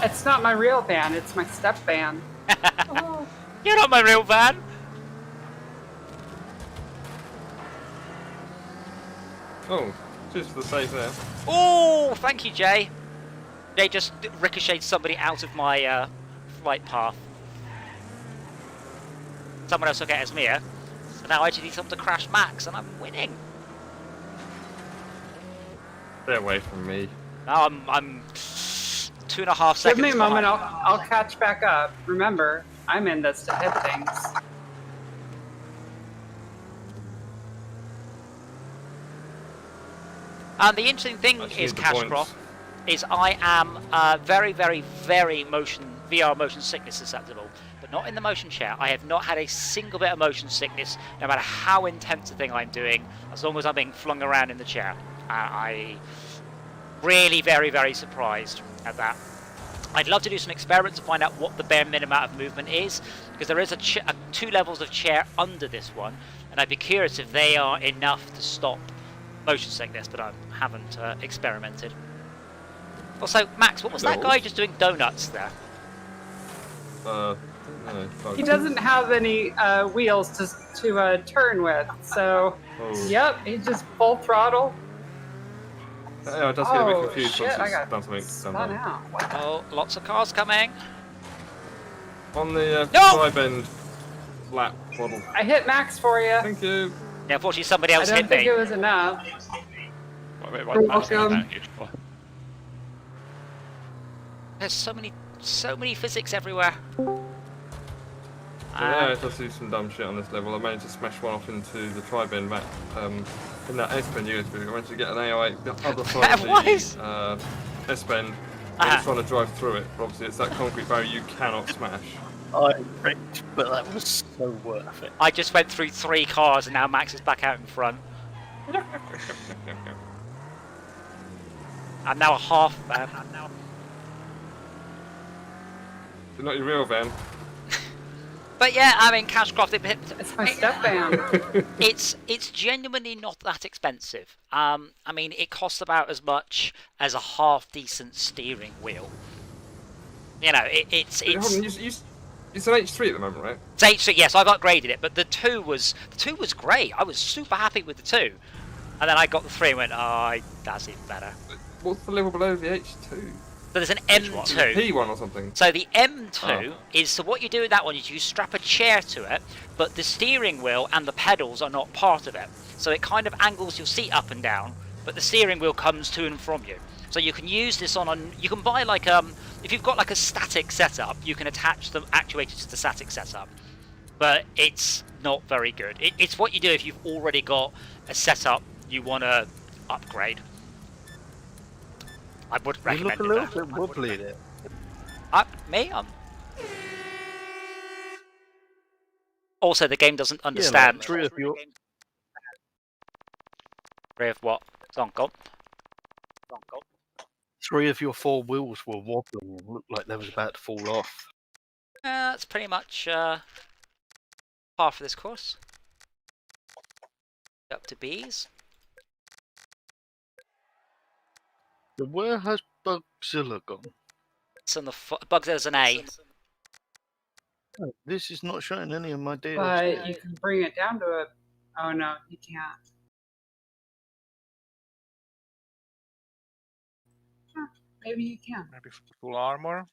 It's not my real van, it's my step van. Oh. You're not my real van. Oh, Just for the save there. Oh, thank you, Jay. Jay just ricocheted somebody out of my flight path. Someone else will get Esmir. So now I just need someone to crash Max, and I'm winning. Stay away from me. Now I'm 2.5 seconds Give me a moment, behind. I'll catch back up. Remember, I'm in this to hit things. And the interesting thing is, Cashcroft, is I am very, very, very VR motion sickness susceptible, but not in the motion chair. I have not had a single bit of motion sickness, no matter how intense a thing I'm doing, as long as I'm being flung around in the chair. I really very, very surprised at that. I'd love to do some experiments to find out what the bare minimum amount of movement is, because there is 2 levels of chair under this one, and I'd be curious if they are enough to stop motion sickness, but I haven't experimented. Also, Max, what was that guy just doing donuts there? No, He doesn't have any wheels to turn with, so yep, he's just full throttle. Yeah, I just get a bit confused shit, once I it's got done something. spun out. Oh, lots of cars coming. On the No! tri-bend lap model. I hit Max for you. Thank you. Yeah, unfortunately somebody else I don't hit think me. it was enough. Wait, You're Max, welcome. thank you. There's so many physics everywhere. Yeah, I just do some dumb shit on this level. I managed to smash one off into the tri-bend back in that S-bend USB. I managed to get an AO8 the other side of the S-bend. I was trying to drive through it, but obviously it's that concrete barrier you cannot smash. I wrecked, but that was so worth it. I just went through 3 cars and now Max is back out in front. I'm now a half van. It's not your real van. But yeah, I mean, Cashcroft, It's my step van. it's genuinely not that expensive. I mean, it costs about as much as a half decent steering wheel. You know, it's Hold on, it's an H3 at the moment, right? It's H3, yes, I've upgraded it, but the 2 was great. I was super happy with the 2, and then I got the 3 and went, oh, that's even better. What's the level below the H2? So there's an M2. P1 or something. So the M2 is, so what you do with that one is you strap a chair to it, but the steering wheel and the pedals are not part of it. So it kind of angles your seat up and down, but the steering wheel comes to and from you. So you can use this you can buy like, if you've got like a static setup, you can attach the actuators to the static setup. But it's not very good. It's what you do if you've already got a setup you want to upgrade. I would recommend You it. look a little bit wobbly there. Me? Also, the game doesn't Yeah, understand. like 3 of your 3 of what? Zonko. 3 of your 4 wheels were wobbling and looked like they was about to fall off. That's pretty much par for this course. Up to B's. So where has Bugzilla gone? It's on the Bugzilla's an A. Oh, this is not showing any of my deals. But you can bring it down to a... Oh no, you can't. Huh, maybe you can. Maybe full armor.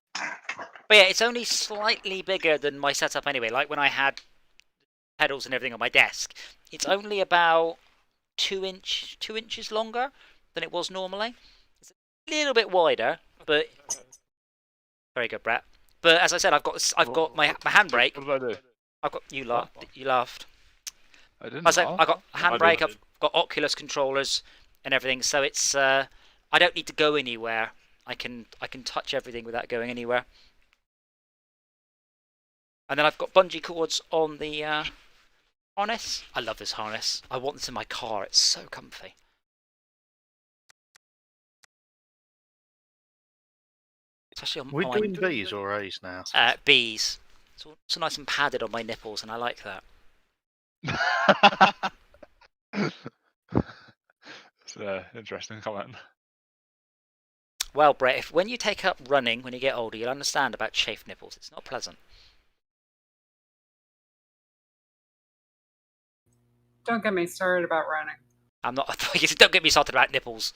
But yeah, it's only slightly bigger than my setup anyway. Like when I had pedals and everything on my desk, it's only about 2 inches longer than it was normally. It's a little bit wider, but very good, Brett. But as I said, I've got my handbrake. What did I do? I've got you laughed. I didn't. I said laugh. I got a handbrake. did. I've got Oculus controllers and everything, so it's I don't need to go anywhere. I can touch everything without going anywhere. And then I've got bungee cords on the harness. I love this harness. I want this in my car. It's so comfy. Especially on We're my doing B's or A's now. B's. It's all nice and padded on my nipples, and I like that. It's an interesting comment. Well, Brett, when you take up running when you get older, you'll understand about chafed nipples. It's not pleasant. Don't get me started about running. I'm not. Don't get me started about nipples.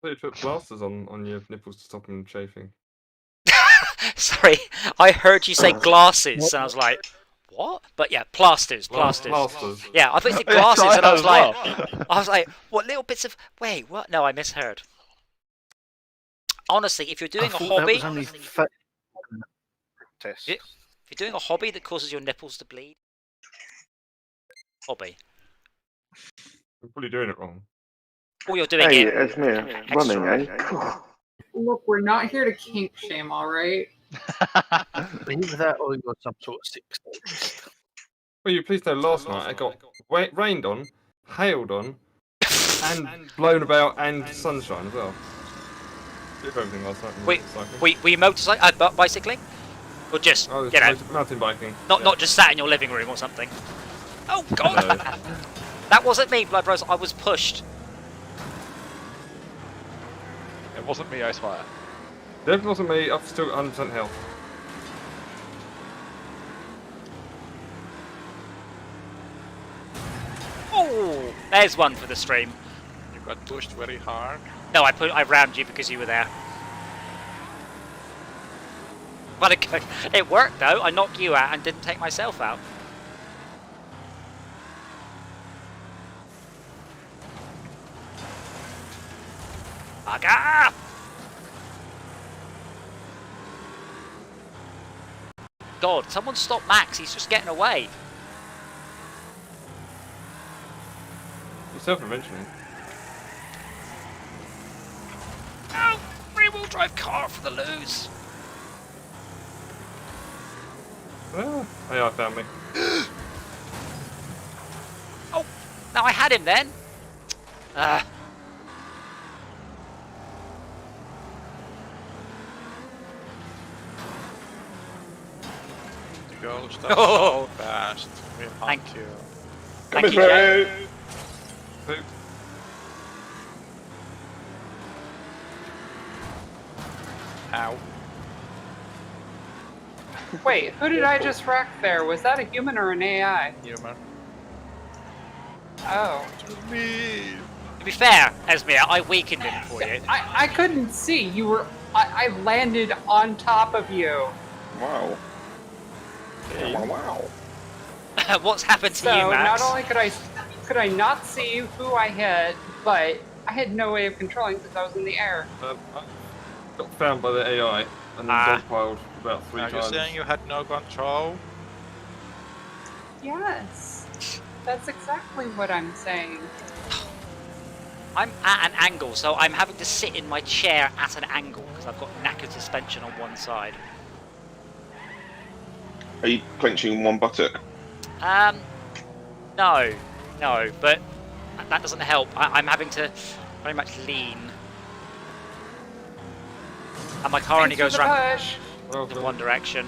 You put plasters on your nipples to stop them chafing. Sorry, I heard you say glasses, and I was like, what? But yeah, plasters. Plasters. Yeah, I thought you said Yeah, glasses, and I was as like, well. what little bits of? Wait, what? No, I misheard. Honestly, if you're doing a I thought hobby, that was only test. if you're doing a hobby that causes your nipples to bleed, hobby, You're probably doing it wrong. or you're doing Hey, it it's me running, extra. eh? Look, we're not here to kink shame, all right? Either that or you got some sort of six. Well, you please know last night I got rained on, hailed on, and blown about, and sunshine as well. Did everything last night. Wait, were you bicycling? Or just, I was you know, mountain biking. not just sat in your living room or something? Oh, God! No. That wasn't me, Blood Rose. I was pushed. It wasn't me, Icefire. Definitely wasn't me. I've still got 100% health. Oh, there's one for the stream. You got pushed very hard. No, I rammed you because you were there. But it worked though. I knocked you out and didn't take myself out. Bugger! God, someone stop Max. He's just getting away. Yourself eventually. No! Rear-wheel drive car for the lose. Oh, AI found me. Oh, now I had him then. The goal stuff Oh. so fast. We Thank hunt you. Thank you, Joe. Poop. Ow. Wait, who did I just wreck there? Was that a human or an AI? Human. Oh. Me. To be fair, Esmea, I weakened him for you. I couldn't see. You were. I landed on top of you. Wow. Wow. What's happened to So you, Max? not only could I not see who I hit, but I had no way of controlling because I was in the air. I got found by the AI and then dogpiled about 3 Are times. you saying you had no control? Yes. That's exactly what I'm saying. I'm at an angle, so I'm having to sit in my chair at an angle because I've got knackered suspension on one side. Are you clenching one buttock? No, but that doesn't help. I'm having to very much lean. And my car only Thanks goes for the around push. Well in done. one direction.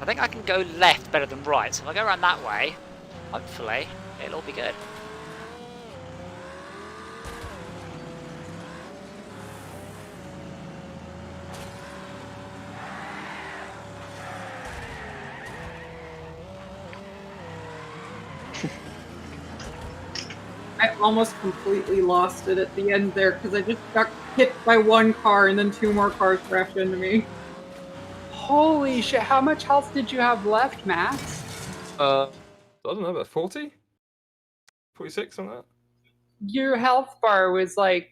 I think I can go left better than right, so if I go around that way, hopefully it'll all be good. I almost completely lost it at the end there because I just got hit by one car and then 2 more cars crashed into me. Holy shit! How much health did you have left, Max? I don't know, about 40? 46, something like that? Your health bar was like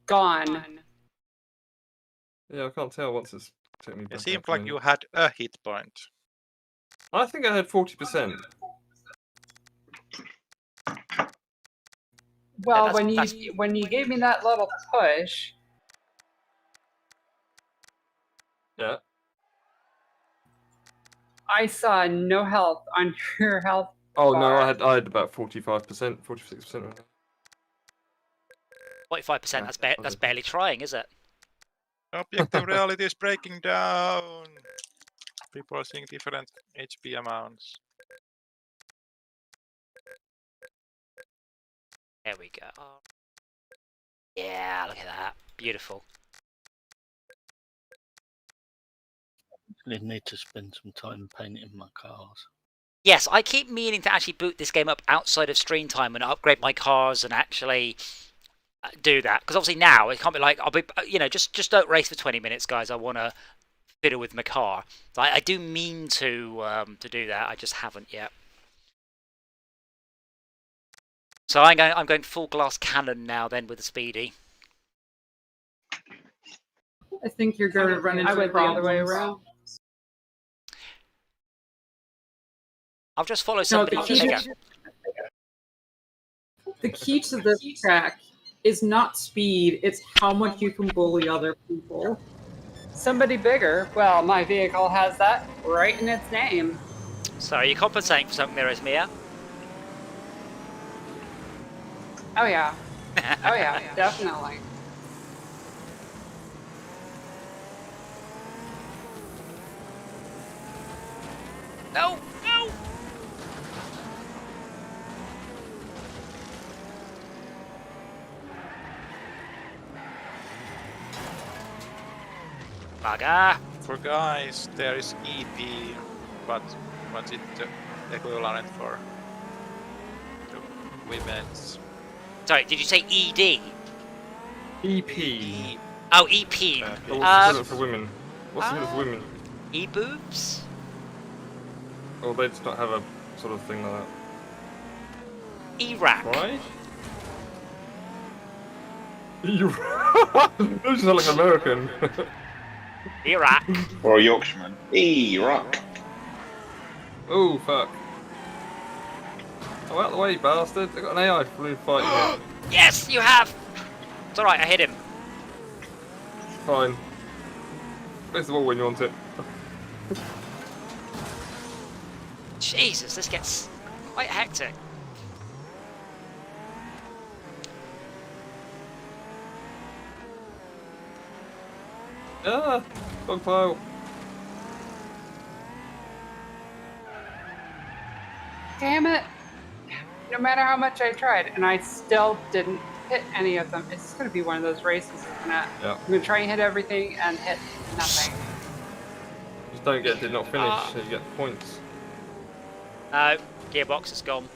gone. Yeah, I can't tell once it's taken me back. It seemed up like again. you had a hit point. I think I had 40%. Well, Yeah, when you gave me that little push, Yeah. I saw no health on your health. Oh no, bar. I had about 45%, 46%. Right now. 45%, that's barely trying, is it? Objective reality is breaking down. People are seeing different HP amounts. There we go. Oh. Yeah, look at that. Beautiful. I need to spend some time painting my cars. Yes, I keep meaning to actually boot this game up outside of stream time and upgrade my cars and actually do that. Because obviously now it can't be like, I'll be, just don't race for 20 minutes, guys. I want to fiddle with my car. I do mean to do that. I just haven't yet. So I'm going full glass cannon now then with the Speedy. I think you're going to run into went the other way problems. around. I'll just follow somebody. The key to this track is not speed, it's how much you can bully other people. Somebody bigger. Well, my vehicle has that right in its name. So are you compensating for something there, Esmia? Oh yeah. Oh yeah, definitely. No! No! Bugger! For guys, there is EP, but what's it equivalent for the women's? Sorry, did you say ED? EP. Oh, EP. Oh, what's the for women? What's the for women? E-boobs? Or they just not have a sort of thing like that. E-rack. Right? E-rack? You sound like American. E-rack. Or a Yorkshireman. Rock. Oh, fuck. Oh, out the way, bastard. I got an AI balloon fighting me. Yes, you have! It's alright, I hit him. Fine. Where's the wall when you want it? Jesus, this gets quite hectic. Ah! Dogpile. Damn it! No matter how much I tried, and I still didn't hit any of them. It's going to be one of those races, isn't it? Yeah. I'm going to try and hit everything and hit nothing. Just don't get did not finish, so you get points. No, gearbox is gone.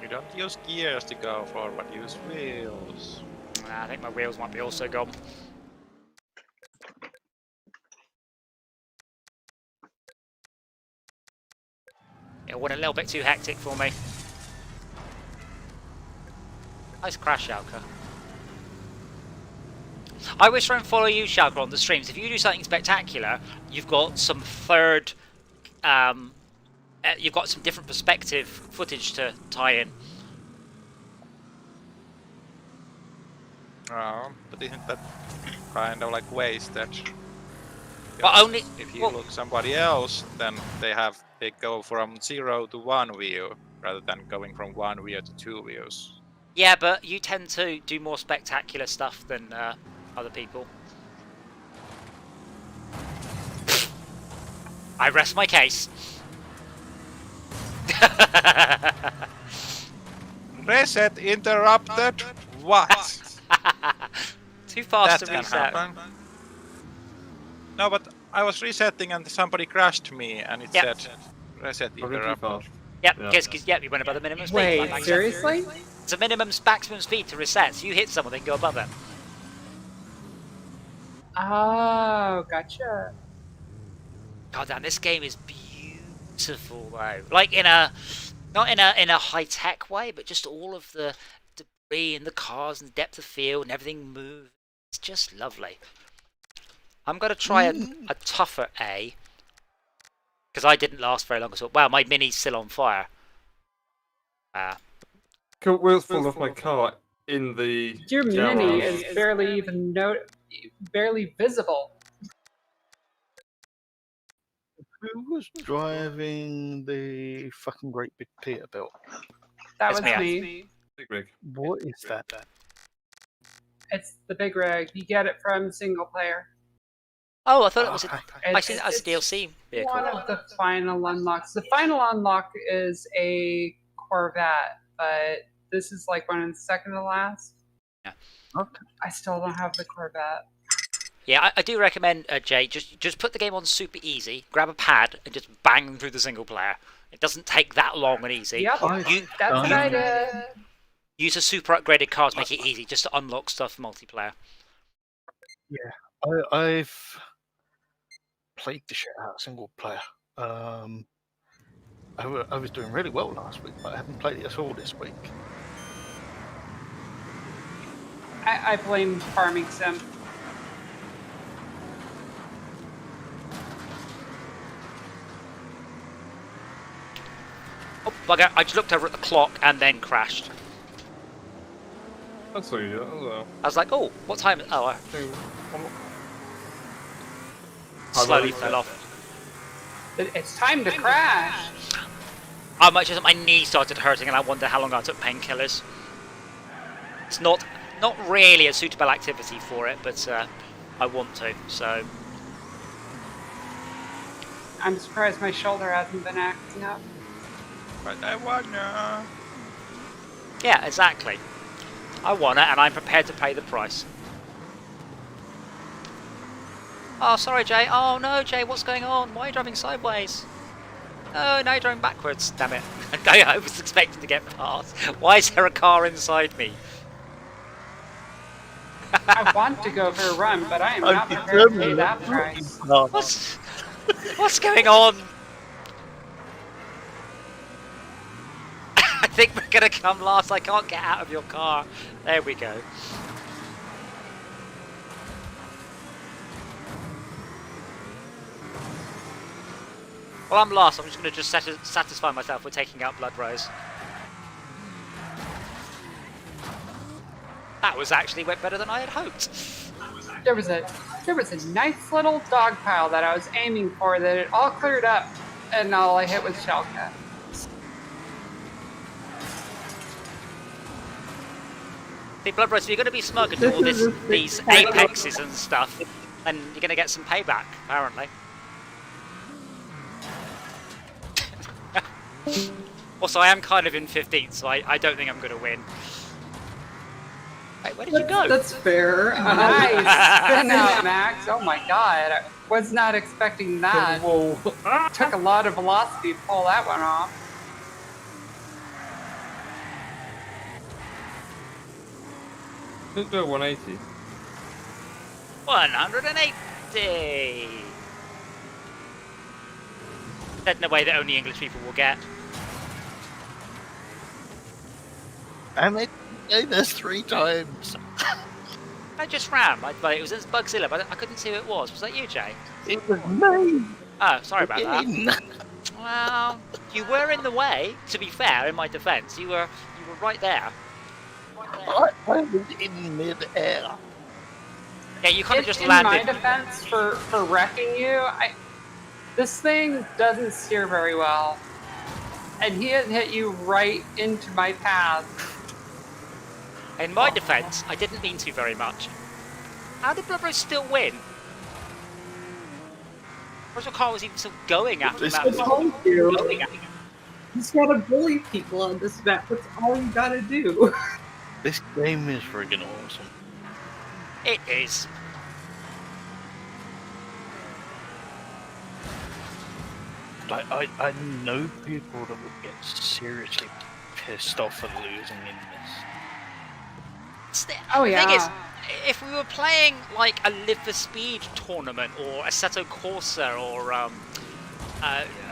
You don't use gears to go forward, use wheels. I think my wheels might be also gone. It went a little bit too hectic for me. Nice crash, Schalke. I wish I would follow you, Schalke, on the streams. If you do something spectacular, you've got some you've got some different perspective footage to tie in. Oh, but isn't that kind of like wasted? But only if you look somebody else, then they go from 0 to 1 view rather than going from 1 view to 2 views. Yeah, but you tend to do more spectacular stuff than other people. I rest my case. Reset interrupted. What? Too fast That to can reset. happen. No, but I was resetting and somebody crashed me, and it said reset Probably too interrupted. fast. Yep, Yeah. because you went above the minimum speed. Wait, Like seriously? It's a maximum speed to reset. So you hit someone, they can go above it. Oh, gotcha. God damn, this game is beautiful though. Like not in a high tech way, but just all of the debris and the cars and the depth of field and everything move. It's just lovely. I'm gonna try a tougher A because I didn't last very long as well. Wow, my Mini's still on fire. Wheels fall off my car in the. Your garage. Mini is barely visible. Who was driving the fucking Great Big Peterbilt? That It's was me. me. Big rig. What is that? It's the big rig. You get it from single player. Oh, I thought it was. I It's- seen it as a DLC vehicle. One of the final unlocks. The final unlock is a Corvette, but this is like one and second to last. Yeah. Okay. I still don't have the Corvette. Yeah, I do recommend, Jay, just put the game on super easy, grab a pad, and just bang through the single player. It doesn't take that long and easy. Yep, that's what I did. Use a super upgraded car to make it easy, just to unlock stuff for multiplayer. Yeah, I've played the shit out of single player. I was doing really well last week, but I haven't played it at all this week. I blame Farming Sim. Oh, bugger, I just looked over at the clock and then crashed. That's what you do as well. I was like, oh, what time? Oh, I slowly fell off. It's time to crash. I might just, my knee started hurting and I wonder how long I took painkillers. It's not really a suitable activity for it, but I want to, so. I'm surprised my shoulder hasn't been acting up. But I wanna. Yeah, exactly. I want it and I'm prepared to pay the price. Oh, sorry, Jay. Oh, no, Jay, what's going on? Why are you driving sideways? Oh, now you're driving backwards. Damn it. I was expecting to get past. Why is there a car inside me? I want to go for a run, but I am not prepared to pay that price. What's going on? I think we're going to come last. I can't get out of your car. There we go. Well, I'm last. I'm just going to satisfy myself with taking out Blood Rose. That was actually went better than I had hoped. There was a nice little dog pile that I was aiming for that it all cleared up, and all I hit was Shellcat. See, Blood Rose, if you're going to be smug and do all these apexes and stuff, then you're going to get some payback, apparently. Also, I am kind of in 15th, so I don't think I'm going to win. Wait, where did you go? That's fair. Nice spin out, Max. Oh my god, I was not expecting that. Took a lot of velocity to pull that one off. Didn't do a 180. 180! Said in a way that only English people will get. And it did this 3 times. I just ran. It was in Bugzilla, but I couldn't see who it was. Was that you, Jay? It was me. Oh, sorry about that. Well, you were in the way, to be fair, in my defence. You were right there. I was in mid-air. Yeah, you kind of just in landed. In my defense for wrecking you, this thing doesn't steer very well. And he had hit you right into my path. In my defence, I didn't mean to very much. How did Blood Rose still win? Where's your car was even still going after that? He's gotta bully people on this map. That's all you gotta do. This game is friggin' awesome. It is. I know people that would get seriously pissed off at losing in this. Oh yeah. The thing is, if we were playing like a Live for Speed tournament or Assetto Corsa or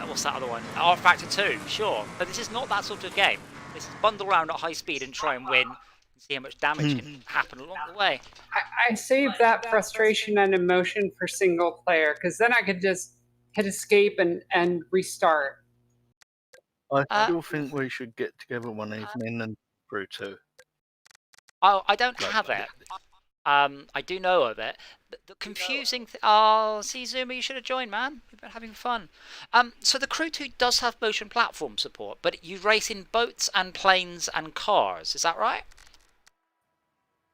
what's that other one? R Factor 2, sure. But this is not that sort of game. This is bundle around at high speed and try and win and see how much damage can happen along the way. I saved that frustration and emotion for single player, because then I could just hit escape and restart. I still think we should get together one evening and through 2. Oh, I don't have it. I do know of it. The confusing oh, see, Zuma, you should have joined, man. We've been having fun. So the Crew 2 does have motion platform support, but you race in boats and planes and cars. Is that right?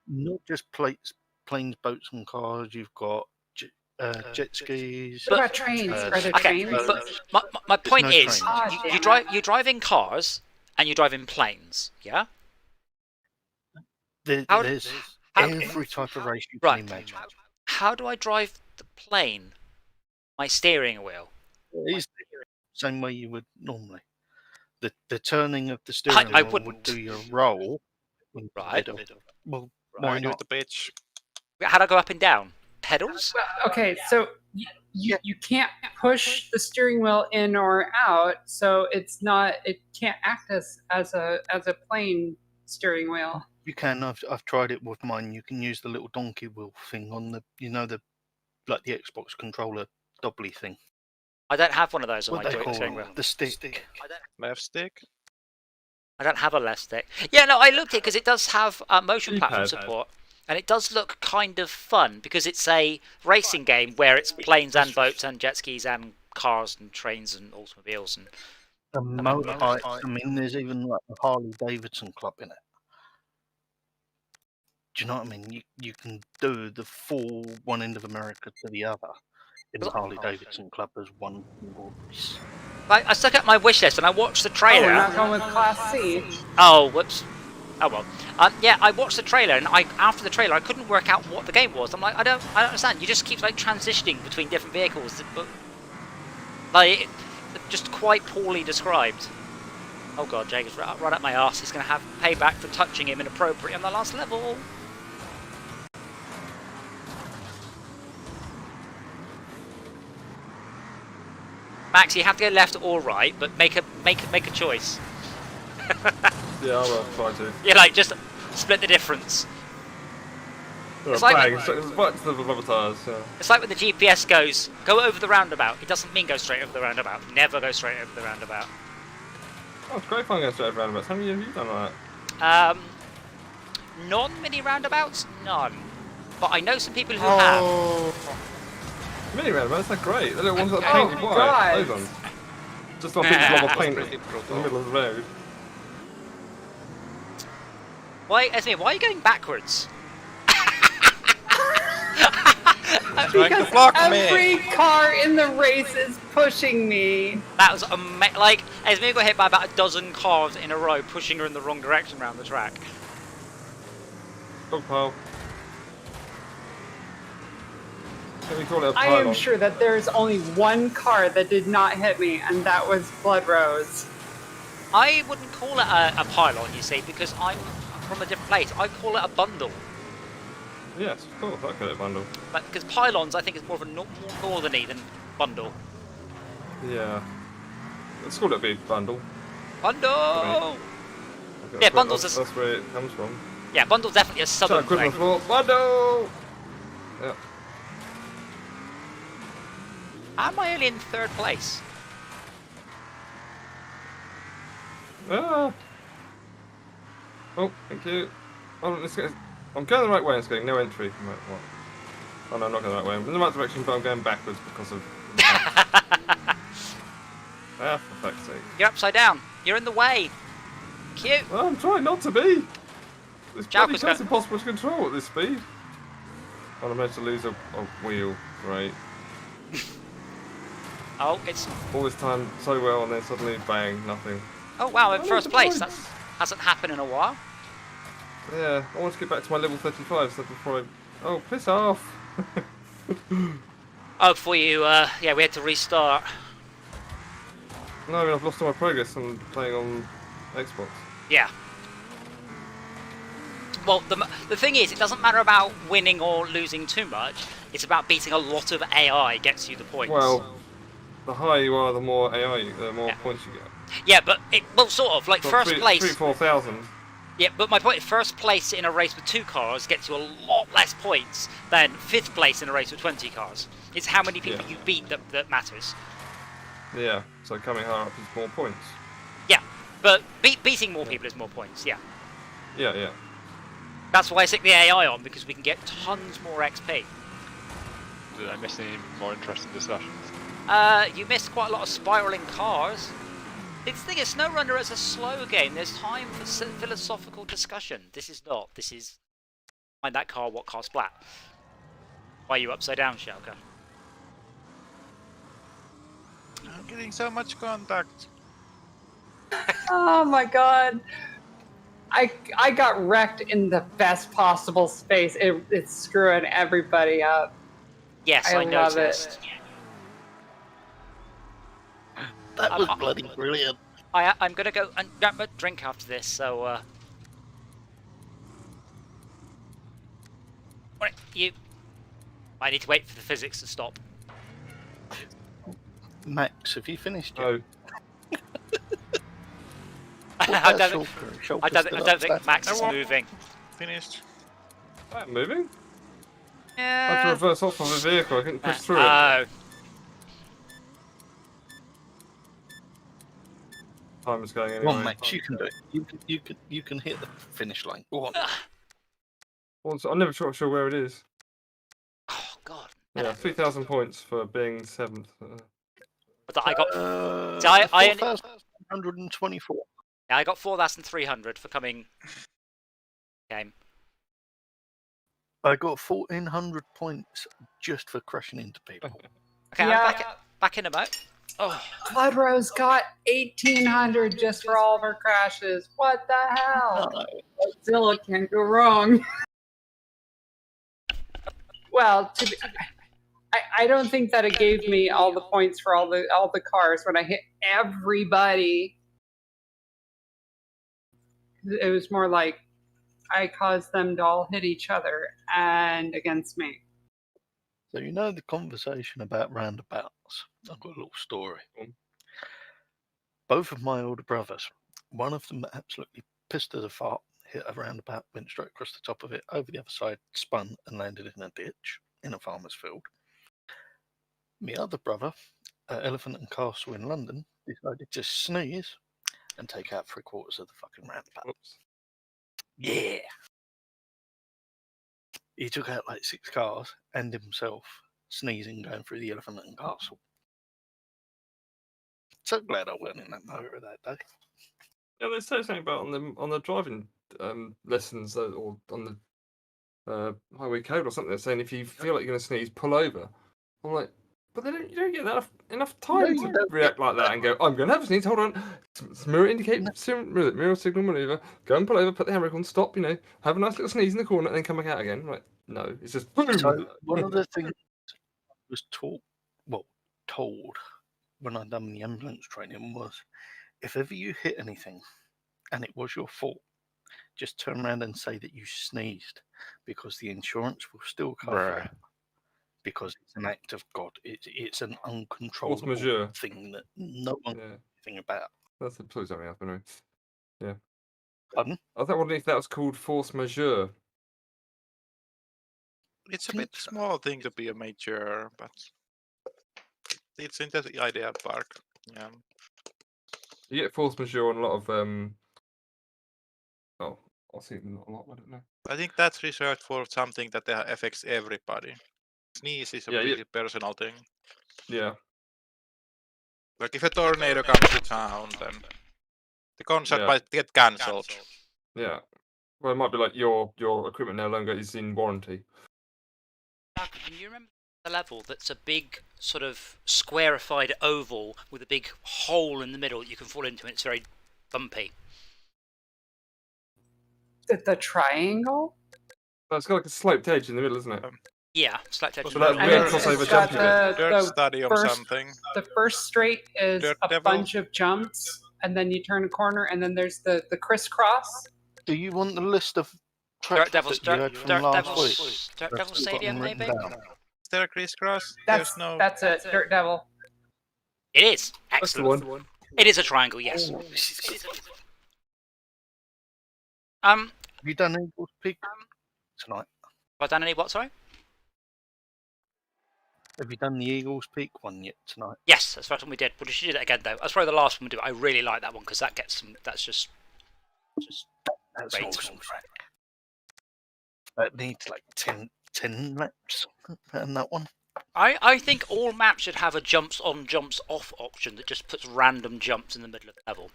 Not just planes, boats, and cars. You've got jet skis. What about trains? Are there trains? But my point no is, trains. you drive in cars and you drive in planes. Yeah. There's every type of race you can imagine. How do I drive the plane? My steering wheel. It's the same way you would normally. The turning of the steering wheel would do your roll. Right. Well, Why not the pitch? How do I go up and down? Pedals? Okay, so you can't push the steering wheel in or out, so it can't act as a plane steering wheel. You can. I've tried it with mine. You can use the little donkey wheel thing on the like the Xbox controller doubly thing. I don't have one of those on What my they joint call steering wheel. the stick. Left stick? I don't have a left stick. Yeah, no, I looked at it because it does have motion platform support. And it does look kind of fun because it's a racing game where it's planes and boats and jet skis and cars and trains and automobiles and motorbikes. I mean, there's even like the Harley Davidson club in it. Do you know what I mean? You can do the full one end of America to the other in the Harley Davidson club as one single race. I stuck up my wish list and I watched the trailer. Oh, we're not going with Class C. Oh, whoops. Oh well. Yeah, I watched the trailer and after the trailer I couldn't work out what the game was. I'm like, I don't understand. You just keep like transitioning between different vehicles, but like just quite poorly described. Oh god, Jacob's right up my arse. He's gonna have payback for touching him inappropriately on the last level. Max, you have to go left or right, but make a choice. Yeah, I will try to. Yeah, like just split the difference. It's like it's back to the rubber tires. Yeah. It's like when the GPS goes, go over the roundabout. It doesn't mean go straight over the roundabout. Never go straight over the roundabout. Oh, it's great fun going straight over roundabouts. How many have you done like that? Non-mini roundabouts, none. But I know some people who have. Mini roundabouts, they're great. The little ones that are Oh, painted white. God. Those ones. Just on a big blob of paint in the middle of the road. Why, Esme, why are you going backwards? Because every car in the race is pushing me. That was like Esme got hit by about a dozen cars in a row, pushing her in the wrong direction around the track. Dog pile. Can we call it a I pylon? am sure that there's only one car that did not hit me, and that was Blood Rose. I wouldn't call it a pylon, you see, because I'm from a different place. I call it a bundle. Yes, of course, I call it a bundle. But because pylons, I think, is more of a more northerny than bundle. Yeah. Let's call it a big bundle. Bundle! Yeah, bundles is... That's where it comes from. Yeah, bundle's definitely a southern thing. Bundle! Yeah. Am I only in third place? Ah. Oh, thank you. Oh, let's get... I'm going the right way, it's getting no entry. Right, what? Oh no, I'm not going the right way. I'm in the right direction, but I'm going backwards because of... Ah, for fuck's sake. You're upside down. You're in the way. Cute. Well, I'm trying not to be. This bloody Jalka's car's impossible to control at this speed. Oh, I'm about to lose a wheel. Right. Oh, it's... All this time so well, and then suddenly, bang, nothing. Oh wow, in Oh, first the place. points. That hasn't happened in a while. Yeah, I want to get back to my level 35 so before I... Oh, piss off! Oh, before you, yeah, we had to restart. No, I mean, I've lost all my progress from playing on Xbox. Yeah. Well, the thing is, it doesn't matter about winning or losing too much. It's about beating a lot of AI gets you the points. Well, the higher you are, the more AI, the more points you get. Yeah, but well, sort of like So first place. 4,000. Yeah, but my point, first place in a race with 2 cars gets you a lot less points than 5th place in a race with 20 cars. It's how many people you beat that matters. Yeah, so coming higher up is more points. Yeah, but beating more people is more points. Yeah. Yeah, yeah. That's why I stick the AI on, because we can get tons more XP. Did I miss any more interesting discussions? You missed quite a lot of spiraling cars. The thing is, SnowRunner is a slow game. There's time for philosophical discussion. This is not. This is find that car, what car splat. Why are you upside down, Shelka? I'm getting so much contact. Oh my god. I got wrecked in the best possible space. It's screwing everybody up. Yes, I I love noticed. That was bloody brilliant. I'm gonna go and grab a drink after this, so right, you. I need to wait for the physics to stop. Max, have you finished yet? Oh, I don't think Max is moving. Finished. I'm moving. I had to Yeah. reverse off of the vehicle. I couldn't push through it. Oh. Time is going Come anyway. on, Max, you can do it. You can hit the finish line. Go on. Also, I'm never sure where it is. Oh God. Yeah, 3,000 points for being 7th. But I got. I 4,124. Yeah, I got 4,300 for coming. Game. I got 1,400 points just for crashing into people. Okay, Yeah. I'm back in a boat. Oh. Blood Rose got 1,800 just for all of her crashes. What the hell? Godzilla can't go wrong. Well, I don't think that it gave me all the points for all the cars when I hit everybody. It was more like I caused them to all hit each other and against me. So you know the conversation about roundabouts. I've got a little story. Both of my older brothers, one of them absolutely pissed as a fart, hit a roundabout, went straight across the top of it, over the other side, spun and landed in a ditch in a farmer's field. My other brother, at Elephant and Castle in London, decided to sneeze and take out 3/4 of the fucking roundabout. Oops. Yeah. He took out like 6 cars and himself sneezing going through the Elephant and Castle. So glad I weren't in that motor that day. Yeah, they say something about on the driving lessons or on the highway code or something. They're saying if you feel like you're going to sneeze, pull over. I'm like, but you don't get enough time to react like that and go, I'm going to have a sneeze. Hold on, mirror indicate, mirror signal maneuver. Go and pull over, put the handbrake on, stop. Have a nice little sneeze in the corner, and then come back out again. Like, no, it's just boom. So one of the things I was told when I done the ambulance training was, if ever you hit anything and it was your fault, just turn around and say that you sneezed, because the insurance will still cover it, because it's an act of God. It's an uncontrollable majeure thing that no one can do anything about. That's absolutely something else, anyway. Yeah. Pardon? I was wondering if that was called force majeure. It's a bit small thing to be a major, but it's in the idea park. Yeah. You get force majeure on a lot of I'll see not a lot. I don't know. I think that's reserved for something that affects everybody. Sneeze is a really personal thing. Yeah. Like if a tornado comes to town, then the concert might get cancelled. Yeah. Well, it might be like your equipment no longer is in warranty. Can you remember the level that's a big sort of squarified oval with a big hole in the middle that you can fall into, and it's very bumpy? The triangle? Well, it's got like a sloped edge in the middle, isn't it? Yeah, sloped edge. So that weird crossover jump. Dirt stadium something. The first straight is Dirt a Devil. bunch of jumps, and then you turn a corner, and then there's the crisscross. Do you want the list of Dirt Devils, Dirt Devils Stadium, maybe? Is there a crisscross? That's it, Dirt Devil. It is. Excellent. That's the one. It is a triangle, yes. Have you done Eagles Peak tonight? Have I done any what, sorry? Have you done the Eagles Peak one yet tonight? Yes, that's the first one we did. We should do that again, though. That's probably the last one we do. I really like that one because that gets some. That's just That's great. awesome track. That needs like 10 laps and that one. I think all maps should have a jumps on, jumps off option that just puts random jumps in the middle of the level.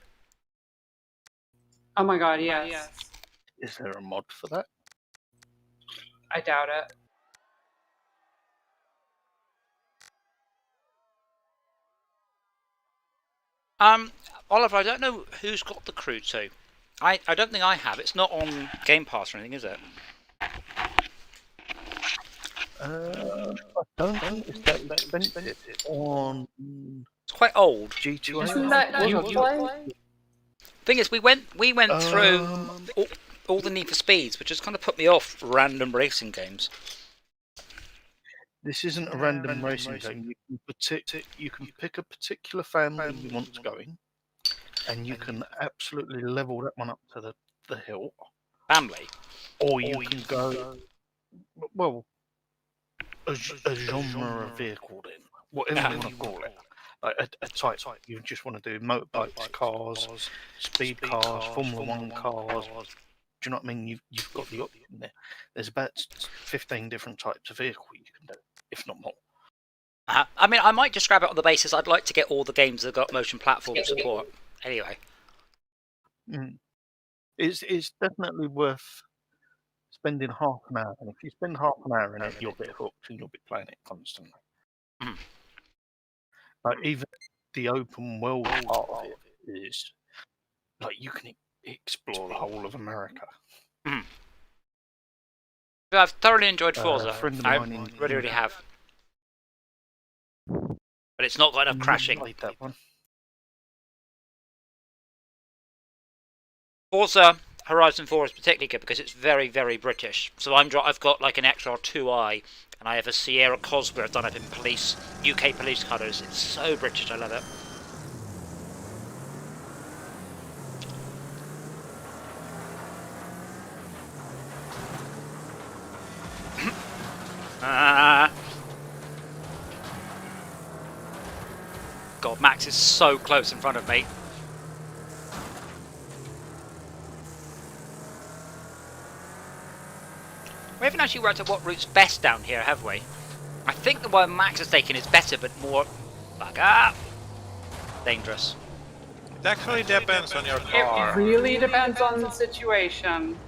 Oh my god, yes. Is there a mod for that? I doubt it. Oliver, I don't know who's got the crew to. I don't think I have. It's not on Game Pass or anything, is it? I don't think it's that expensive. It's on It's quite old. G2A. Isn't that play? Thing is, we went through all the Need for Speeds, which has kind of put me off random racing games. This isn't a random racing game. You can pick a particular family you want going, and you can absolutely level that one up to the hill. Family. Or you can go, well, a genre of vehicle then, whatever you want to call it. Like a type. You just want to do motorbikes, cars, speed cars, Formula 1 cars. Do you know what I mean? You've got the option there. There's about 15 different types of vehicle you can do, if not more. I mean, I might just grab it on the basis I'd like to get all the games that got motion platform support. Anyway. It's definitely worth spending half an hour. And if you spend half an hour in it, you'll be hooked and you'll be playing it constantly. Like even the open world part of it is like you can explore the whole of America. So I've thoroughly enjoyed Forza. I mine really have. But it's not got enough crashing. Played that one. Forza Horizon 4 is particularly good because it's very, very British. So I've got like an XR2i, and I have a Sierra Cosworth done up in UK police colours. It's so British, I love it. God, Max is so close in front of me. We haven't actually worked out what route's best down here, have we? I think the one Max has taken is better, but more... dangerous. It actually depends on your car. It really depends on the situation.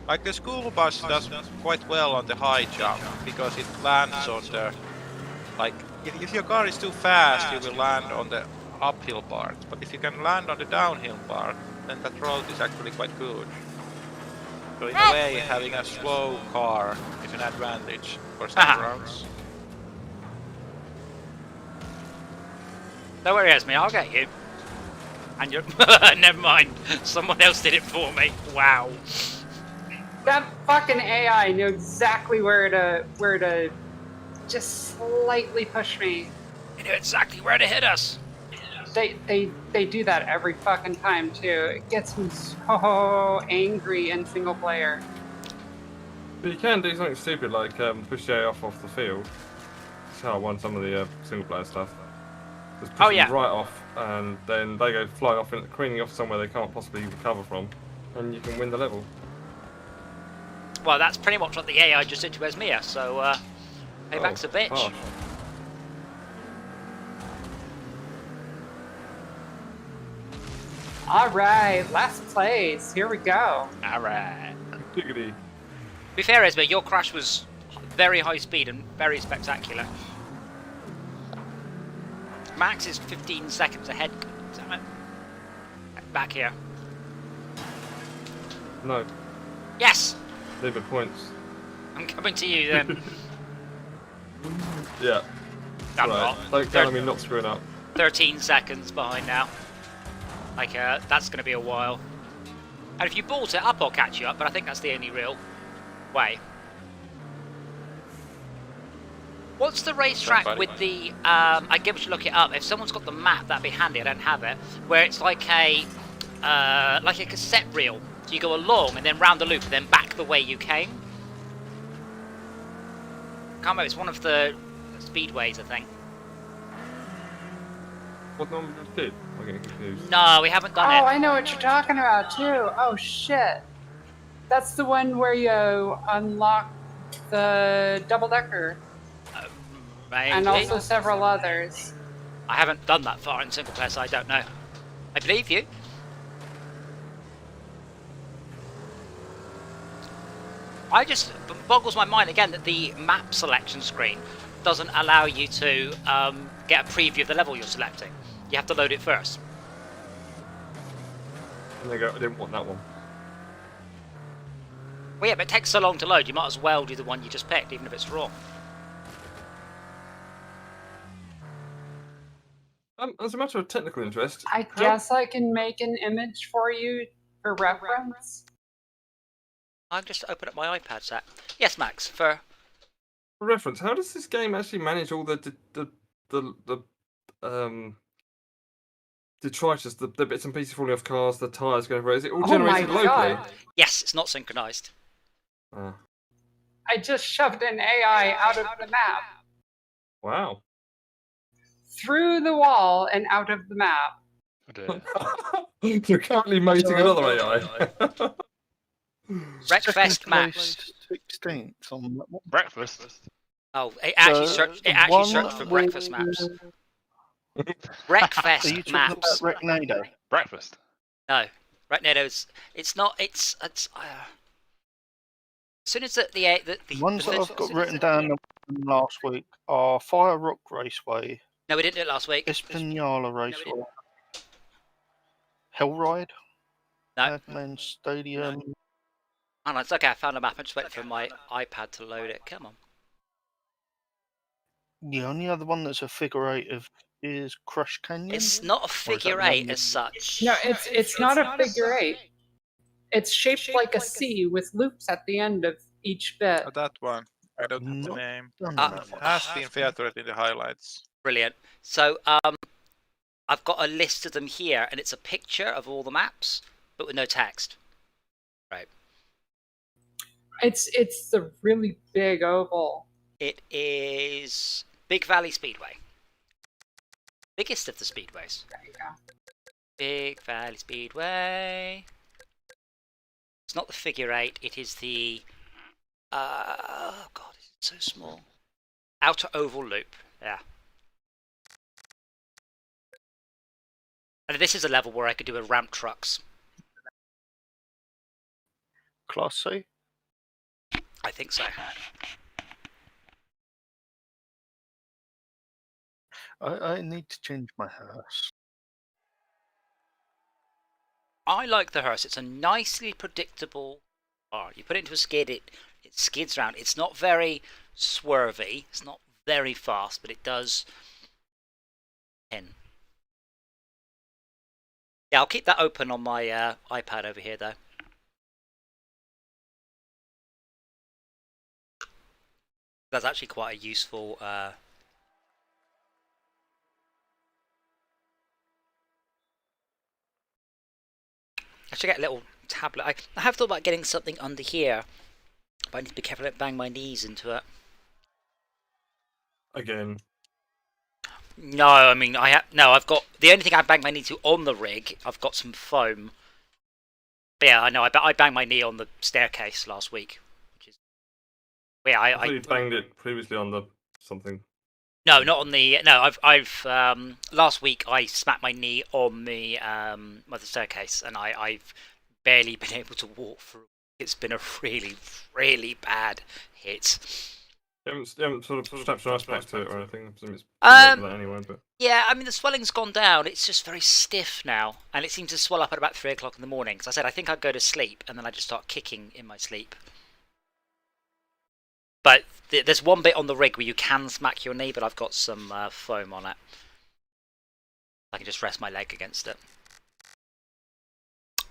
Like the school bus does quite well on the high jump because it lands on the... Like, if your car is too fast, you will land on the uphill part. But if you can land on the downhill part, then that road is actually quite good. So in a way, having a slow car is an advantage for some routes. Don't worry, Esme, I'll get you. And you're... Never mind. Someone else did it for me. Wow. That fucking AI knew exactly where to just slightly push me. They knew exactly where to hit us. They do that every fucking time too. It gets me so angry in single player. But you can do something stupid like push the AI off the field. That's how I won some of the single player stuff. Just push them right off, and then they go flying off and careening off somewhere they can't possibly recover from, and you can win the level. Well, that's pretty much what the AI just did to Esmea, so payback's a bitch. Harsh. Alright, last place. Here we go. Alright. Giggity. To be fair, Esme, your crash was very high speed and very spectacular. Max is 15 seconds ahead. Damn it. Back here. No. Yes! Leave it points. I'm coming to you then. Yeah. I'm right. not. Don't count on me not screwing up. 13 seconds behind now. Like, that's going to be a while. And if you bought it up, I'll catch you up, but I think that's the only real way. What's the racetrack with the, I guess we should look it up. If someone's got the map, that'd be handy, I don't have it. Where it's like a cassette reel. So you go along and then round the loop and then back the way you came. Can't remember, it's one of the speedways, I think. What number just did? I'm getting confused. No, we haven't done it. Oh, I know what you're talking about too. Oh shit. That's the one where you unlock the double-decker. Maybe. And also several others. I haven't done that far in single player, so I don't know. I believe you. I just boggles my mind again that the map selection screen doesn't allow you to get a preview of the level you're selecting. You have to load it first. And they go, I didn't want that one. Well, yeah, but it takes so long to load, you might as well do the one you just picked, even if it's wrong. As a matter of technical interest, I guess I can make an image for you for reference. I'll just open up my iPad set. Yes, Max, for reference, how does this game actually manage all the detritus, the bits and pieces falling off cars, the tyres going over? Is it all generated locally? God. Yes, it's not synchronized. I just shoved an AI out of the map. Wow. Through the wall and out of the map. You're currently mating another AI. Wreckfest maps. 16th on that one. Breakfast. Oh, it actually searched. It actually searched for with- breakfast maps. Are you Breakfast talking maps. about Wrecknado? Breakfast. No, Wrecknado's. It's not. It's. As soon as the Ones that I've got written down last week are Fire Rock Raceway, No, we didn't do it last week. Espinala Raceway, Hellride, No. Madman Stadium. Oh, no, it's okay. I found a map. I'm just waiting for my iPad to load it. Come on. The only other one that's a figure eight of is Crush Canyon. It's not a Or is that figure the one eight that- as such. No, it's not a figure eight. It's shaped like a C with loops at the end of each bit. That one. I don't have the Not name. done Ah. that one. Has been featured in the highlights. Brilliant. So I've got a list of them here, and it's a picture of all the maps, but with no text. Right. It's the really big oval. It is Big Valley Speedway. Biggest of the speedways. There you go. Big Valley Speedway. It's not the figure eight, it is the oh god, it's so small. Outer oval loop. Yeah. And this is a level where I could do a ramp trucks. Class C. I think so. I need to change my hearse. I like the hearse. It's a nicely predictable car. You put it into a skid, it skids around. It's not very swervy. It's not very fast, but it does pin. Yeah, I'll keep that open on my iPad over here, though. That's actually quite a useful... I should get a little tablet. I have thought about getting something under here, but I need to be careful I don't bang my knees into it. Again. No, I mean, I've got... The only thing I banged my knee to on the rig, I've got some foam. But yeah, I know, I banged my knee on the staircase last week. Which is... Yeah, I thought you banged it previously on the something. No, not on the... No, I've last week I smacked my knee on the staircase, and I've barely been able to walk through. It's been a really, really bad hit. You haven't sort of strapped your ice pack to it or anything? I presume it's that anyway, but... Yeah, I mean, the swelling's gone down. It's just very stiff now, and it seems to swell up at about 3 o'clock in the morning. Because I said I think I'd go to sleep, and then I just start kicking in my sleep. But there's one bit on the rig where you can smack your knee, but I've got some foam on it. I can just rest my leg against it.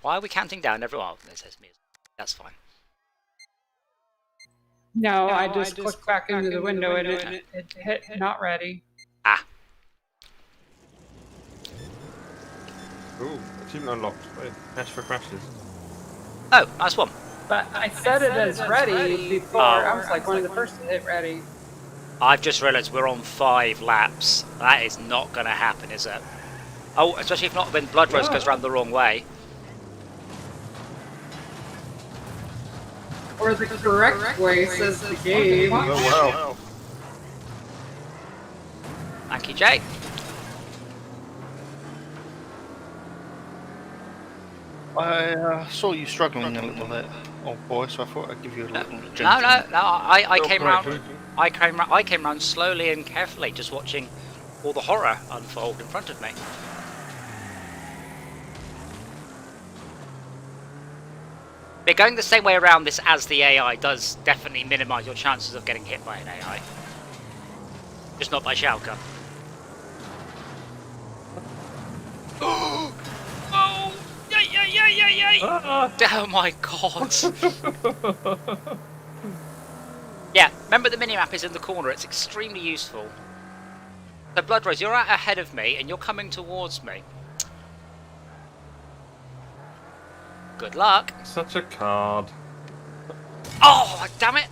Why are we counting down everyone? Oh, it says me. That's fine. No, I just clicked back into the window and it hit not ready. Ah. Ooh, achievement unlocked. Wait, hash for crashes. Oh, nice one. But I set it as ready before. I was like one of the first to hit ready. I've just realised we're on 5 laps. That is not going to happen, is it? Oh, especially if not when Blood Rose goes round the wrong way. Or the correct way, says the game. Oh, wow. Thank you, Jay. I saw you struggling a little bit, old boy, so I thought I'd give you a little No. gentle- I came round. I came round slowly and carefully, just watching all the horror unfold in front of me. But going the same way around this as the AI does definitely minimise your chances of getting hit by an AI. Just not by Schalke. Oh! Yay! Ah. Oh my god! Yeah, remember the minimap is in the corner, it's extremely useful. So Bloodrose, you're out ahead of me and you're coming towards me. Good luck. Such a card. Oh, damn it!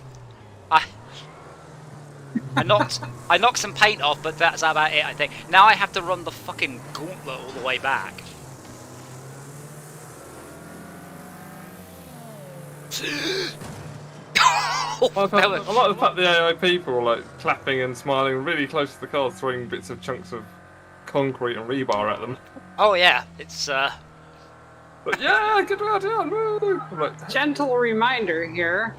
I knocked some paint off, but that's about it, I think. Now I have to run the fucking gauntlet all the way back. I like the fact the AI people are like clapping and smiling really close to the cars, throwing bits of chunks of concrete and rebar at them. Oh yeah, it's But yeah, good work, yeah, woo! Like, Gentle reminder here.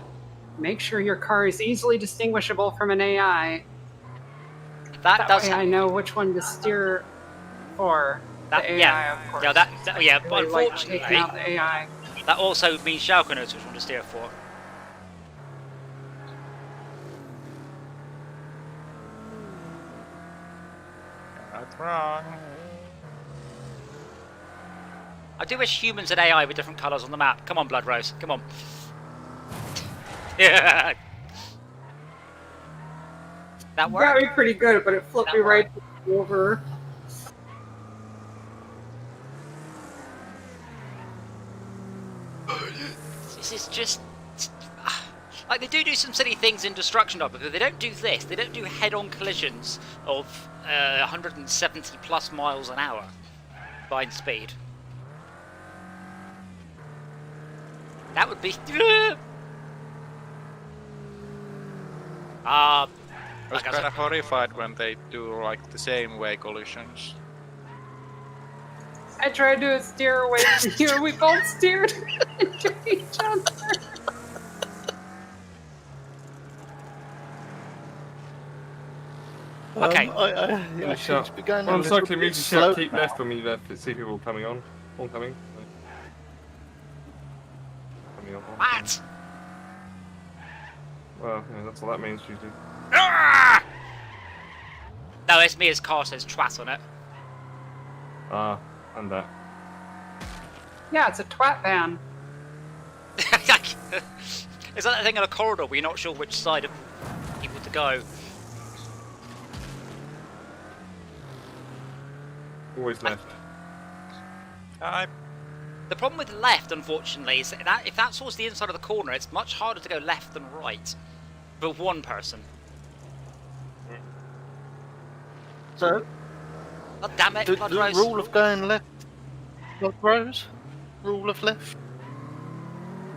Make sure your car is easily distinguishable from an AI. that does. Way I know which one to steer for. That, the AI, yeah, of course. yeah, but Really like unfortunately, taking out the AI. that also means Schalke knows which one to steer for. Not wrong. I do wish humans and AI were different colours on the map. Come on, Bloodrose, come on. Yeah. That Got worked. me pretty good, but it flipped That me right over. This is just like they do some silly things in Destruction Dog, but they don't do this. They don't do head-on collisions of 170 plus miles an hour blind speed. That would be. I was Like I kind said, of horrified when they do like the same way collisions. I tried to steer away from you, and we both steered into each other. Okay. I seem to be going a on little cycling bit means you slow should keep now. left when we left. See people coming on, oncoming. Coming on. what? Well, yeah, that's what that means usually. Ah! No, it's me. His car says twat on it. Ah, and that. Yeah, it's a twat van. Is that the thing in a corridor where you're not sure which side of people to go? Always left. The problem with left, unfortunately, is that if that's towards the inside of the corner, it's much harder to go left than right for one person. So, Oh, damn it, the Bloodrose. rule of going left, Bloodrose? Rule of left?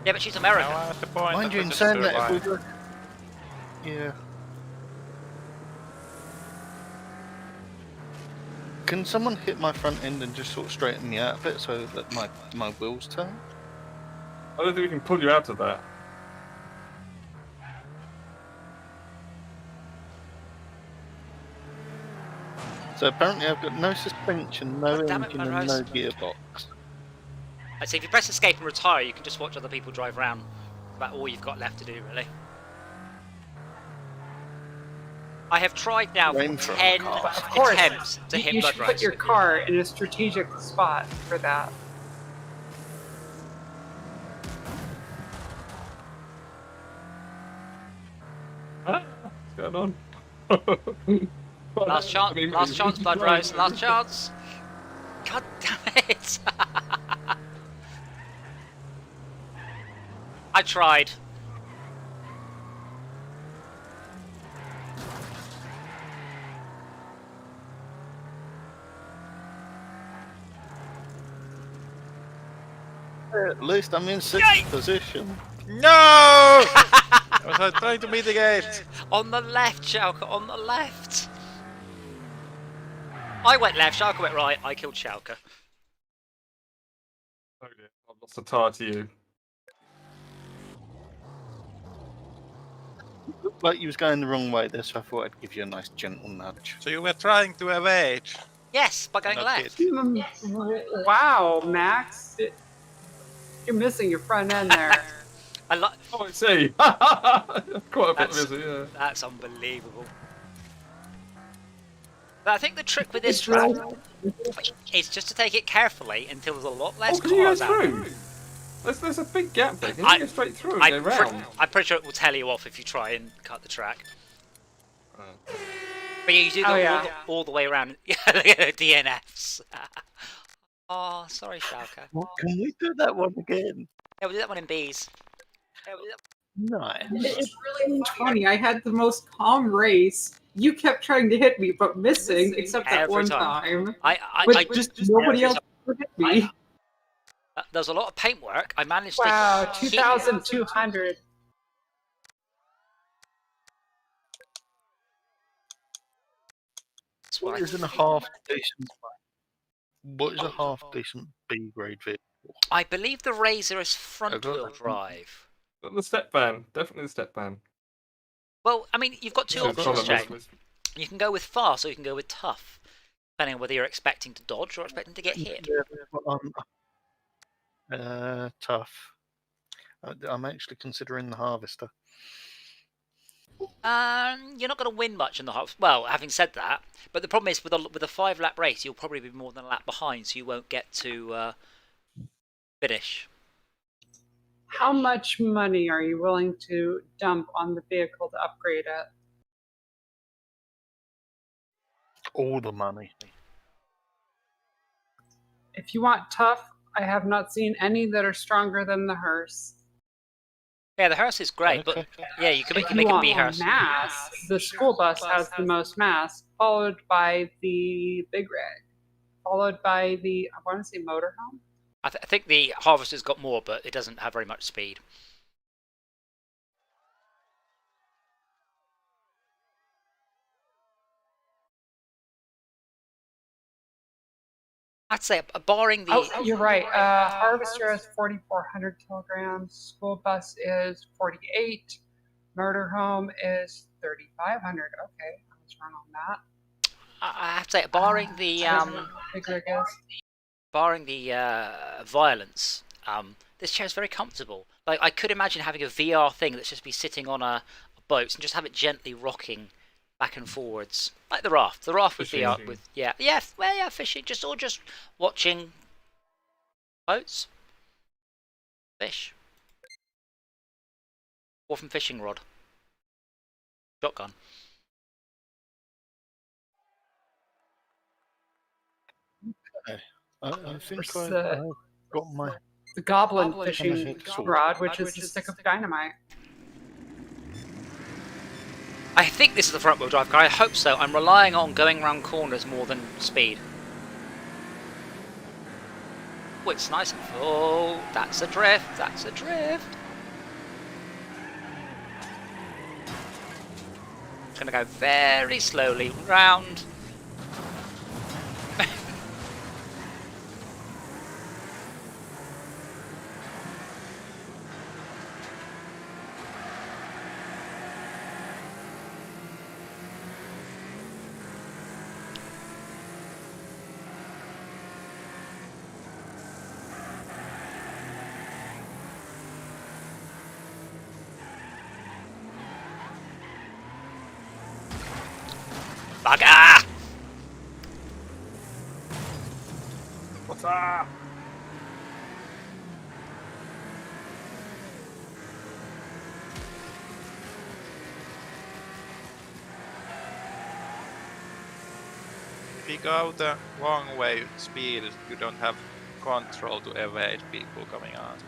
Yeah, but she's American. Now I'm at the point Mind that you, I in just saying that, if we survive. go... Yeah. Can someone hit my front end and just sort of straighten me out a bit so that my wheels turn? I don't think we can pull you out of that. So apparently I've got no suspension, no God damn it, engine and Monrose. no gearbox. I'd say if you press escape and retire, you can just watch other people drive around. That's about all you've got left to do, really. I have tried now for Aim for a 10 car. Of course, attempts to hit you should Bloodrose. put your car in a strategic spot for that. What's going on? Last chance, Bloodrose, last chance. God damn it! I tried. At least I'm in sixth Yay! position. No! I was trying to mitigate. On the left, Schalke, on the left. I went left, Schalke went right, I killed Schalke. Oh dear, I've lost a tyre to you. Looked like you was going the wrong way there, so I thought I'd give you a nice gentle nudge. So you were trying to evade. Yes, by going Not left. it. Wow, Max. You're missing your front end there. I like. Oh, I see. Quite a bit That's, busy, yeah. that's unbelievable. But I think the trick with this track is just to take it carefully until there's a lot less Can you go cars out there. through? There's a big gap there. Can you go straight through and go round? I'm pretty sure it will tell you off if you try and cut the track. But yeah, you do go all the way around. DNFs. Oh, sorry, Schalke. What, can we do that one again? Yeah, we'll do that one in B's. Nice. It's really funny. I had the most calm race. You kept trying to hit me, but missing, except that Every one time. time. But just nobody else could hit me. There's a lot of paintwork. I managed Wow, to 2,200. What is a half decent? What is a half decent B grade vehicle? I believe the Razor is front-wheel drive. The step van, definitely the step van. Well, I mean, you've got two options, Jay. You can go with fast or you can go with tough, depending on whether you're expecting to dodge or expecting to get hit. Tough. I'm actually considering the Harvester. You're not going to win much in the half. Well, having said that, but the problem is with a 5-lap race, you'll probably be more than a lap behind, so you won't get to finish. How much money are you willing to dump on the vehicle to upgrade it? All the money. If you want tough, I have not seen any that are stronger than the hearse. Yeah, the hearse is great, but yeah, you can make If you it want be hearse. mass, the school bus has the most mass, followed by the big rig, followed by the, I want to say motorhome. I think the Harvester's got more, but it doesn't have very much speed. I'd say, barring the... Oh, you're right. Harvester is 4,400 kilograms. School bus is 48. Motorhome is 3,500. Okay, I was wrong on that. I have to say, barring the... Big rig is. barring the violence, this chair is very comfortable. Like, I could imagine having a VR thing that's just be sitting on a boat and just have it gently rocking back and forwards, like the raft. The raft with VR, with fishing, just watching boats, fish, or from fishing rod, shotgun. Okay. I think I got my the goblin fishing rod, which is a stick of dynamite. I think this is the front wheel drive car. I hope so. I'm relying on going around corners more than speed. Oh, it's nice and full. That's a drift. That's a drift. Gonna go very slowly round. Bugger! What's up? If you go the long way speed, you don't have control to evade people coming out.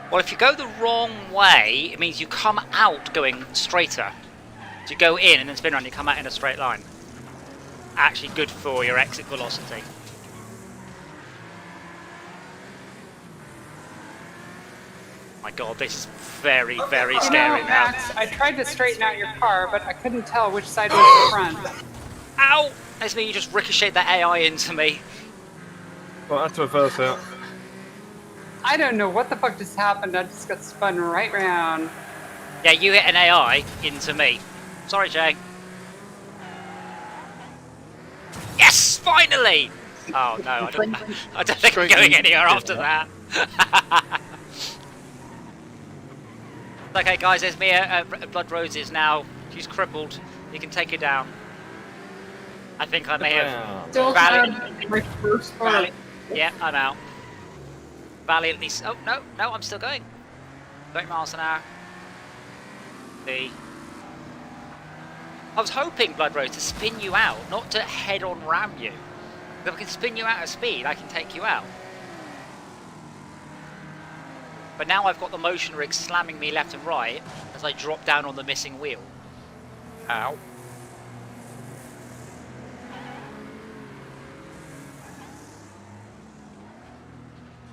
Well, if you go the wrong way, it means you come out going straighter. So you go in and then spin around, you come out in a straight line. Actually good for your exit velocity. My god, this is very, very scary now. Max, I tried to straighten out your car, but I couldn't tell which side was the front. Ow! That's me, you just ricocheted that AI into me. Well, I had to reverse it. I don't know what the fuck just happened. I just got spun right round. Yeah, you hit an AI into me. Sorry, Jay. Yes, finally! Oh no, I don't think I'm going anywhere after that. Okay, guys, there's Mia. Blood Rose is now. She's crippled. You can take her down. I think I may have. Still have my first part. Yeah, I'm out. Valiantly. Oh, no, I'm still going. 30 miles an hour. I was hoping, Blood Rose, to spin you out, not to head-on ram you. If I can spin you out at speed, I can take you out. But now I've got the motion rig slamming me left and right as I drop down on the missing wheel. Ow.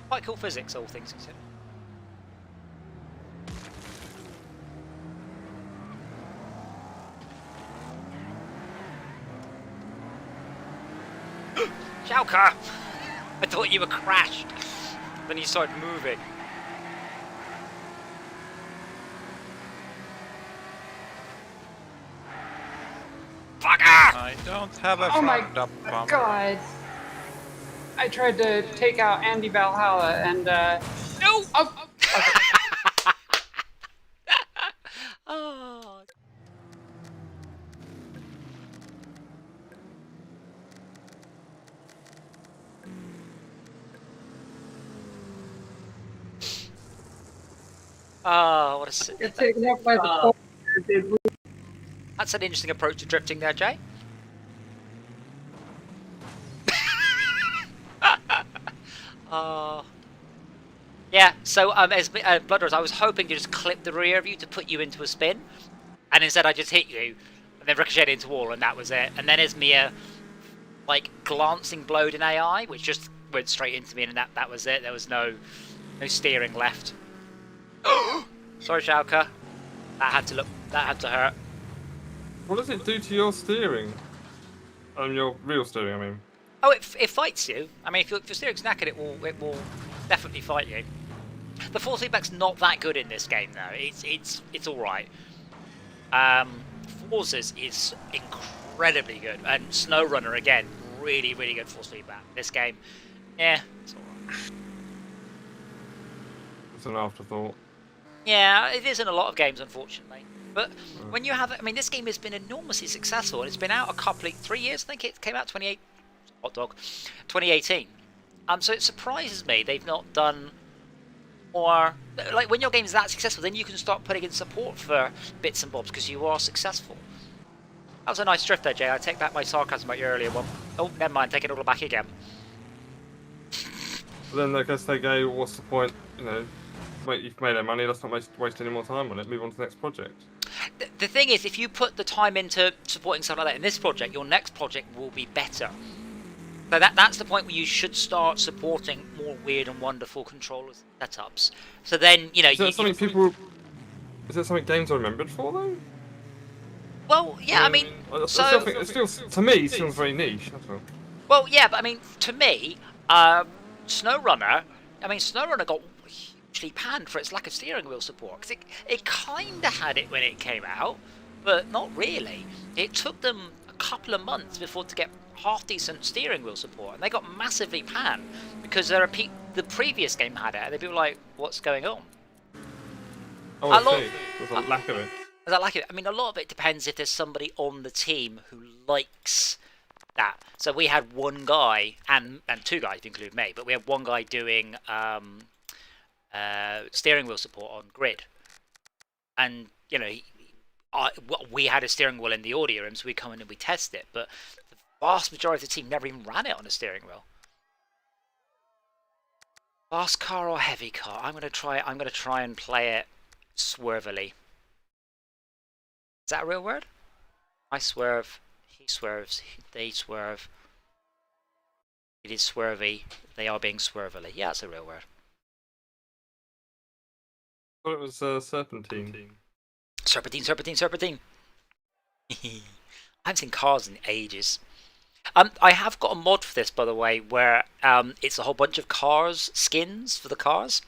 Quite cool physics, all things considered. Jalka! I thought you were crashed. Then you started moving. Fucker! I don't have a Oh my front up bumper. God. I tried to take out Andy Valhalla and No! oh, okay. Oh. Oh, what a Get taken out by the pole. Did we? That's an interesting approach to drifting there, Jay. Yeah, so as Blood Rose, I was hoping to just clip the rear of you to put you into a spin, and instead I just hit you, and then ricocheted into wall, and that was it. And then as Mia, like, glancing blowed in AI, which just went straight into me, and that was it. There was no steering left. Sorry, Schalke. That had to hurt. What does it do to your steering? Your real steering, I mean. Oh, it fights you. I mean, if your steering's knackered, it will definitely fight you. The force feedback's not that good in this game, though. It's all right. Forces is incredibly good, and SnowRunner again, really good force feedback. This game, yeah, it's all right. It's an afterthought. Yeah, it is in a lot of games, unfortunately. But when you have, I mean, this game has been enormously successful, and it's been out 3 years. I think it came out 2018. So it surprises me they've not done more. Like, when your game is that successful, then you can start putting in support for bits and bobs because you are successful. That was a nice drift there, Jay. I take back my sarcasm about your earlier one. Oh, never mind. Take it all back again. But then I guess they go, what's the point? You know, wait, you've made that money. Let's not waste any more time on it. Move on to the next project. The thing is, if you put the time into supporting stuff like that in this project, your next project will be better. So that's the point where you should start supporting more weird and wonderful controllers setups. So then, you know... Is that something games are remembered for, though? Well, yeah, I mean... It still, to me, it feels very niche, that's all. Well, yeah, but I mean, to me, SnowRunner got hugely panned for its lack of steering wheel support. Because it kind of had it when it came out, but not really. It took them a couple of months before to get half-decent steering wheel support, and they got massively panned because the previous game had it, and they'd be like, what's going on? Oh, I see. There's a lack of it. I mean, a lot of it depends if there's somebody on the team who likes that. So we had one guy, and two guys, if you include me, but we had one guy doing steering wheel support on grid. And, you know, we had a steering wheel in the audio room, so we come in and we test it, but the vast majority of the team never even ran it on a steering wheel. Fast car or heavy car? I'm gonna try and play it swervily. Is that a real word? I swerve, he swerves, they swerve. It is swervy, they are being swervily. Yeah, that's a real word. I thought it was serpentine. Serpentine. I haven't seen cars in ages. I have got a mod for this, by the way, where it's a whole bunch of cars, skins for the cars.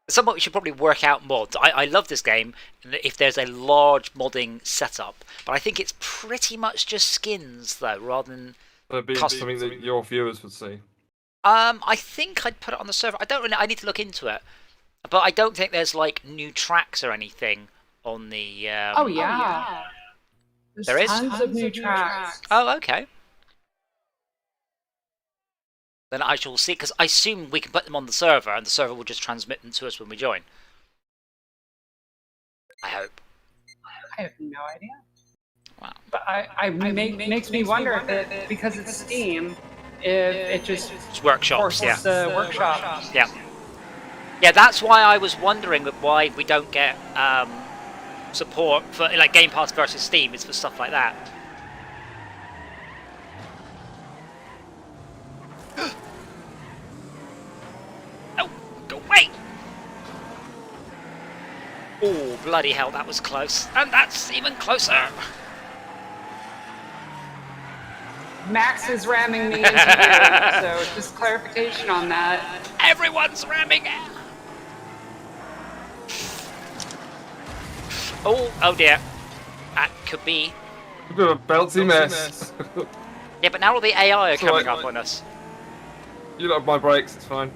At some point we should probably work out mods. I love this game if there's a large modding setup, but I think it's pretty much just skins, though, rather than That'd be something that your viewers would see. I think I'd put it on the server. I don't really. I need to look into it, but I don't think there's like new tracks or anything on the. Oh yeah. There's There is? tons of new tracks. Oh, okay. Then I shall see, because I assume we can put them on the server, and the server will just transmit them to us when we join. I hope. I have no idea. Wow. But makes me wonder if it, because it's Steam, if it just It's workshops, yeah. forces the workshop. Yeah. Yeah, that's why I was wondering why we don't get support for like Game Pass versus Steam. It's for stuff like that. No, go away! Oh, bloody hell, that was close. And that's even closer. Max is ramming me into you, so just clarification on that. Everyone's ramming it. Oh dear. That could be. A bit of a bouncy mess. Yeah, but now all the AI are It's coming alright, up on us. You love my brakes, it's fine.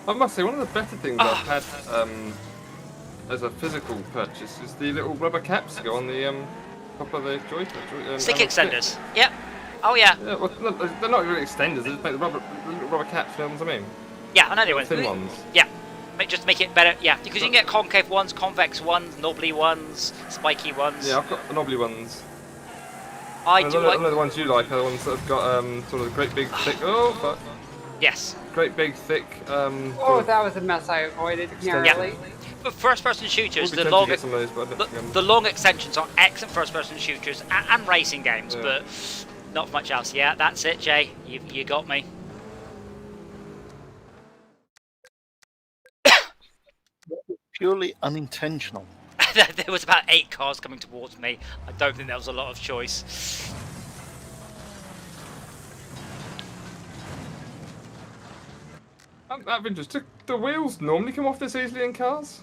I must say, one of the better things I've had as a physical purchase is the little rubber caps that go on the top of the joystick. Stick extenders. Yep. Oh yeah. Yeah, well, they're not really extenders, they just make the little rubber caps, you know what I mean? Yeah, I know they went. Thin ones. Yeah. Just make it better. Yeah, because you can get concave ones, convex ones, knobbly ones, spiky ones. Yeah, I've got the knobbly ones. I And do I know like. the ones you like are the ones that have got sort of great big thick. Oh, fuck. Yes. Great big thick. Oh, that was a mess I avoided narrowly. For first-person shooters, We'll be the tempted to long, get some of those, but I don't think the long extensions are excellent first-person shooters and racing games, Yeah. but not much else. Yeah, that's it, Jay. You got me. Purely unintentional. There was about 8 cars coming towards me. I don't think there was a lot of choice. I'm out of interest. Do the wheels normally come off this easily in cars?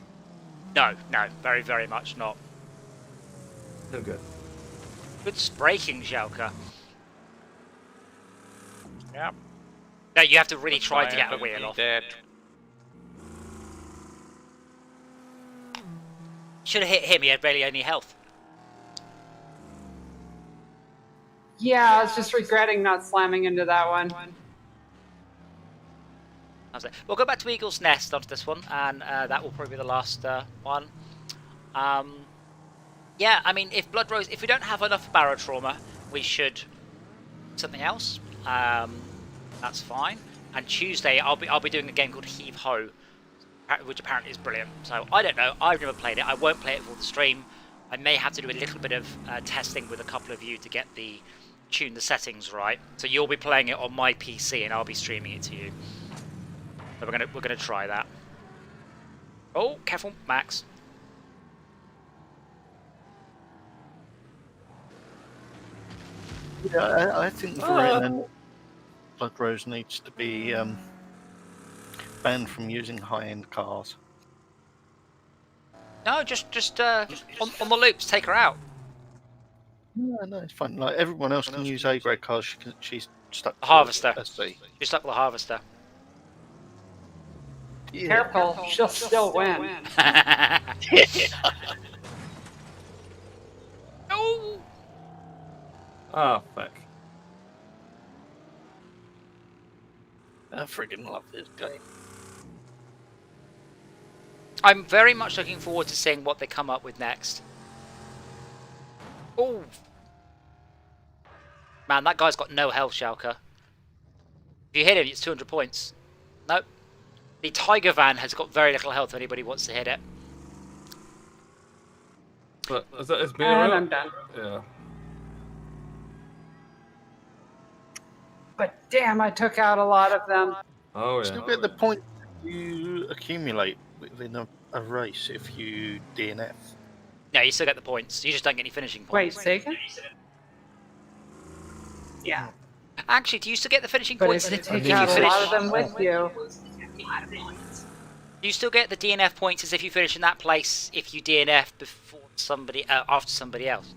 No, very, very much not. No good. Good braking, Schalke. Yeah. No, you have to really try to get a wheel off. Should have hit him, he had barely any health. Yeah, I was just regretting not slamming into that one. That's it. We'll go back to Eagle's Nest onto this one, and that will probably be the last one. Yeah, I mean, if Blood Rose, if we don't have enough barrow trauma, we should something else. That's fine. And Tuesday, I'll be doing a game called Heave Ho, which apparently is brilliant. So I don't know. I've never played it. I won't play it for the stream. I may have to do a little bit of testing with a couple of you to get tune the settings right. So you'll be playing it on my PC, and I'll be streaming it to you. So we're gonna try that. Oh, careful, Max. Yeah, I think Verena Blood Rose needs to be banned from using high-end cars. No, just on the loops, take her out. No, it's fine. Like everyone else can use A-grade cars. She's stuck. The Harvester. SC. You're stuck with the Harvester. Yeah. Careful, she'll still win. No. Ah, fuck. I friggin' love this game. I'm very much looking forward to seeing what they come up with next. Oh, man, that guy's got no health, Schalke. If you hit him, it's 200 points. Nope. The Tiger Van has got very little health if anybody wants to hit it. But is that his And I'm done. Yeah. But damn, I took out a lot of them. Oh, yeah. Still get the point you accumulate within a race if you DNF. No, you still get the points. You just don't get any finishing Wait, points. say again? Yeah. Actually, do you still get the finishing But points if you if take you out a finish? lot of them with you, Do you still get the DNF points as if you finish in that place if you DNF before somebody after somebody else.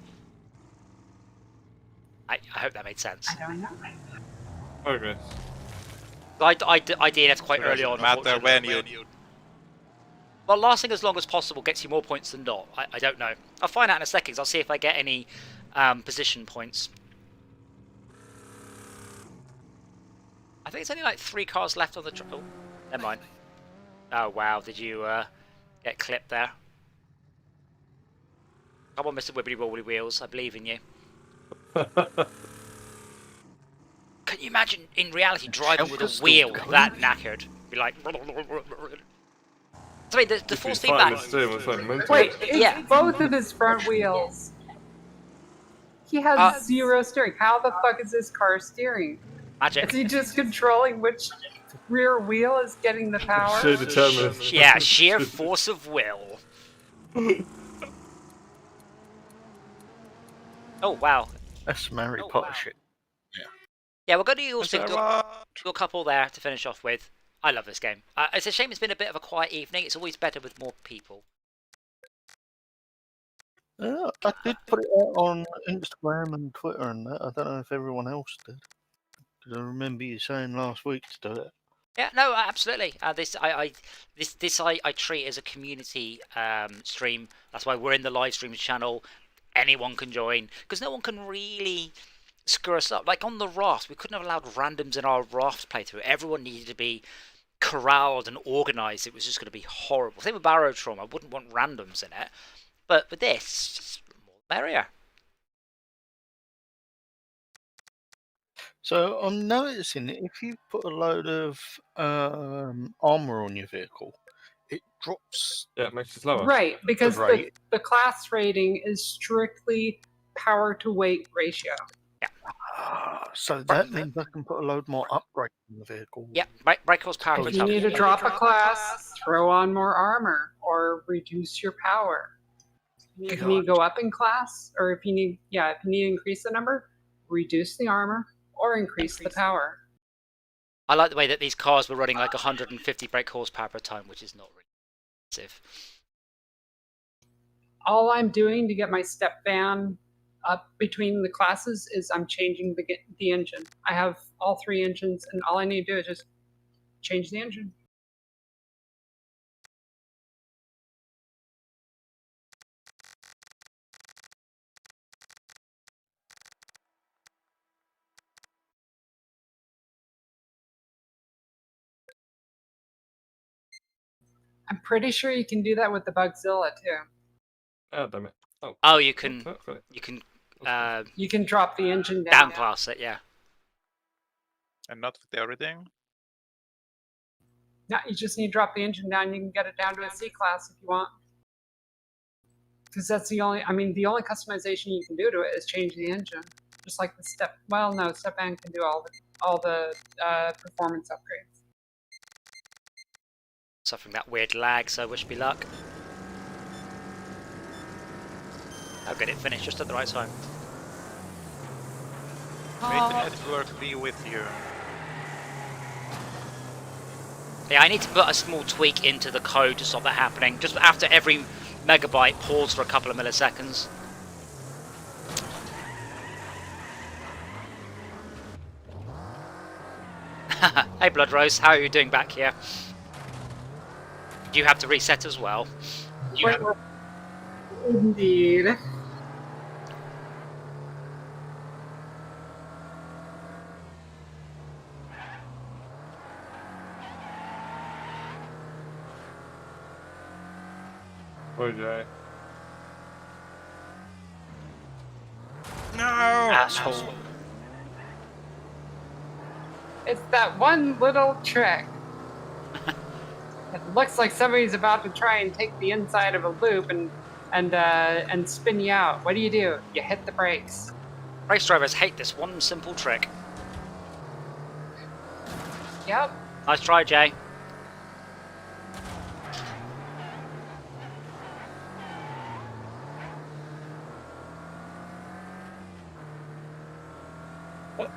I hope that made sense. I don't know. Progress. I DNF'd quite So early does on. it matter when you Well, lasting as long as possible gets you more points than not. I don't know. I'll find out in a second. 'Cause I'll see if I get any position points. I think it's only like 3 cars left on the track. Oh, never mind. Oh, wow. Did you get clipped there? Come on, Mr. Wibbly Wobbly Wheels. I believe in you. Can you imagine, in reality, driving with a wheel that knackered? Be like... I mean, the force feedback... Wait, it's both of his front wheels. He has 0 steering. How the fuck is this car steering? Magic. Is he just controlling which rear wheel is getting the power? Sheer determination. Yeah, sheer force of will. Oh, wow. That's some Harry Potter shit. Yeah, we're going to also do a couple there to finish off with. I love this game. It's a shame it's been a bit of a quiet evening. It's always better with more people. I did put it out on Instagram and Twitter and that. I don't know if everyone else did. Because I remember you saying last week to do it. Yeah, no, absolutely. This I treat as a community stream. That's why we're in the live stream channel. Anyone can join because no one can really screw us up. Like on the raft, we couldn't have allowed randoms in our raft playthrough. Everyone needed to be corralled and organised. It was just going to be horrible. Same with Barrow Trauma. I wouldn't want randoms in it. But with this, just more merrier. So I'm noticing that if you put a load of armour on your vehicle, it drops. Yeah, it makes it slower. Right, because Right. the class rating is strictly power to weight ratio. So that means I can put a load more upgrade in the vehicle. Yeah, brake horsepower. If you need to drop a class, throw on more armor or reduce your power. If you need to go up in class, or if you need to increase the number, reduce the armor or increase the power. I like the way that these cars were running like 150 brake horsepower per time, which is not really expensive. All I'm doing to get my step van up between the classes is I'm changing the engine. I have all 3 engines, and all I need to do is just change the engine. I'm pretty sure you can do that with the Bugzilla too. Oh, damn it. Oh, you can You can drop the engine down. downclass it, yeah. and not with everything. No, you just need to drop the engine down. You can get it down to a C class if you want. Because that's the only customization you can do to it is change the engine. Just like the step. Well, no, step van can do all the performance upgrades. Suffering that weird lag, so wish me luck. I'll get it finished just at the right time. May the network be with you. Yeah, I need to put a small tweak into the code to stop that happening. Just after every megabyte, pause for a couple of milliseconds. Hey Blood Rose, how are you doing back here? You have to reset as well. Indeed. Oh, Jay. No! Asshole. It's that one little trick. It looks like somebody's about to try and take the inside of a loop and spin you out. What do? You hit the brakes. Race drivers hate this one simple trick. Yep. Nice try, Jay.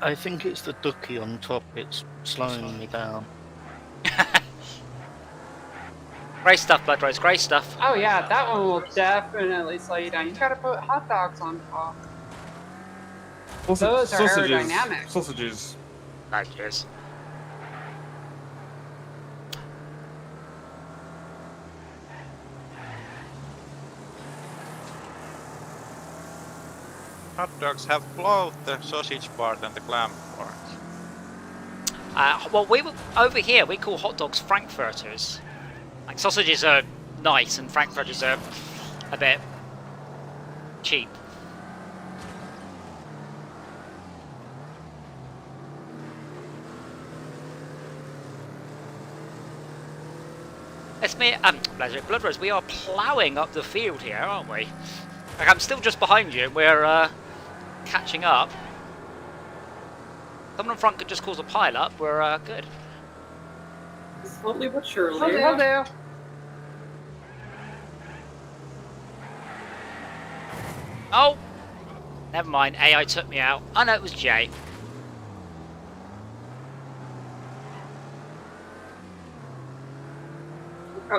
I think it's the ducky on top. It's slowing me down. Grey stuff, Blood Rose, grey stuff. Oh yeah, that one will definitely slow you down. You gotta put hot dogs on top. Those are aerodynamic. Sausages. No, cheers. Hot dogs have both the sausage part and the clam part. Well, over here we call hot dogs frankfurters. Like sausages are nice and frankfurters are a bit cheap. It's me, Blood Rose, we are ploughing up the field here, aren't we? Like, I'm still just behind you, and we're catching up. Someone in front could just cause a pile up, we're good. Slowly but surely. Will do. Oh! Never mind, AI took me out. Oh no, it was Jay.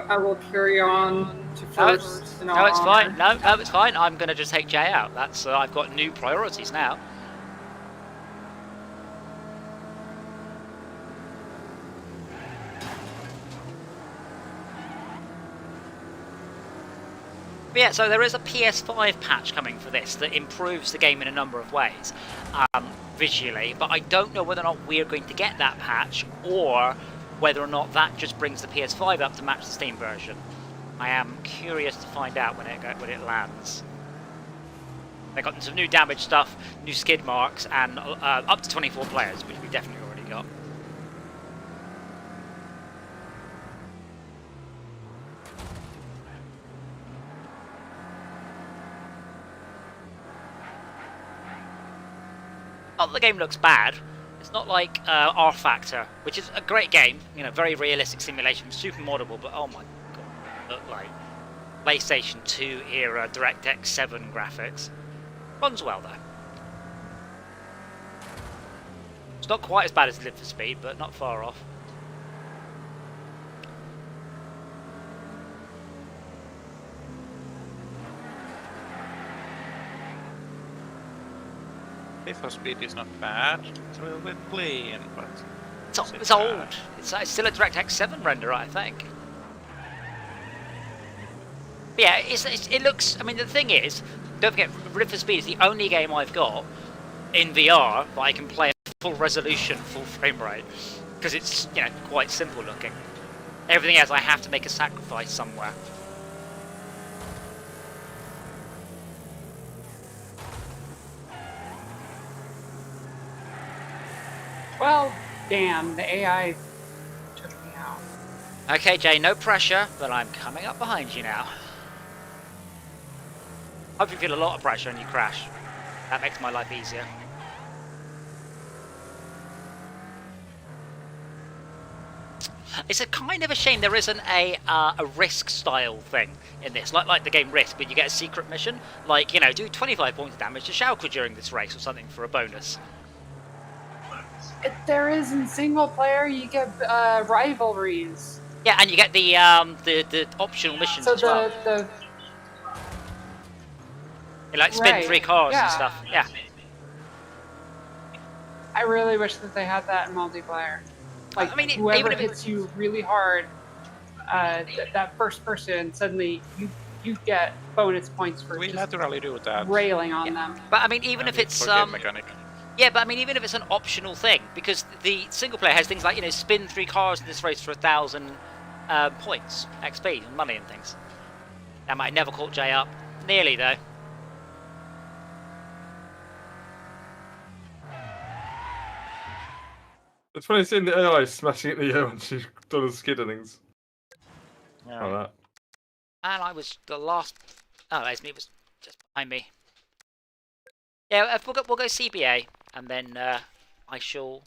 I will carry on to first. No, it's fine. No, it's fine. I'm going to just take Jay out. That's I've got new priorities now. But yeah, so there is a PS5 patch coming for this that improves the game in a number of ways, visually. But I don't know whether or not we're going to get that patch, or whether or not that just brings the PS5 up to match the Steam version. I am curious to find out when it lands. They got some new damage stuff, new skid marks, and up to 24 players, which we definitely already got. Not that the game looks bad. It's not like R Factor, which is a great game, you know, very realistic simulation, super moddable, but oh my god, look like PlayStation 2 era DirectX 7 graphics. Runs well though. It's not quite as bad as Live for Speed, but not far off. Live for Speed is not bad. It's a little bit clean, but it's old. It's still a DirectX 7 render, I think. But yeah, it looks. I mean, the thing is, don't forget, Live for Speed is the only game I've got in VR that I can play at full resolution, full frame rate, because it's, you know, quite simple looking. Everything else, I have to make a sacrifice somewhere. Well, damn, the AI took me out. Okay, Jay, no pressure, but I'm coming up behind you now. Hope you feel a lot of pressure and you crash. That makes my life easier. It's a kind of a shame there isn't a Risk style thing in this, like the game Risk, but you get a secret mission, like, you know, do 25 points of damage to Schalke during this race or something for a bonus. There is in single player, you get rivalries. Yeah, and you get the optional missions So as well. You like spin 3 cars and stuff. Yeah. I really wish that they had that in multiplayer. Like, I mean, whoever even if hits you really hard, that first person, suddenly you get bonus points for we just naturally do that. railing on them. But I mean, even if it's mechanic. yeah, but I mean, even if it's an optional thing, because the single player has things like, you know, spin 3 cars in this race for 1,000 points, XP, and money and things. That might never caught Jay up. Nearly though. It's funny seeing the AI smashing at the air when she's done a skid and things. Yeah. Like that. And I was the last. Oh, that's me. It was just behind me. Yeah, we'll go CBA, and then I shall.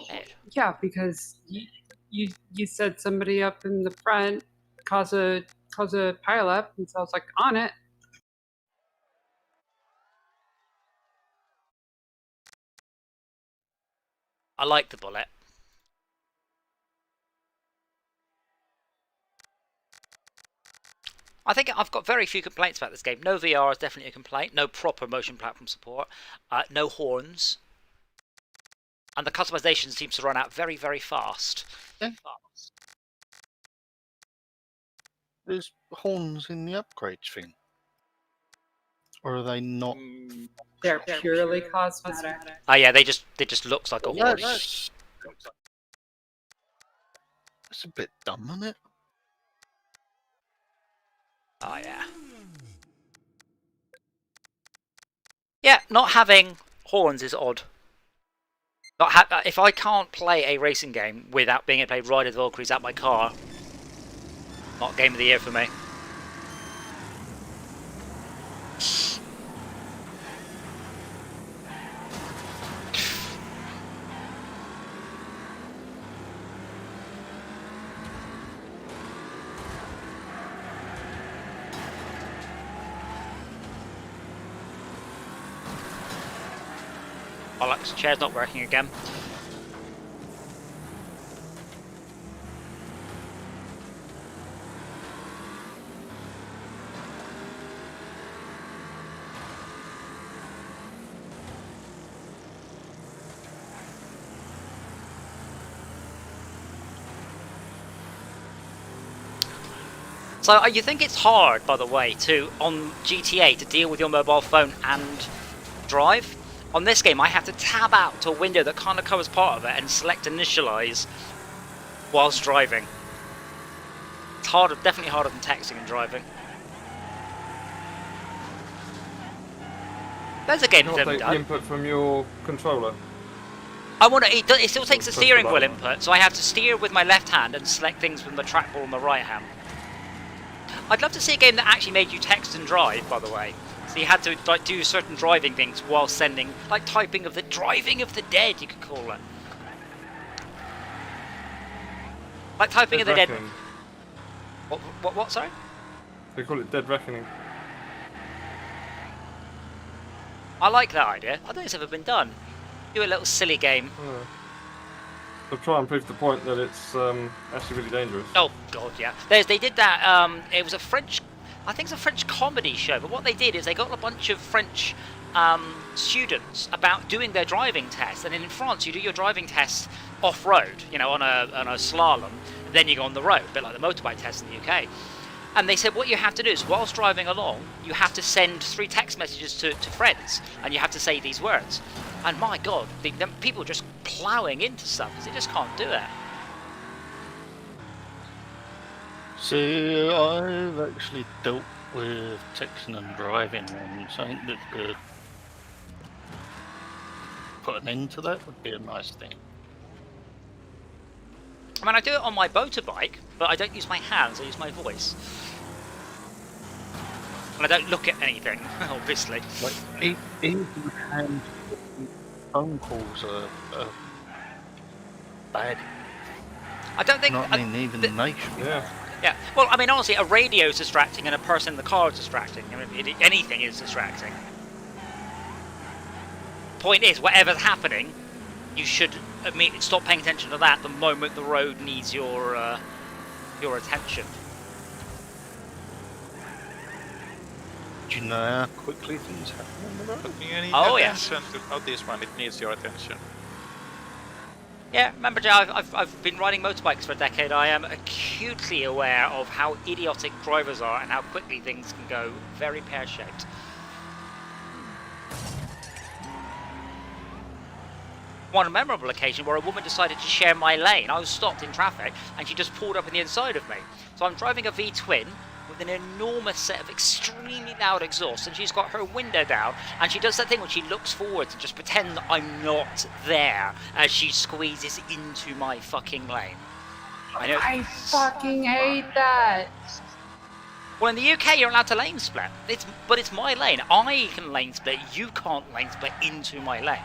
Head. Yeah, because you said somebody up in the front cause a pile up, and so I was like on it. I like the bullet. I think I've got very few complaints about this game. No VR is definitely a complaint. No proper motion platform support. No horns. And the customization seems to run out very, very fast. Yeah. There's horns in the upgrades thing. Or are they not? They're purely cosmetic. Oh yeah, they just looks like a horn. That's a bit dumb, isn't it? Oh yeah. Yeah, not having horns is odd. If I can't play a racing game without being able to play Ride of the Valkyries at my car, not game of the year for me. Bollocks, chair's not working again. So you think it's hard, by the way, on GTA to deal with your mobile phone and drive? On this game, I have to tab out to a window that kind of covers part of it and select initialize whilst driving. It's harder, definitely harder than texting and driving. There's a game that's Not never take the done. input from your controller. It still takes a steering wheel input, so I have to steer with my left hand and select things from the trackball on the right hand. I'd love to see a game that actually made you text and drive, by the way. So you had to like do certain driving things while sending, like driving of the dead, you could call it. Like typing of the dead. What? Sorry? They call it Dead Reckoning. I like that idea. I don't think it's ever been done. Do a little silly game. They'll try and prove the point that it's actually really dangerous. Oh god, yeah. They did that. It was a French. I think it's a French comedy show. But what they did is they got a bunch of French students about doing their driving tests. And in France, you do your driving tests off-road, on a slalom. Then you go on the road, a bit like the motorbike test in the UK. And they said what you have to do is, whilst driving along, you have to send 3 text messages to friends, and you have to say these words. And my God, the people are just ploughing into stuff because they just can't do it. See, I've actually dealt with texting and driving, and something that could put an end to that would be a nice thing. I mean, I do it on my motorbike, but I don't use my hands, I use my voice. And I don't look at anything, obviously. Like, even hand phone calls are bad. I don't think... Not in even the nation. Yeah. Yeah, well, I mean, honestly, a radio is distracting and a person in the car is distracting. I mean, anything is distracting. Point is, whatever's happening, you should stop paying attention to that the moment the road needs your attention. Do you know how quickly things happen on the road? But you need Oh, yeah. attention to notice when it needs your attention. Yeah, remember, Joe, I've been riding motorbikes for a decade. I am acutely aware of how idiotic drivers are and how quickly things can go very pear-shaped. One memorable occasion where a woman decided to share my lane. I was stopped in traffic and she just pulled up on the inside of me. So I'm driving a V-twin with an enormous set of extremely loud exhaust, and she's got her window down, and she does that thing when she looks forwards and just pretends that I'm not there as she squeezes into my fucking lane. I fucking hate that. Well, in the UK, you're allowed to lane split. But it's my lane. I can lane split. You can't lane split into my lane.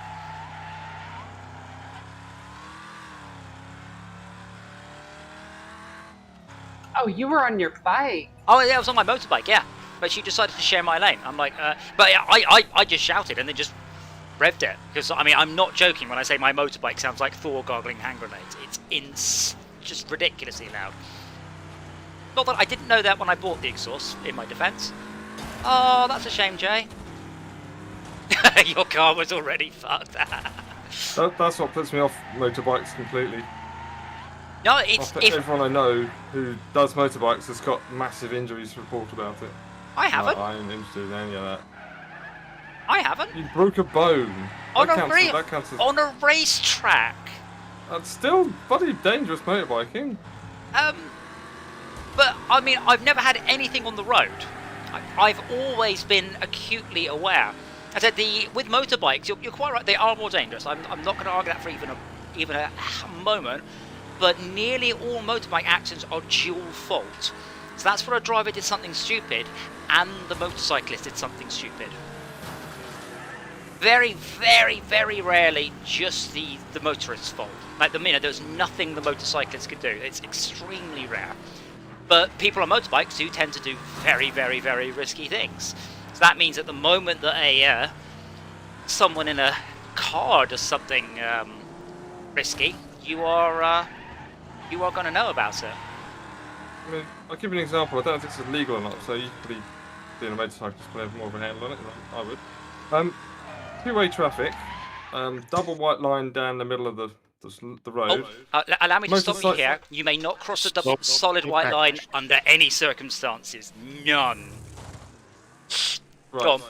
Oh, you were on your bike. Oh, yeah, I was on my motorbike, yeah. But she decided to share my lane. I'm like, but I just shouted and then just revved it. Because, I mean, I'm not joking when I say my motorbike sounds like Thor gargling hand grenades. It's just ridiculously loud. Not that I didn't know that when I bought the exhaust, in my defence. Oh, that's a shame, Jay. Your car was already fucked. That's what puts me off motorbikes completely. No, it's... Everyone I know who does motorbikes has got massive injuries to report about it. I haven't. No, I ain't interested in any of that. I haven't. You broke a bone. On a racetrack. That's still bloody dangerous motorbikeing. But, I mean, I've never had anything on the road. I've always been acutely aware. I said, with motorbikes, you're quite right, they are more dangerous. I'm not going to argue that for even a moment. But nearly all motorbike accidents are dual fault. So that's where a driver did something stupid and the motorcyclist did something stupid. Very, very, very rarely just the motorist's fault. Like, there's nothing the motorcyclist could do. It's extremely rare. But people on motorbikes do tend to do very, very, very risky things. So that means at the moment that someone in a car does something risky, you are going to know about it. I mean, I'll give you an example. I don't know if this is legal or not, so you could probably, being a motorcyclist, have more of a handle on it than I would. Two-way traffic, double white line down the middle of the road. Allow me to stop you here. You may not cross the solid white line under any circumstances. None. Right. Go on.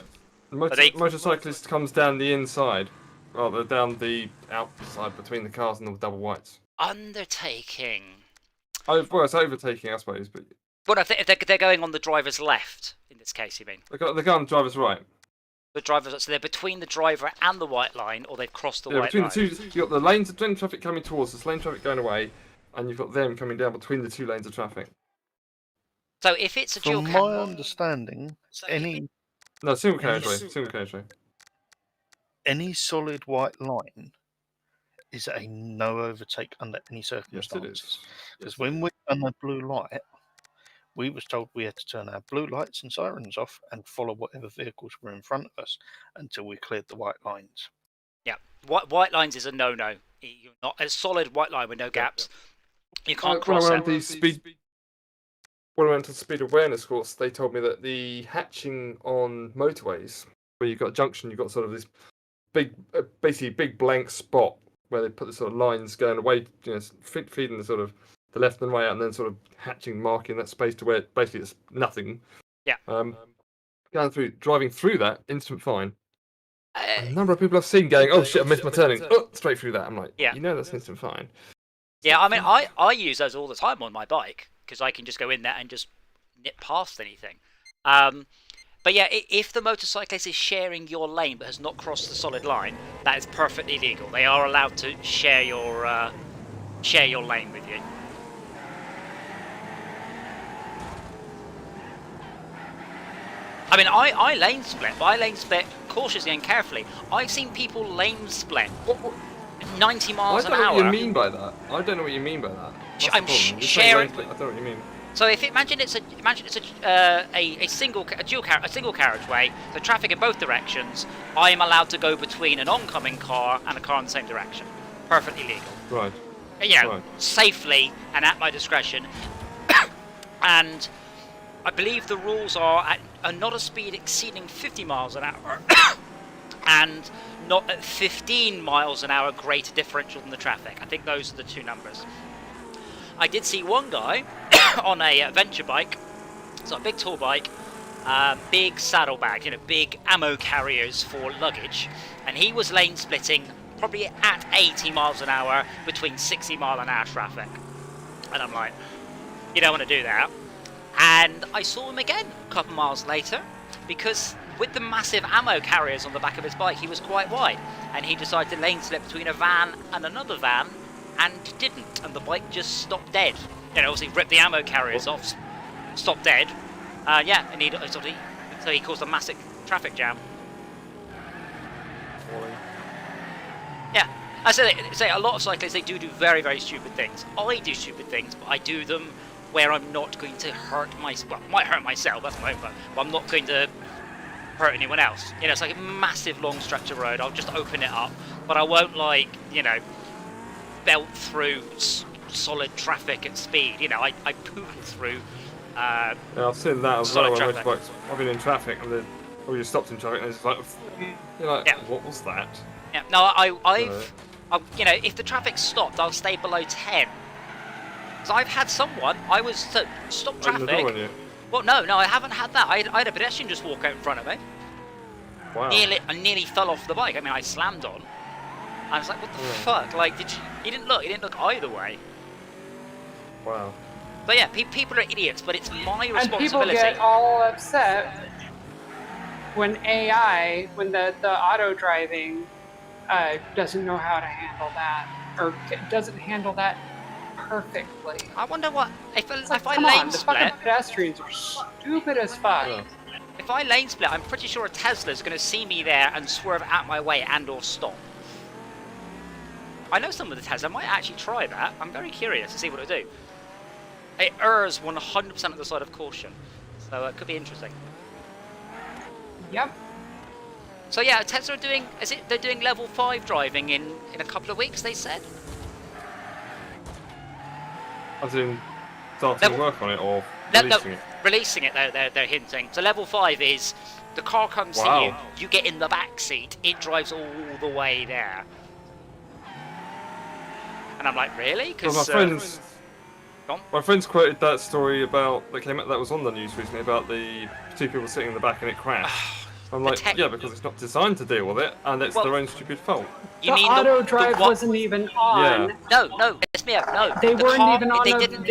The motorcyclist comes down the inside, rather down the outside between the cars and the double whites. Undertaking. Oh, well, it's overtaking, I suppose. But if they're going on the driver's left, in this case, you mean? They go on the driver's right. The driver's, so they're between the driver and the white line, or they've crossed the white between line. The two, you've got the lanes of traffic coming towards us, lane traffic going away, and you've got them coming down between the two lanes of traffic. So if it's a dual... From my understanding, single carriageway. Any solid white line is a no overtake under any circumstances. Because when we done the blue light, we was told we had to turn our blue lights and sirens off and follow whatever vehicles were in front of us until we cleared the white lines. Yeah, white lines is a no-no. You're not a solid white line with no gaps. You can't cross it. When I went to the speed awareness course, they told me that the hatching on motorways, where you've got a junction, you've got sort of this basically big blank spot where they put the sort of lines going away, feeding the sort of the left and right out, and then sort of hatching, marking that space to where basically it's nothing. Yeah. Driving through that, instant fine. A number of people I've seen going, oh shit, I missed my turning. Straight through that. I'm like, yeah. That's instant fine. Yeah, I mean, I use those all the time on my bike because I can just go in there and just nip past anything. But yeah, if the motorcyclist is sharing your lane but has not crossed the solid line, that is perfectly legal. They are allowed to share your lane with you. I mean, I lane split, but I lane split cautiously and carefully. I've seen people lane split 90 miles an hour. I don't know what you mean by that. I'm sharing. I don't know what you mean. So imagine it's a dual carriageway, so traffic in both directions. I am allowed to go between an oncoming car and a car in the same direction. Perfectly legal. Right. Safely and at my discretion. And I believe the rules are not a speed exceeding 50 miles an hour and not at 15 miles an hour greater differential than the traffic. I think those are the two numbers. I did see one guy on a adventure bike, so a big tall bike, big saddlebags, big ammo carriers for luggage, and he was lane splitting probably at 80 miles an hour between 60 mile an hour traffic. And I'm like, you don't want to do that. And I saw him again a couple miles later because with the massive ammo carriers on the back of his bike, he was quite wide, and he decided to lane slip between a van and another van and didn't, and the bike just stopped dead. Obviously ripped the ammo carriers off, stopped dead. And so he caused a massive traffic jam. Yeah, I say a lot of cyclists, they do very, very stupid things. I do stupid things, but I do them where I'm not going to hurt myself. Well, I might hurt myself, that's my own fault, but I'm not going to hurt anyone else. It's like a massive long stretch of road. I'll just open it up, but I won't belt through solid traffic at speed. I poodle through Yeah, I've seen that as Solid well. When traffic. motorbikes, I've been in traffic and then, or you stopped in traffic and it's like, you're like, Yeah. what was that? Yeah, no, I've you know, if the traffic stopped, I'll stay below 10. So I've had someone, I was stop Open the door traffic. on you. Well, no, I haven't had that. I had a pedestrian just walk out in front of me. Wow. I nearly fell off the bike. I mean, I slammed on. I was like, what the fuck? Like, he didn't look either way. Wow. So yeah, people are idiots, but it's my And responsibility. people get all upset when the auto driving doesn't know how to handle that, or doesn't handle that perfectly. I wonder what if It's like, I come lane on, the split. fucking pedestrians are stupid as fuck. Yeah. If I lane split, I'm pretty sure a Tesla's going to see me there and swerve out my way and/or stop. I know some of the Tesla might actually try that. I'm very curious to see what it'll do. It errs 100% on the side of caution, so it could be interesting. Yep. So yeah, Tesla are doing. They're doing level 5 driving in a couple of weeks? They said. As in, starting to work on it or releasing it? Releasing it. They're hinting. So level 5 is the car comes to you. You get in the back seat. It drives all the way there. And I'm like, really? Well, my friends quoted that story about that was on the news recently about the two people sitting in the back and it crashed. I'm like, yeah, because it's not designed to deal with it, and it's their own stupid fault. You the mean auto drive wasn't even on. Yeah. No, it's me up. No, They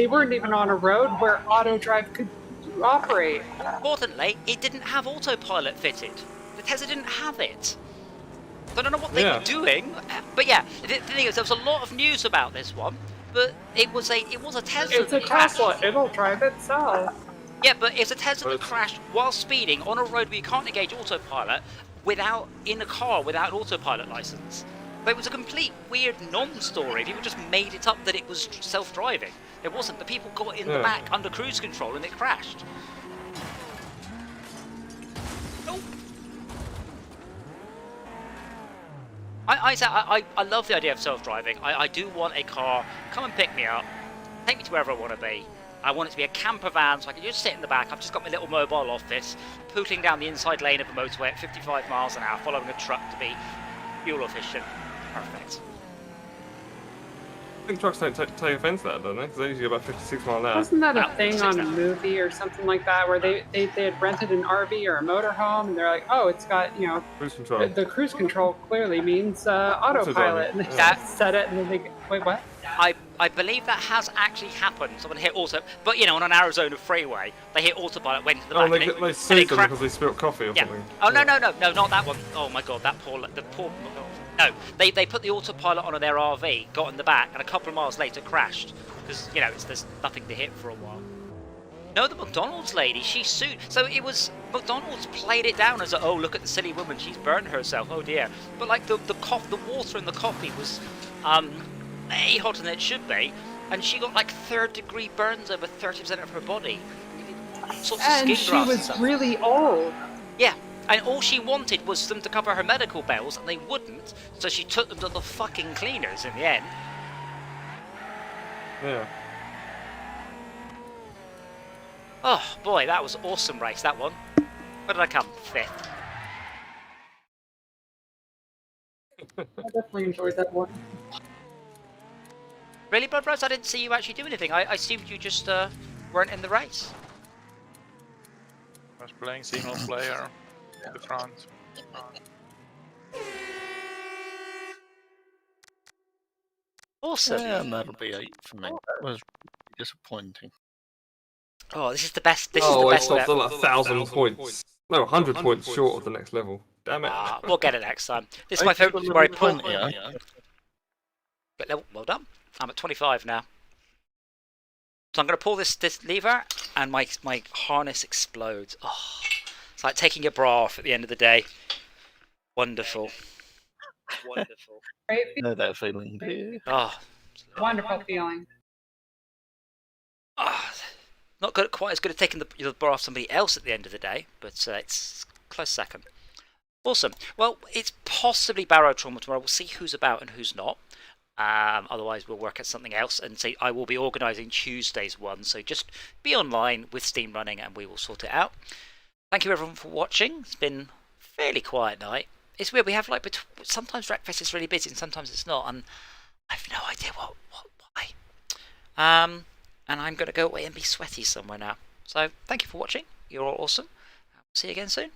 weren't even on a road where auto drive could operate. Importantly, it didn't have autopilot fitted. The Tesla didn't have it. So I don't know what they were doing, but yeah, the thing is, there was a lot of news about this one, but it was a Tesla. It's a Tesla. It'll drive itself. Yeah, but it's a Tesla that crashed while speeding on a road where you can't engage autopilot in a car without autopilot license. But it was a complete weird non-story. People just made it up that it was self-driving. It wasn't. The people got in the back under cruise control and it crashed. Oh. I love the idea of self-driving. I do want a car, come and pick me up, take me to wherever I want to be. I want it to be a camper van so I can just sit in the back. I've just got my little mobile office, pootling down the inside lane of a motorway at 55 miles an hour, following a truck to be fuel efficient. Perfect. I think trucks don't take offence to that, don't they? Because they usually go about 56 miles an hour. Wasn't that a thing on a movie or something like that, where they had rented an RV or a motorhome, and they're like, oh, it's got, cruise control. The cruise control clearly means autopilot, and they set it, and then they wait, what? I believe that has actually happened. Someone hit auto, but on an Arizona freeway, they hit autopilot, went to the back. They sued them because they spilled coffee or something. Oh no, not that one. Oh my god, the poor. No, they put the autopilot on their RV, got in the back, and a couple of miles later crashed because there's nothing to hit for a while. No, the McDonald's lady, she sued. So it was McDonald's played it down as oh look at the silly woman, she's burned herself. Oh dear. But like the water in the coffee was way hotter than it should be, and she got like 3rd-degree burns over 30% of her body. And she was really old. Yeah, and all she wanted was them to cover her medical bills, and they wouldn't, so she took them to the fucking cleaners in the end. Yeah. Oh boy, that was an awesome race, that one. Where did I come? 5th. I definitely enjoyed that one. Really, Blood Rose? I didn't see you actually do anything. I assumed you just weren't in the race. I was playing single player in the front. Awesome. Yeah, and that'll be 8 for me. It was disappointing. Oh, this is the best. This is the best. I stopped at 1,000 points. No, 100 points short of the next level. Damn it. We'll get it next time. This is my favourite. Where I pull. Well done. I'm at 25 now. So I'm going to pull this lever, and my harness explodes. Oh, it's like taking a bra off at the end of the day. Wonderful. Wonderful. Great Know that feeling, do you? Oh, wonderful feeling. Not good, quite as good at taking the bra off somebody else at the end of the day, but it's close second. Awesome. Well, it's possibly Barrow Trauma tomorrow. We'll see who's about and who's not. Otherwise, we'll work at something else. And say I will be organising Tuesday's one. So just be online with Steam running, and we will sort it out. Thank you everyone for watching. It's been a fairly quiet night. It's weird. We have like sometimes Wreckfest is really busy, and sometimes it's not. And I have no idea why. And I'm going to go away and be sweaty somewhere now. So thank you for watching. You're all awesome. See you again soon.